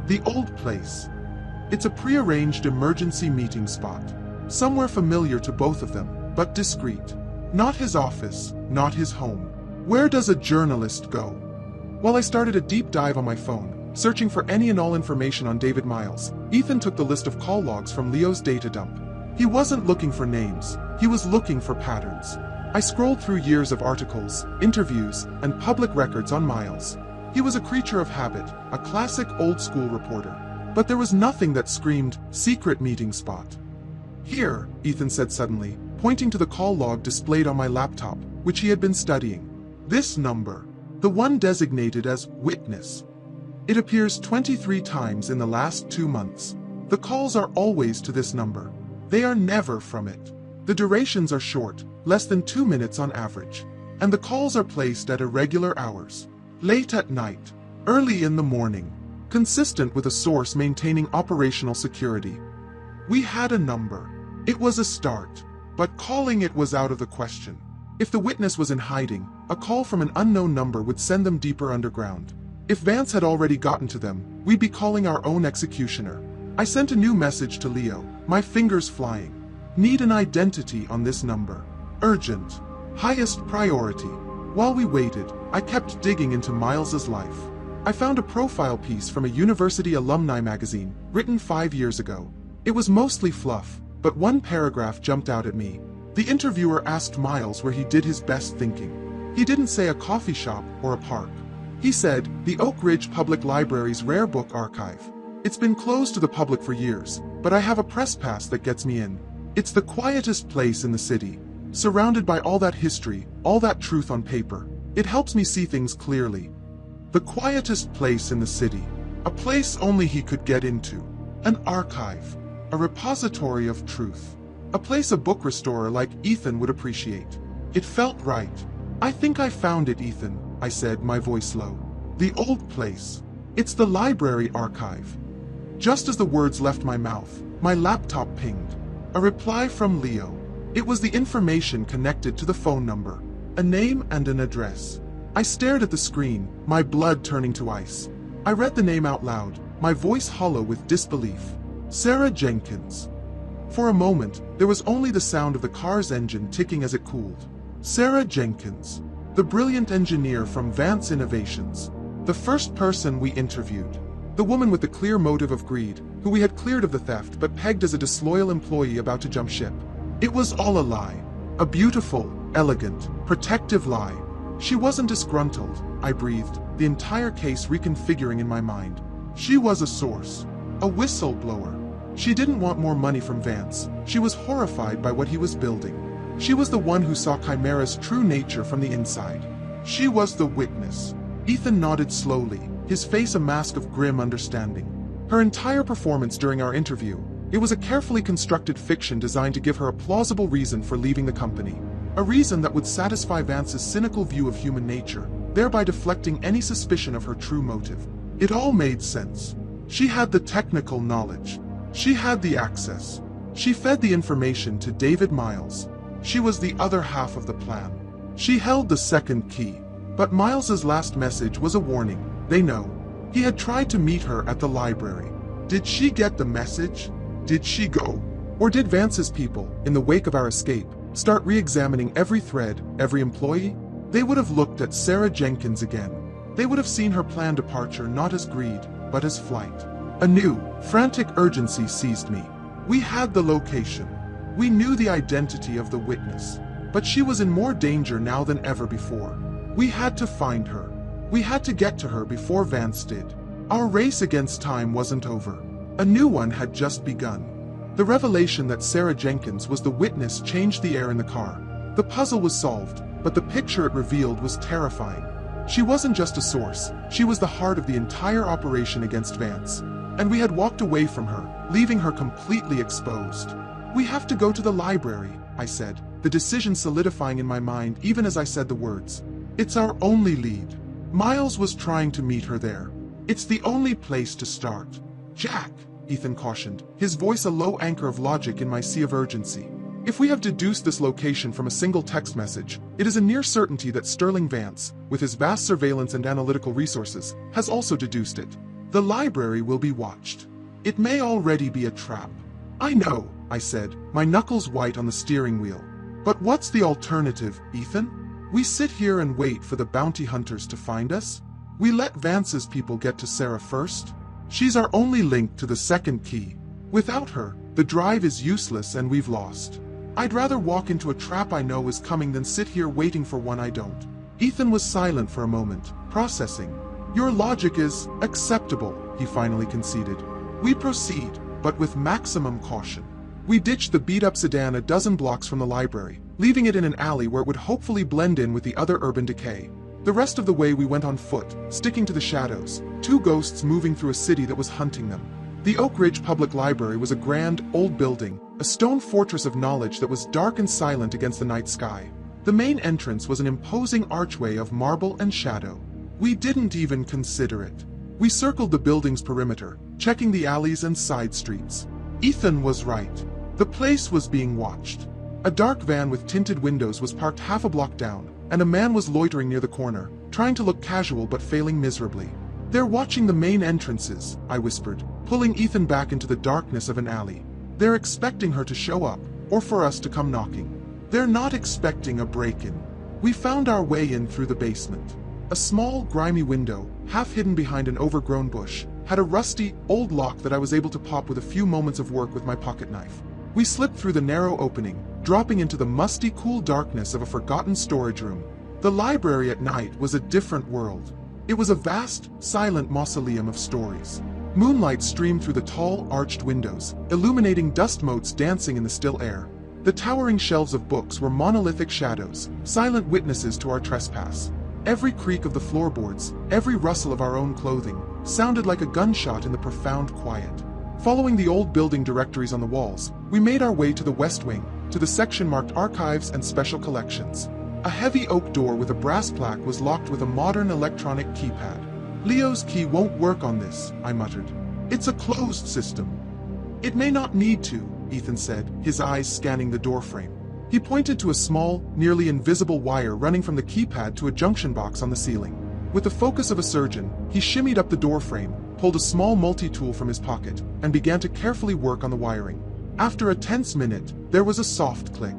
The old place. It's a prearranged emergency meeting spot. Somewhere familiar to both of them, but discreet. Not his office, not his home. Where does a journalist go? While I started a deep dive on my phone, searching for any and all information on David Miles, Ethan took the list of call logs from Leo's data dump. He wasn't looking for names, he was looking for patterns. I scrolled through years of articles, interviews, and public records on Miles. He was a creature of habit, a classic old-school reporter. But there was nothing that screamed, secret meeting spot. Here, Ethan said suddenly, pointing to the call log displayed on my laptop, which he had been studying. This number, the one designated as witness. It appears 23 times in the last 2 months. The calls are always to this number. They are never from it. The durations are short, less than 2 minutes on average. And the calls are placed at irregular hours. Late at night, early in the morning, consistent with a source maintaining operational security. We had a number. It was a start, but calling it was out of the question. If the witness was in hiding, a call from an unknown number would send them deeper underground. If Vance had already gotten to them, we'd be calling our own executioner. I sent a new message to Leo, my fingers flying. Need an identity on this number. Urgent. Highest priority. While we waited, I kept digging into Miles's life. I found a profile piece from a university alumni magazine, written 5 years ago. It was mostly fluff, but one paragraph jumped out at me. The interviewer asked Miles where he did his best thinking. He didn't say a coffee shop or a park. He said, the Oak Ridge Public Library's rare book archive. It's been closed to the public for years, but I have a press pass that gets me in. It's the quietest place in the city, surrounded by all that history, all that truth on paper. It helps me see things clearly. The quietest place in the city, a place only he could get into, an archive, a repository of truth, a place a book restorer like Ethan would appreciate. It felt right. I think I found it, Ethan, I said, my voice low. The old place. It's the library archive. Just as the words left my mouth, my laptop pinged. A reply from Leo. It was the information connected to the phone number, a name and an address. I stared at the screen, my blood turning to ice. I read the name out loud, my voice hollow with disbelief. Sarah Jenkins. For a moment, there was only the sound of the car's engine ticking as it cooled. Sarah Jenkins, the brilliant engineer from Vance Innovations, the first person we interviewed, the woman with the clear motive of greed, who we had cleared of the theft but pegged as a disloyal employee about to jump ship. It was all a lie, a beautiful, elegant, protective lie. She wasn't disgruntled, I breathed, the entire case reconfiguring in my mind. She was a source, a whistleblower. She didn't want more money from Vance. She was horrified by what he was building. She was the one who saw Chimera's true nature from the inside. She was the witness. Ethan nodded slowly, his face a mask of grim understanding. Her entire performance during our interview, it was a carefully constructed fiction designed to give her a plausible reason for leaving the company. A reason that would satisfy Vance's cynical view of human nature, thereby deflecting any suspicion of her true motive. It all made sense. She had the technical knowledge. She had the access. She fed the information to David Miles. She was the other half of the plan. She held the second key. But Miles's last message was a warning. They know. He had tried to meet her at the library. Did she get the message? Did she go? Or did Vance's people, in the wake of our escape, start re-examining every thread, every employee? They would have looked at Sarah Jenkins again. They would have seen her planned departure not as greed, but as flight. A new, frantic urgency seized me. We had the location. We knew the identity of the witness. But she was in more danger now than ever before. We had to find her. We had to get to her before Vance did. Our race against time wasn't over. A new one had just begun. The revelation that Sarah Jenkins was the witness changed the air in the car. The puzzle was solved, but the picture it revealed was terrifying. She wasn't just a source, she was the heart of the entire operation against Vance. And we had walked away from her, leaving her completely exposed. We have to go to the library, I said, the decision solidifying in my mind even as I said the words. It's our only lead. Miles was trying to meet her there. It's the only place to start. Jack, Ethan cautioned, his voice a low anchor of logic in my sea of urgency. If we have deduced this location from a single text message, it is a near certainty that Sterling Vance, with his vast surveillance and analytical resources, has also deduced it. The library will be watched. It may already be a trap. I know, I said, my knuckles white on the steering wheel. But what's the alternative, Ethan? We sit here and wait for the bounty hunters to find us? We let Vance's people get to Sarah first? She's our only link to the second key. Without her, the drive is useless and we've lost. I'd rather walk into a trap I know is coming than sit here waiting for one I don't. Ethan was silent for a moment, processing. Your logic is acceptable, he finally conceded. We proceed, but with maximum caution. We ditched the beat-up sedan a dozen blocks from the library, leaving it in an alley where it would hopefully blend in with the other urban decay. The rest of the way we went on foot, sticking to the shadows, two ghosts moving through a city that was hunting them. The Oak Ridge Public Library was a grand, old building, a stone fortress of knowledge that was dark and silent against the night sky. The main entrance was an imposing archway of marble and shadow. We didn't even consider it. We circled the building's perimeter, checking the alleys and side streets. Ethan was right. The place was being watched. A dark van with tinted windows was parked half a block down, and a man was loitering near the corner, trying to look casual but failing miserably. They're watching the main entrances, I whispered, pulling Ethan back into the darkness of an alley. They're expecting her to show up, or for us to come knocking. They're not expecting a break-in. We found our way in through the basement. A small, grimy window, half hidden behind an overgrown bush, had a rusty, old lock that I was able to pop with a few moments of work with my pocket knife. We slipped through the narrow opening, dropping into the musty, cool darkness of a forgotten storage room. The library at night was a different world. It was a vast, silent mausoleum of stories. Moonlight streamed through the tall, arched windows, illuminating dust motes dancing in the still air. The towering shelves of books were monolithic shadows, silent witnesses to our trespass. Every creak of the floorboards, every rustle of our own clothing, sounded like a gunshot in the profound quiet. Following the old building directories on the walls, we made our way to the West Wing, to the section marked Archives and Special Collections. A heavy oak door with a brass plaque was locked with a modern electronic keypad. "Leo's key won't work on this," I muttered. "It's a closed system." "It may not need to," Ethan said, his eyes scanning the doorframe. He pointed to a small, nearly invisible wire running from the keypad to a junction box on the ceiling. With the focus of a surgeon, he shimmied up the doorframe, pulled a small multi-tool from his pocket, and began to carefully work on the wiring. After a tense minute, there was a soft click.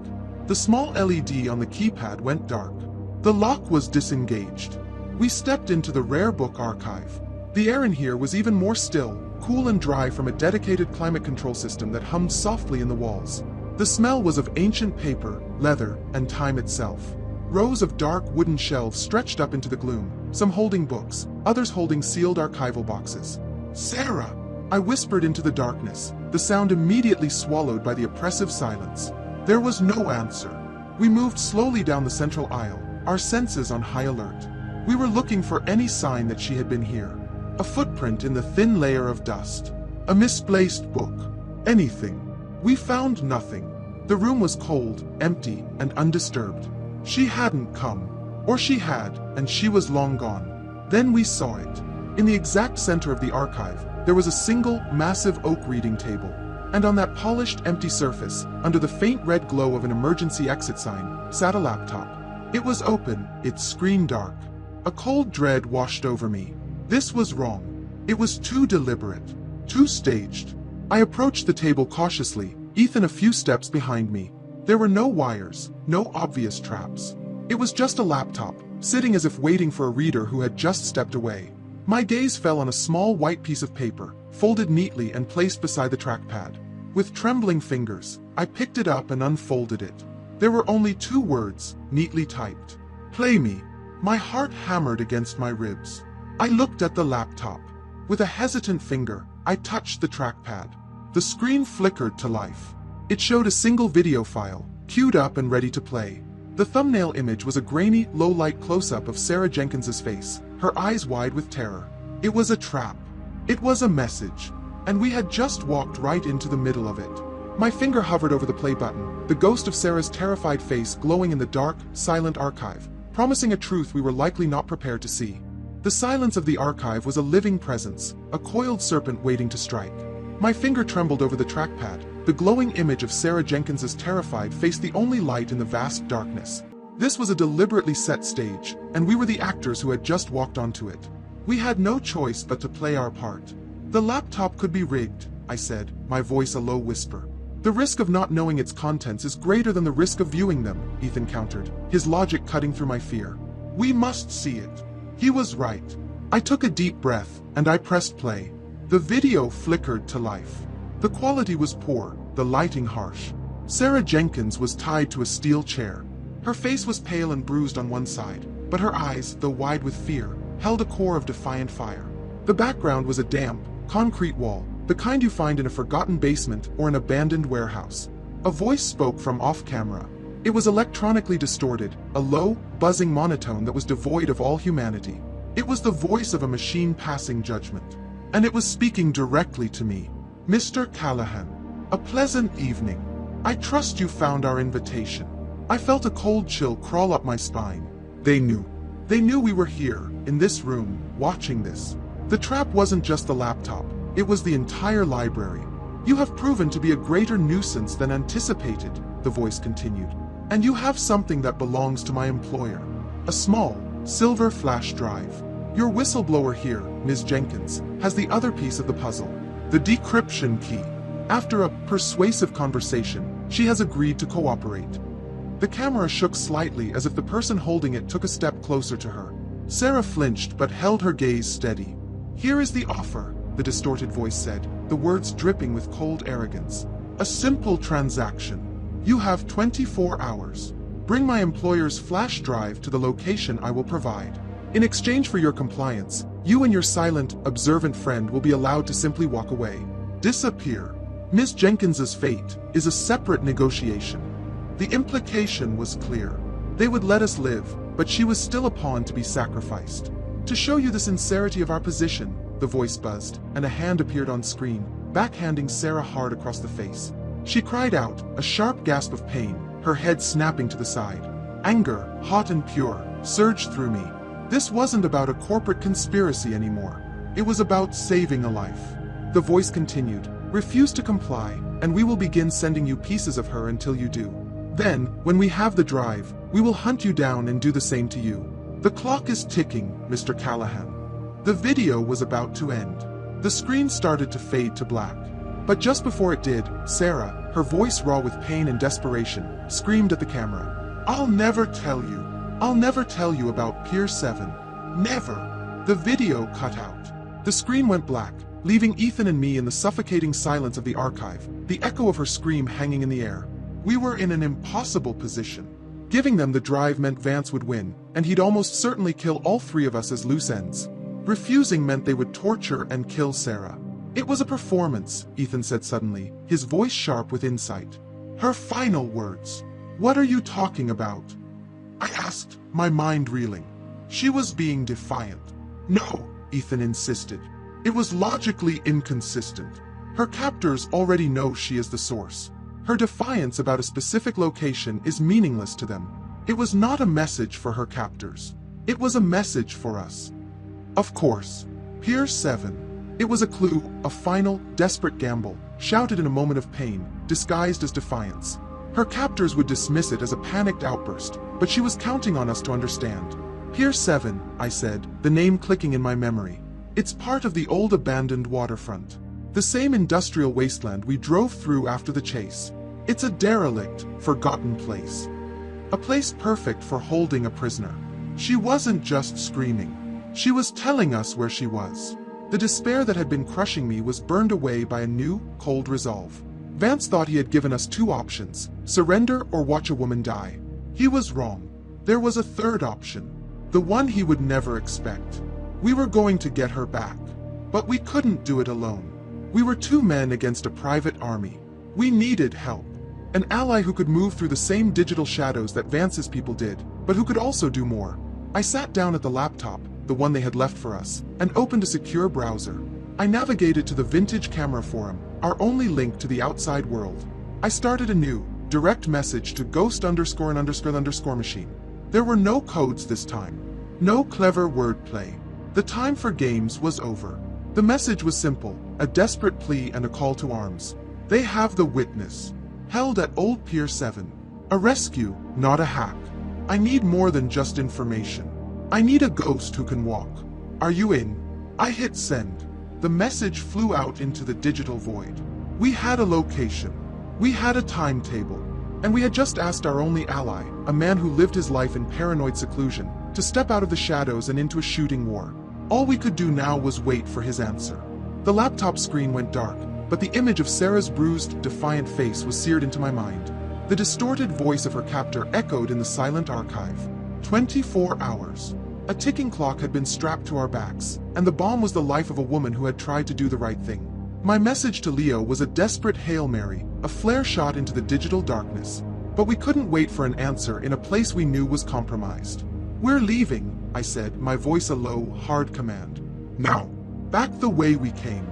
The small LED on the keypad went dark. The lock was disengaged. We stepped into the rare book archive. The air in here was even more still, cool and dry from a dedicated climate control system that hummed softly in the walls. The smell was of ancient paper, leather, and time itself. Rows of dark wooden shelves stretched up into the gloom, some holding books, others holding sealed archival boxes. "Sarah!" I whispered into the darkness, the sound immediately swallowed by the oppressive silence. There was no answer. We moved slowly down the central aisle, our senses on high alert. We were looking for any sign that she had been here. A footprint in the thin layer of dust. A misplaced book. Anything. We found nothing. The room was cold, empty, and undisturbed. She hadn't come. Or she had, and she was long gone. Then we saw it. In the exact center of the archive, there was a single, massive oak reading table. And on that polished, empty surface, under the faint red glow of an emergency exit sign, sat a laptop. It was open, its screen dark. A cold dread washed over me. This was wrong. It was too deliberate. Too staged. I approached the table cautiously, Ethan a few steps behind me. There were no wires, no obvious traps. It was just a laptop, sitting as if waiting for a reader who had just stepped away. My gaze fell on a small white piece of paper, folded neatly and placed beside the trackpad. With trembling fingers, I picked it up and unfolded it. There were only 2 words, neatly typed. "Play me." My heart hammered against my ribs. I looked at the laptop. With a hesitant finger, I touched the trackpad. The screen flickered to life. It showed a single video file, queued up and ready to play. The thumbnail image was a grainy, low-light close-up of Sarah Jenkins's face, her eyes wide with terror. It was a trap. It was a message. And we had just walked right into the middle of it. My finger hovered over the play button, the ghost of Sarah's terrified face glowing in the dark, silent archive, promising a truth we were likely not prepared to see. The silence of the archive was a living presence, a coiled serpent waiting to strike. My finger trembled over the trackpad, the glowing image of Sarah Jenkins's terrified face the only light in the vast darkness. This was a deliberately set stage, and we were the actors who had just walked onto it. We had no choice but to play our part. "The laptop could be rigged," I said, my voice a low whisper. "The risk of not knowing its contents is greater than the risk of viewing them," Ethan countered, his logic cutting through my fear. "We must see it." He was right. I took a deep breath, and I pressed play. The video flickered to life. The quality was poor, the lighting harsh. Sarah Jenkins was tied to a steel chair. Her face was pale and bruised on one side, but her eyes, though wide with fear, held a core of defiant fire. The background was a damp, concrete wall, the kind you find in a forgotten basement or an abandoned warehouse. A voice spoke from off-camera. It was electronically distorted, a low, buzzing monotone that was devoid of all humanity. It was the voice of a machine passing judgment. And it was speaking directly to me. "Mr. Callahan, a pleasant evening. I trust you found our invitation." I felt a cold chill crawl up my spine. They knew. They knew we were here, in this room, watching this. The trap wasn't just the laptop, it was the entire library. "You have proven to be a greater nuisance than anticipated," the voice continued. "And you have something that belongs to my employer. A small, silver flash drive. Your whistleblower here, Ms. Jenkins, has the other piece of the puzzle. The decryption key. After a persuasive conversation, she has agreed to cooperate." The camera shook slightly as if the person holding it took a step closer to her. Sarah flinched but held her gaze steady. "Here is the offer," the distorted voice said, the words dripping with cold arrogance. "A simple transaction. You have 24 hours. Bring my employer's flash drive to the location I will provide. In exchange for your compliance, you and your silent, observant friend will be allowed to simply walk away. Disappear. Miss Jenkins's fate is a separate negotiation." The implication was clear. They would let us live, but she was still a pawn to be sacrificed. "To show you the sincerity of our position," the voice buzzed, and a hand appeared on screen, backhanding Sarah hard across the face. She cried out, a sharp gasp of pain, her head snapping to the side. Anger, hot and pure, surged through me. This wasn't about a corporate conspiracy anymore. It was about saving a life. The voice continued, "Refuse to comply, and we will begin sending you pieces of her until you do. Then, when we have the drive, we will hunt you down and do the same to you. The clock is ticking, Mr. Callahan." The video was about to end. The screen started to fade to black. But just before it did, Sarah, her voice raw with pain and desperation, screamed at the camera. "I'll never tell you. I'll never tell you about Pier 7. Never." The video cut out. The screen went black, leaving Ethan and me in the suffocating silence of the archive, the echo of her scream hanging in the air. We were in an impossible position. Giving them the drive meant Vance would win, and he'd almost certainly kill all three of us as loose ends. Refusing meant they would torture and kill Sarah. "It was a performance," Ethan said suddenly, his voice sharp with insight. "Her final words. What are you talking about?" I asked, my mind reeling. She was being defiant. "No," Ethan insisted. "It was logically inconsistent. Her captors already know she is the source. Her defiance about a specific location is meaningless to them. It was not a message for her captors. It was a message for us. Of course. Pier 7. It was a clue, a final, desperate gamble, shouted in a moment of pain, disguised as defiance. Her captors would dismiss it as a panicked outburst, but she was counting on us to understand. Pier 7, I said, the name clicking in my memory. It's part of the old abandoned waterfront. The same industrial wasteland we drove through after the chase. It's a derelict, forgotten place. A place perfect for holding a prisoner. She wasn't just screaming. She was telling us where she was. The despair that had been crushing me was burned away by a new, cold resolve. Vance thought he had given us two options, surrender or watch a woman die. He was wrong. There was a third option. The one he would never expect. We were going to get her back. But we couldn't do it alone. We were two men against a private army. We needed help. An ally who could move through the same digital shadows that Vance's people did, but who could also do more. I sat down at the laptop, the one they had left for us, and opened a secure browser. I navigated to the vintage camera forum, our only link to the outside world. I started a new, direct message to ghost___machine. There were no codes this time. No clever wordplay. The time for games was over. The message was simple, a desperate plea and a call to arms. They have the witness. Held at Old Pier 7. A rescue, not a hack. I need more than just information. I need a ghost who can walk. Are you in? I hit send. The message flew out into the digital void. We had a location. We had a timetable. And we had just asked our only ally, a man who lived his life in paranoid seclusion, to step out of the shadows and into a shooting war. All we could do now was wait for his answer. The laptop screen went dark, but the image of Sarah's bruised, defiant face was seared into my mind. The distorted voice of her captor echoed in the silent archive. 24 hours. A ticking clock had been strapped to our backs, and the bomb was the life of a woman who had tried to do the right thing. My message to Leo was a desperate Hail Mary, a flare shot into the digital darkness. But we couldn't wait for an answer in a place we knew was compromised. We're leaving, I said, my voice a low, hard command. Now. Back the way we came.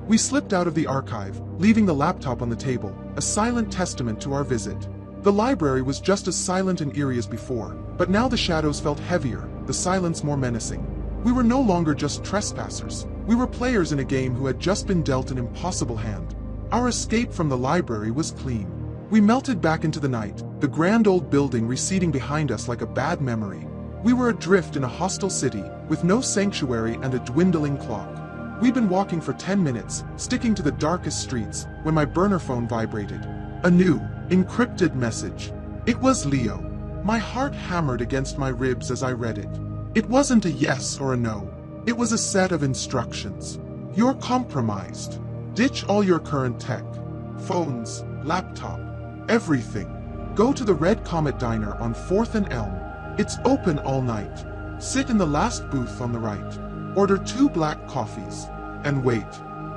We slipped out of the archive, leaving the laptop on the table, a silent testament to our visit. The library was just as silent and eerie as before, but now the shadows felt heavier, the silence more menacing. We were no longer just trespassers. We were players in a game who had just been dealt an impossible hand. Our escape from the library was clean. We melted back into the night, the grand old building receding behind us like a bad memory. We were adrift in a hostile city, with no sanctuary and a dwindling clock. We'd been walking for 10 minutes, sticking to the darkest streets, when my burner phone vibrated. A new, encrypted message. It was Leo. My heart hammered against my ribs as I read it. It wasn't a yes or a no. It was a set of instructions. You're compromised. Ditch all your current tech. Phones, laptop, everything. Go to the Red Comet Diner on 4th and Elm. It's open all night. Sit in the last booth on the right. Order 2 black coffees. And wait.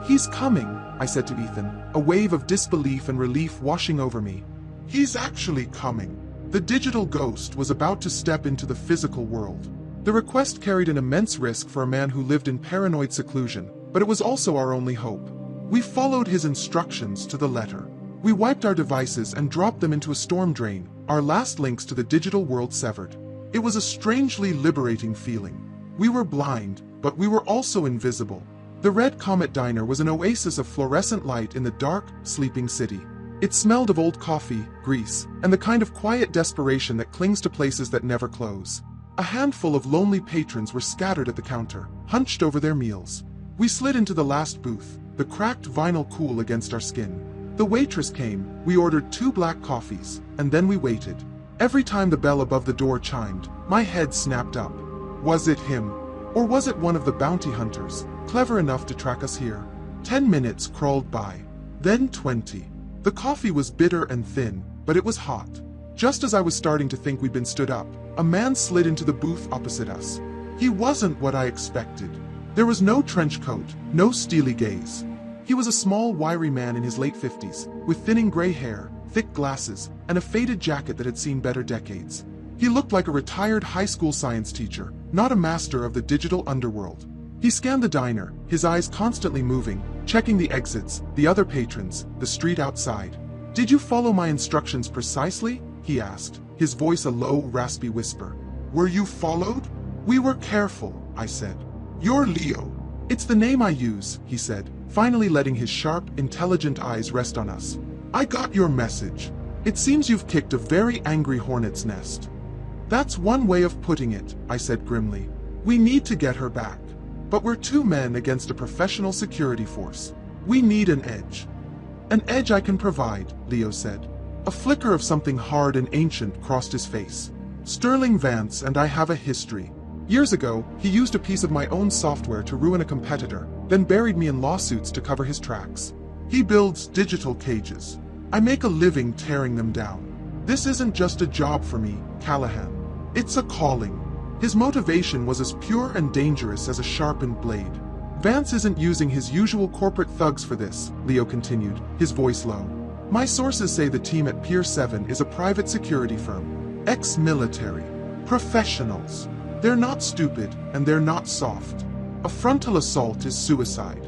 He's coming, I said to Ethan, a wave of disbelief and relief washing over me. He's actually coming. The digital ghost was about to step into the physical world. The request carried an immense risk for a man who lived in paranoid seclusion, but it was also our only hope. We followed his instructions to the letter. We wiped our devices and dropped them into a storm drain, our last links to the digital world severed. It was a strangely liberating feeling. We were blind, but we were also invisible. The Red Comet Diner was an oasis of fluorescent light in the dark, sleeping city. It smelled of old coffee, grease, and the kind of quiet desperation that clings to places that never close. A handful of lonely patrons were scattered at the counter, hunched over their meals. We slid into the last booth, the cracked vinyl cool against our skin. The waitress came, we ordered 2 black coffees, and then we waited. Every time the bell above the door chimed, my head snapped up. Was it him? Or was it one of the bounty hunters, clever enough to track us here? 10 minutes crawled by. Then 20. The coffee was bitter and thin, but it was hot. Just as I was starting to think we'd been stood up, a man slid into the booth opposite us. He wasn't what I expected. There was no trench coat, no steely gaze. He was a small, wiry man in his late 50s, with thinning gray hair, thick glasses, and a faded jacket that had seen better decades. He looked like a retired high school science teacher, not a master of the digital underworld. He scanned the diner, his eyes constantly moving, checking the exits, the other patrons, the street outside. Did you follow my instructions precisely? He asked, his voice a low, raspy whisper. Were you followed? We were careful, I said. You're Leo. It's the name I use, he said, finally letting his sharp, intelligent eyes rest on us. I got your message. It seems you've kicked a very angry hornet's nest. That's one way of putting it, I said grimly. We need to get her back. But we're 2 men against a professional security force. We need an edge. An edge I can provide, Leo said. A flicker of something hard and ancient crossed his face. Sterling Vance and I have a history. Years ago, he used a piece of my own software to ruin a competitor, then buried me in lawsuits to cover his tracks. He builds digital cages. I make a living tearing them down. This isn't just a job for me, Callahan. It's a calling. His motivation was as pure and dangerous as a sharpened blade. Vance isn't using his usual corporate thugs for this, Leo continued, his voice low. My sources say the team at Pier 7 is a private security firm. Ex-military. Professionals. They're not stupid, and they're not soft. A frontal assault is suicide.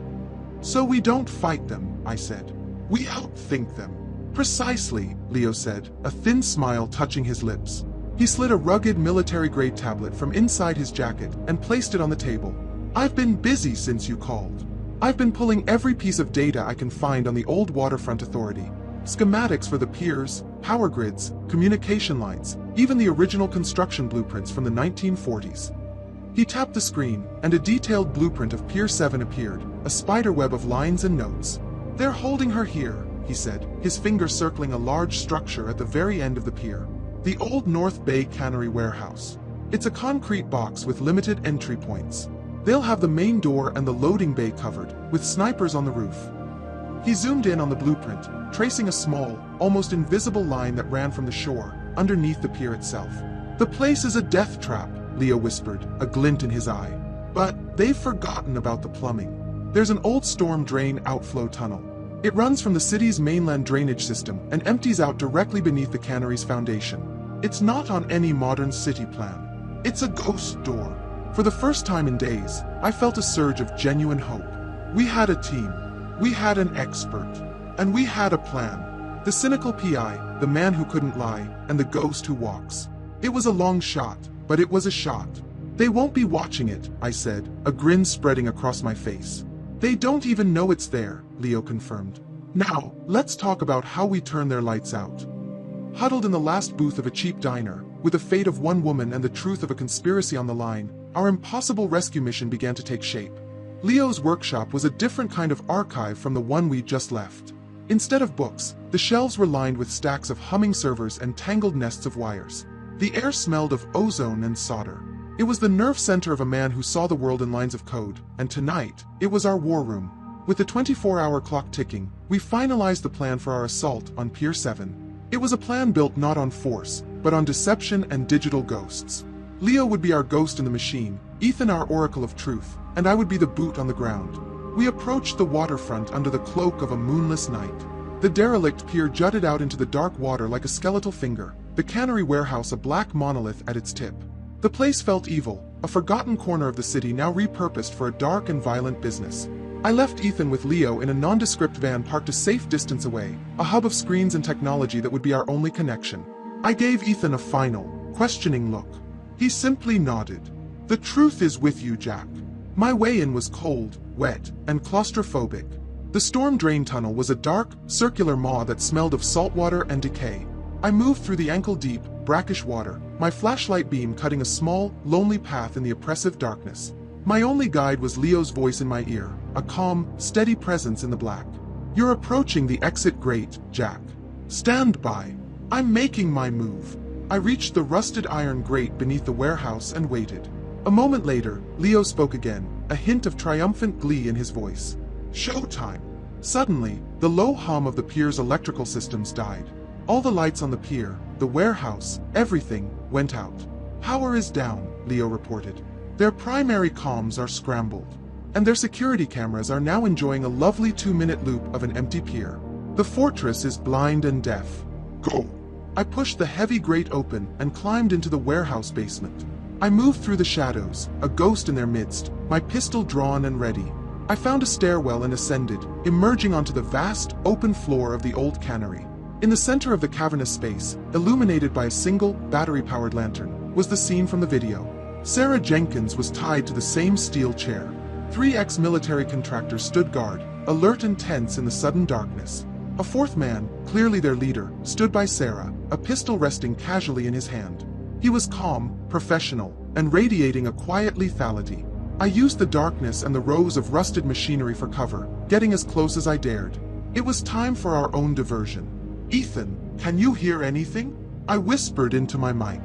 So we don't fight them, I said. We outthink them. Precisely, Leo said, a thin smile touching his lips. He slid a rugged military-grade tablet from inside his jacket and placed it on the table. I've been busy since you called. I've been pulling every piece of data I can find on the old Waterfront Authority. Schematics for the piers, power grids, communication lines, even the original construction blueprints from the 1940s. He tapped the screen, and a detailed blueprint of Pier 7 appeared, a spiderweb of lines and notes. They're holding her here, he said, his finger circling a large structure at the very end of the pier. The old North Bay Cannery Warehouse. It's a concrete box with limited entry points. They'll have the main door and the loading bay covered, with snipers on the roof. He zoomed in on the blueprint, tracing a small, almost invisible line that ran from the shore, underneath the pier itself. The place is a death trap, Leo whispered, a glint in his eye. But they've forgotten about the plumbing. There's an old storm drain outflow tunnel. It runs from the city's mainland drainage system and empties out directly beneath the cannery's foundation. It's not on any modern city plan. It's a ghost door. For the first time in days, I felt a surge of genuine hope. We had a team. We had an expert. And we had a plan. The cynical PI, the man who couldn't lie, and the ghost who walks. It was a long shot, but it was a shot. They won't be watching it, I said, a grin spreading across my face. They don't even know it's there, Leo confirmed. Now, let's talk about how we turn their lights out. Huddled in the last booth of a cheap diner, with the fate of one woman and the truth of a conspiracy on the line, our impossible rescue mission began to take shape. Leo's workshop was a different kind of archive from the one we'd just left. Instead of books, the shelves were lined with stacks of humming servers and tangled nests of wires. The air smelled of ozone and solder. It was the nerve center of a man who saw the world in lines of code, and tonight, it was our war room. With the 24-hour clock ticking, we finalized the plan for our assault on Pier 7. It was a plan built not on force, but on deception and digital ghosts. Leo would be our ghost in the machine, Ethan our oracle of truth, and I would be the boot on the ground. We approached the waterfront under the cloak of a moonless night. The derelict pier jutted out into the dark water like a skeletal finger, the cannery warehouse a black monolith at its tip. The place felt evil, a forgotten corner of the city now repurposed for a dark and violent business. I left Ethan with Leo in a nondescript van parked a safe distance away, a hub of screens and technology that would be our only connection. I gave Ethan a final, questioning look. He simply nodded. The truth is with you, Jack. My way in was cold, wet, and claustrophobic. The storm drain tunnel was a dark, circular maw that smelled of salt water and decay. I moved through the ankle-deep, brackish water, my flashlight beam cutting a small, lonely path in the oppressive darkness. My only guide was Leo's voice in my ear, a calm, steady presence in the black. You're approaching the exit grate, Jack. Stand by. I'm making my move. I reached the rusted iron grate beneath the warehouse and waited. A moment later, Leo spoke again, a hint of triumphant glee in his voice. Showtime. Suddenly, the low hum of the pier's electrical systems died. All the lights on the pier, the warehouse, everything, went out. Power is down, Leo reported. Their primary comms are scrambled, and their security cameras are now enjoying a lovely 2-minute loop of an empty pier. The fortress is blind and deaf. Go! I pushed the heavy grate open and climbed into the warehouse basement. I moved through the shadows, a ghost in their midst, my pistol drawn and ready. I found a stairwell and ascended, emerging onto the vast, open floor of the old cannery. In the center of the cavernous space, illuminated by a single, battery-powered lantern, was the scene from the video. Sarah Jenkins was tied to the same steel chair. 3 ex-military contractors stood guard, alert and tense in the sudden darkness. A fourth man, clearly their leader, stood by Sarah, a pistol resting casually in his hand. He was calm, professional, and radiating a quiet lethality. I used the darkness and the rows of rusted machinery for cover, getting as close as I dared. It was time for our own diversion. Ethan, can you hear anything? I whispered into my mic.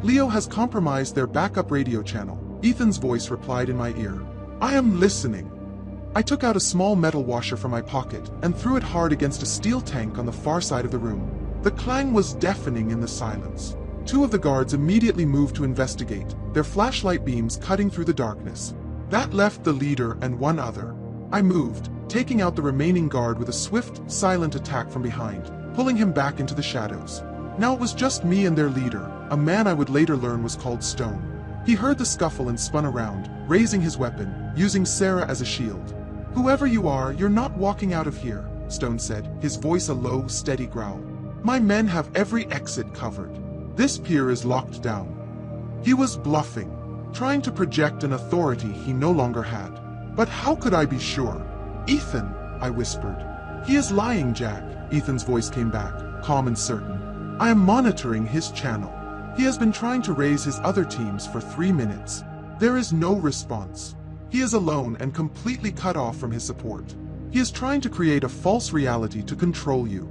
Leo has compromised their backup radio channel, Ethan's voice replied in my ear. I am listening. I took out a small metal washer from my pocket and threw it hard against a steel tank on the far side of the room. The clang was deafening in the silence. 2 of the guards immediately moved to investigate, their flashlight beams cutting through the darkness. That left the leader and 1 other. I moved, taking out the remaining guard with a swift, silent attack from behind, pulling him back into the shadows. Now it was just me and their leader, a man I would later learn was called Stone. He heard the scuffle and spun around, raising his weapon, using Sarah as a shield. Whoever you are, you're not walking out of here, Stone said, his voice a low, steady growl. My men have every exit covered. This pier is locked down. He was bluffing, trying to project an authority he no longer had. But how could I be sure? Ethan, I whispered. He is lying, Jack, Ethan's voice came back, calm and certain. I am monitoring his channel. He has been trying to raise his other teams for 3 minutes. There is no response. He is alone and completely cut off from his support. He is trying to create a false reality to control you.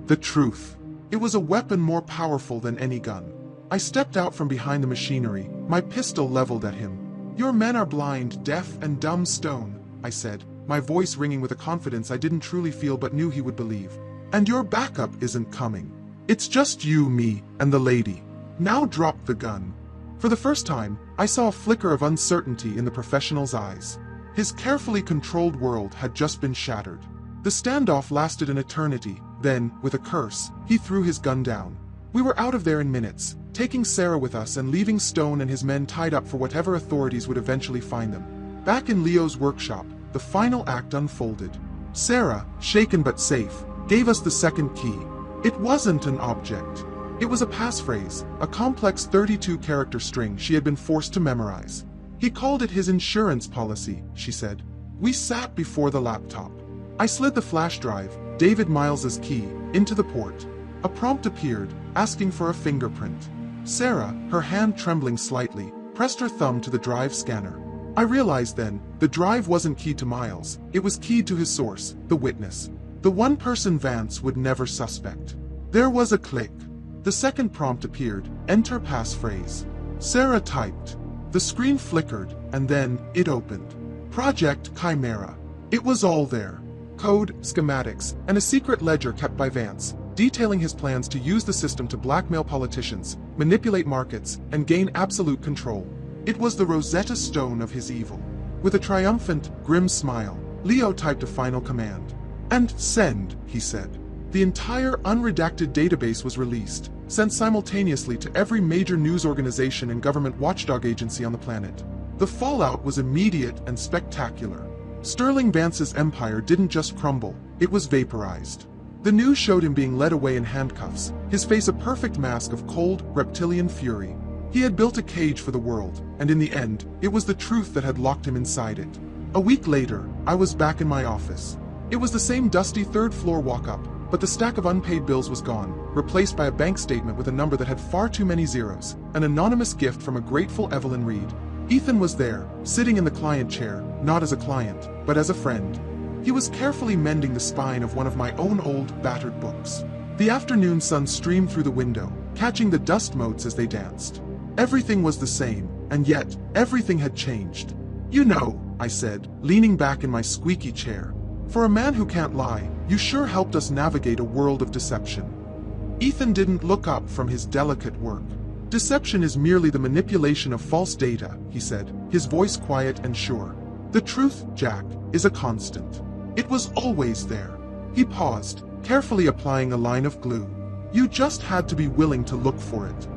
The truth. It was a weapon more powerful than any gun. I stepped out from behind the machinery, my pistol leveled at him. Your men are blind, deaf, and dumb, Stone, I said, my voice ringing with a confidence I didn't truly feel but knew he would believe. And your backup isn't coming. It's just you, me, and the lady. Now drop the gun. For the first time, I saw a flicker of uncertainty in the professional's eyes. His carefully controlled world had just been shattered. The standoff lasted an eternity, then, with a curse, he threw his gun down. We were out of there in minutes, taking Sarah with us and leaving Stone and his men tied up for whatever authorities would eventually find them. Back in Leo's workshop, the final act unfolded. Sarah, shaken but safe, gave us the second key. It wasn't an object. It was a passphrase, a complex 32-character string she had been forced to memorize. He called it his insurance policy, she said. We sat before the laptop. I slid the flash drive, David Miles's key, into the port. A prompt appeared, asking for a fingerprint. Sarah, her hand trembling slightly, pressed her thumb to the drive scanner. I realized then, the drive wasn't keyed to Miles, it was keyed to his source, the witness. The one person Vance would never suspect. There was a click. The second prompt appeared, enter passphrase. Sarah typed, The screen flickered, and then it opened. Project Chimera. It was all there. Code, schematics, and a secret ledger kept by Vance, detailing his plans to use the system to blackmail politicians, manipulate markets, and gain absolute control. It was the Rosetta Stone of his evil. With a triumphant, grim smile, Leo typed a final command. "And send," he said. The entire unredacted database was released, sent simultaneously to every major news organization and government watchdog agency on the planet. The fallout was immediate and spectacular. Sterling Vance's empire didn't just crumble, it was vaporized. The news showed him being led away in handcuffs, his face a perfect mask of cold, reptilian fury. He had built a cage for the world, and in the end, it was the truth that had locked him inside it. A week later, I was back in my office. It was the same dusty third-floor walk-up, but the stack of unpaid bills was gone, replaced by a bank statement with a number that had far too many zeros, an anonymous gift from a grateful Evelyn Reed. Ethan was there, sitting in the client chair, not as a client, but as a friend. He was carefully mending the spine of one of my own old, battered books. The afternoon sun streamed through the window, catching the dust motes as they danced. Everything was the same, and yet, everything had changed. "You know," I said, leaning back in my squeaky chair. "For a man who can't lie, you sure helped us navigate a world of deception." Ethan didn't look up from his delicate work. "Deception is merely the manipulation of false data," he said, his voice quiet and sure. "The truth, Jack, is a constant. It was always there." He paused, carefully applying a line of glue. "You just had to be willing to look for it."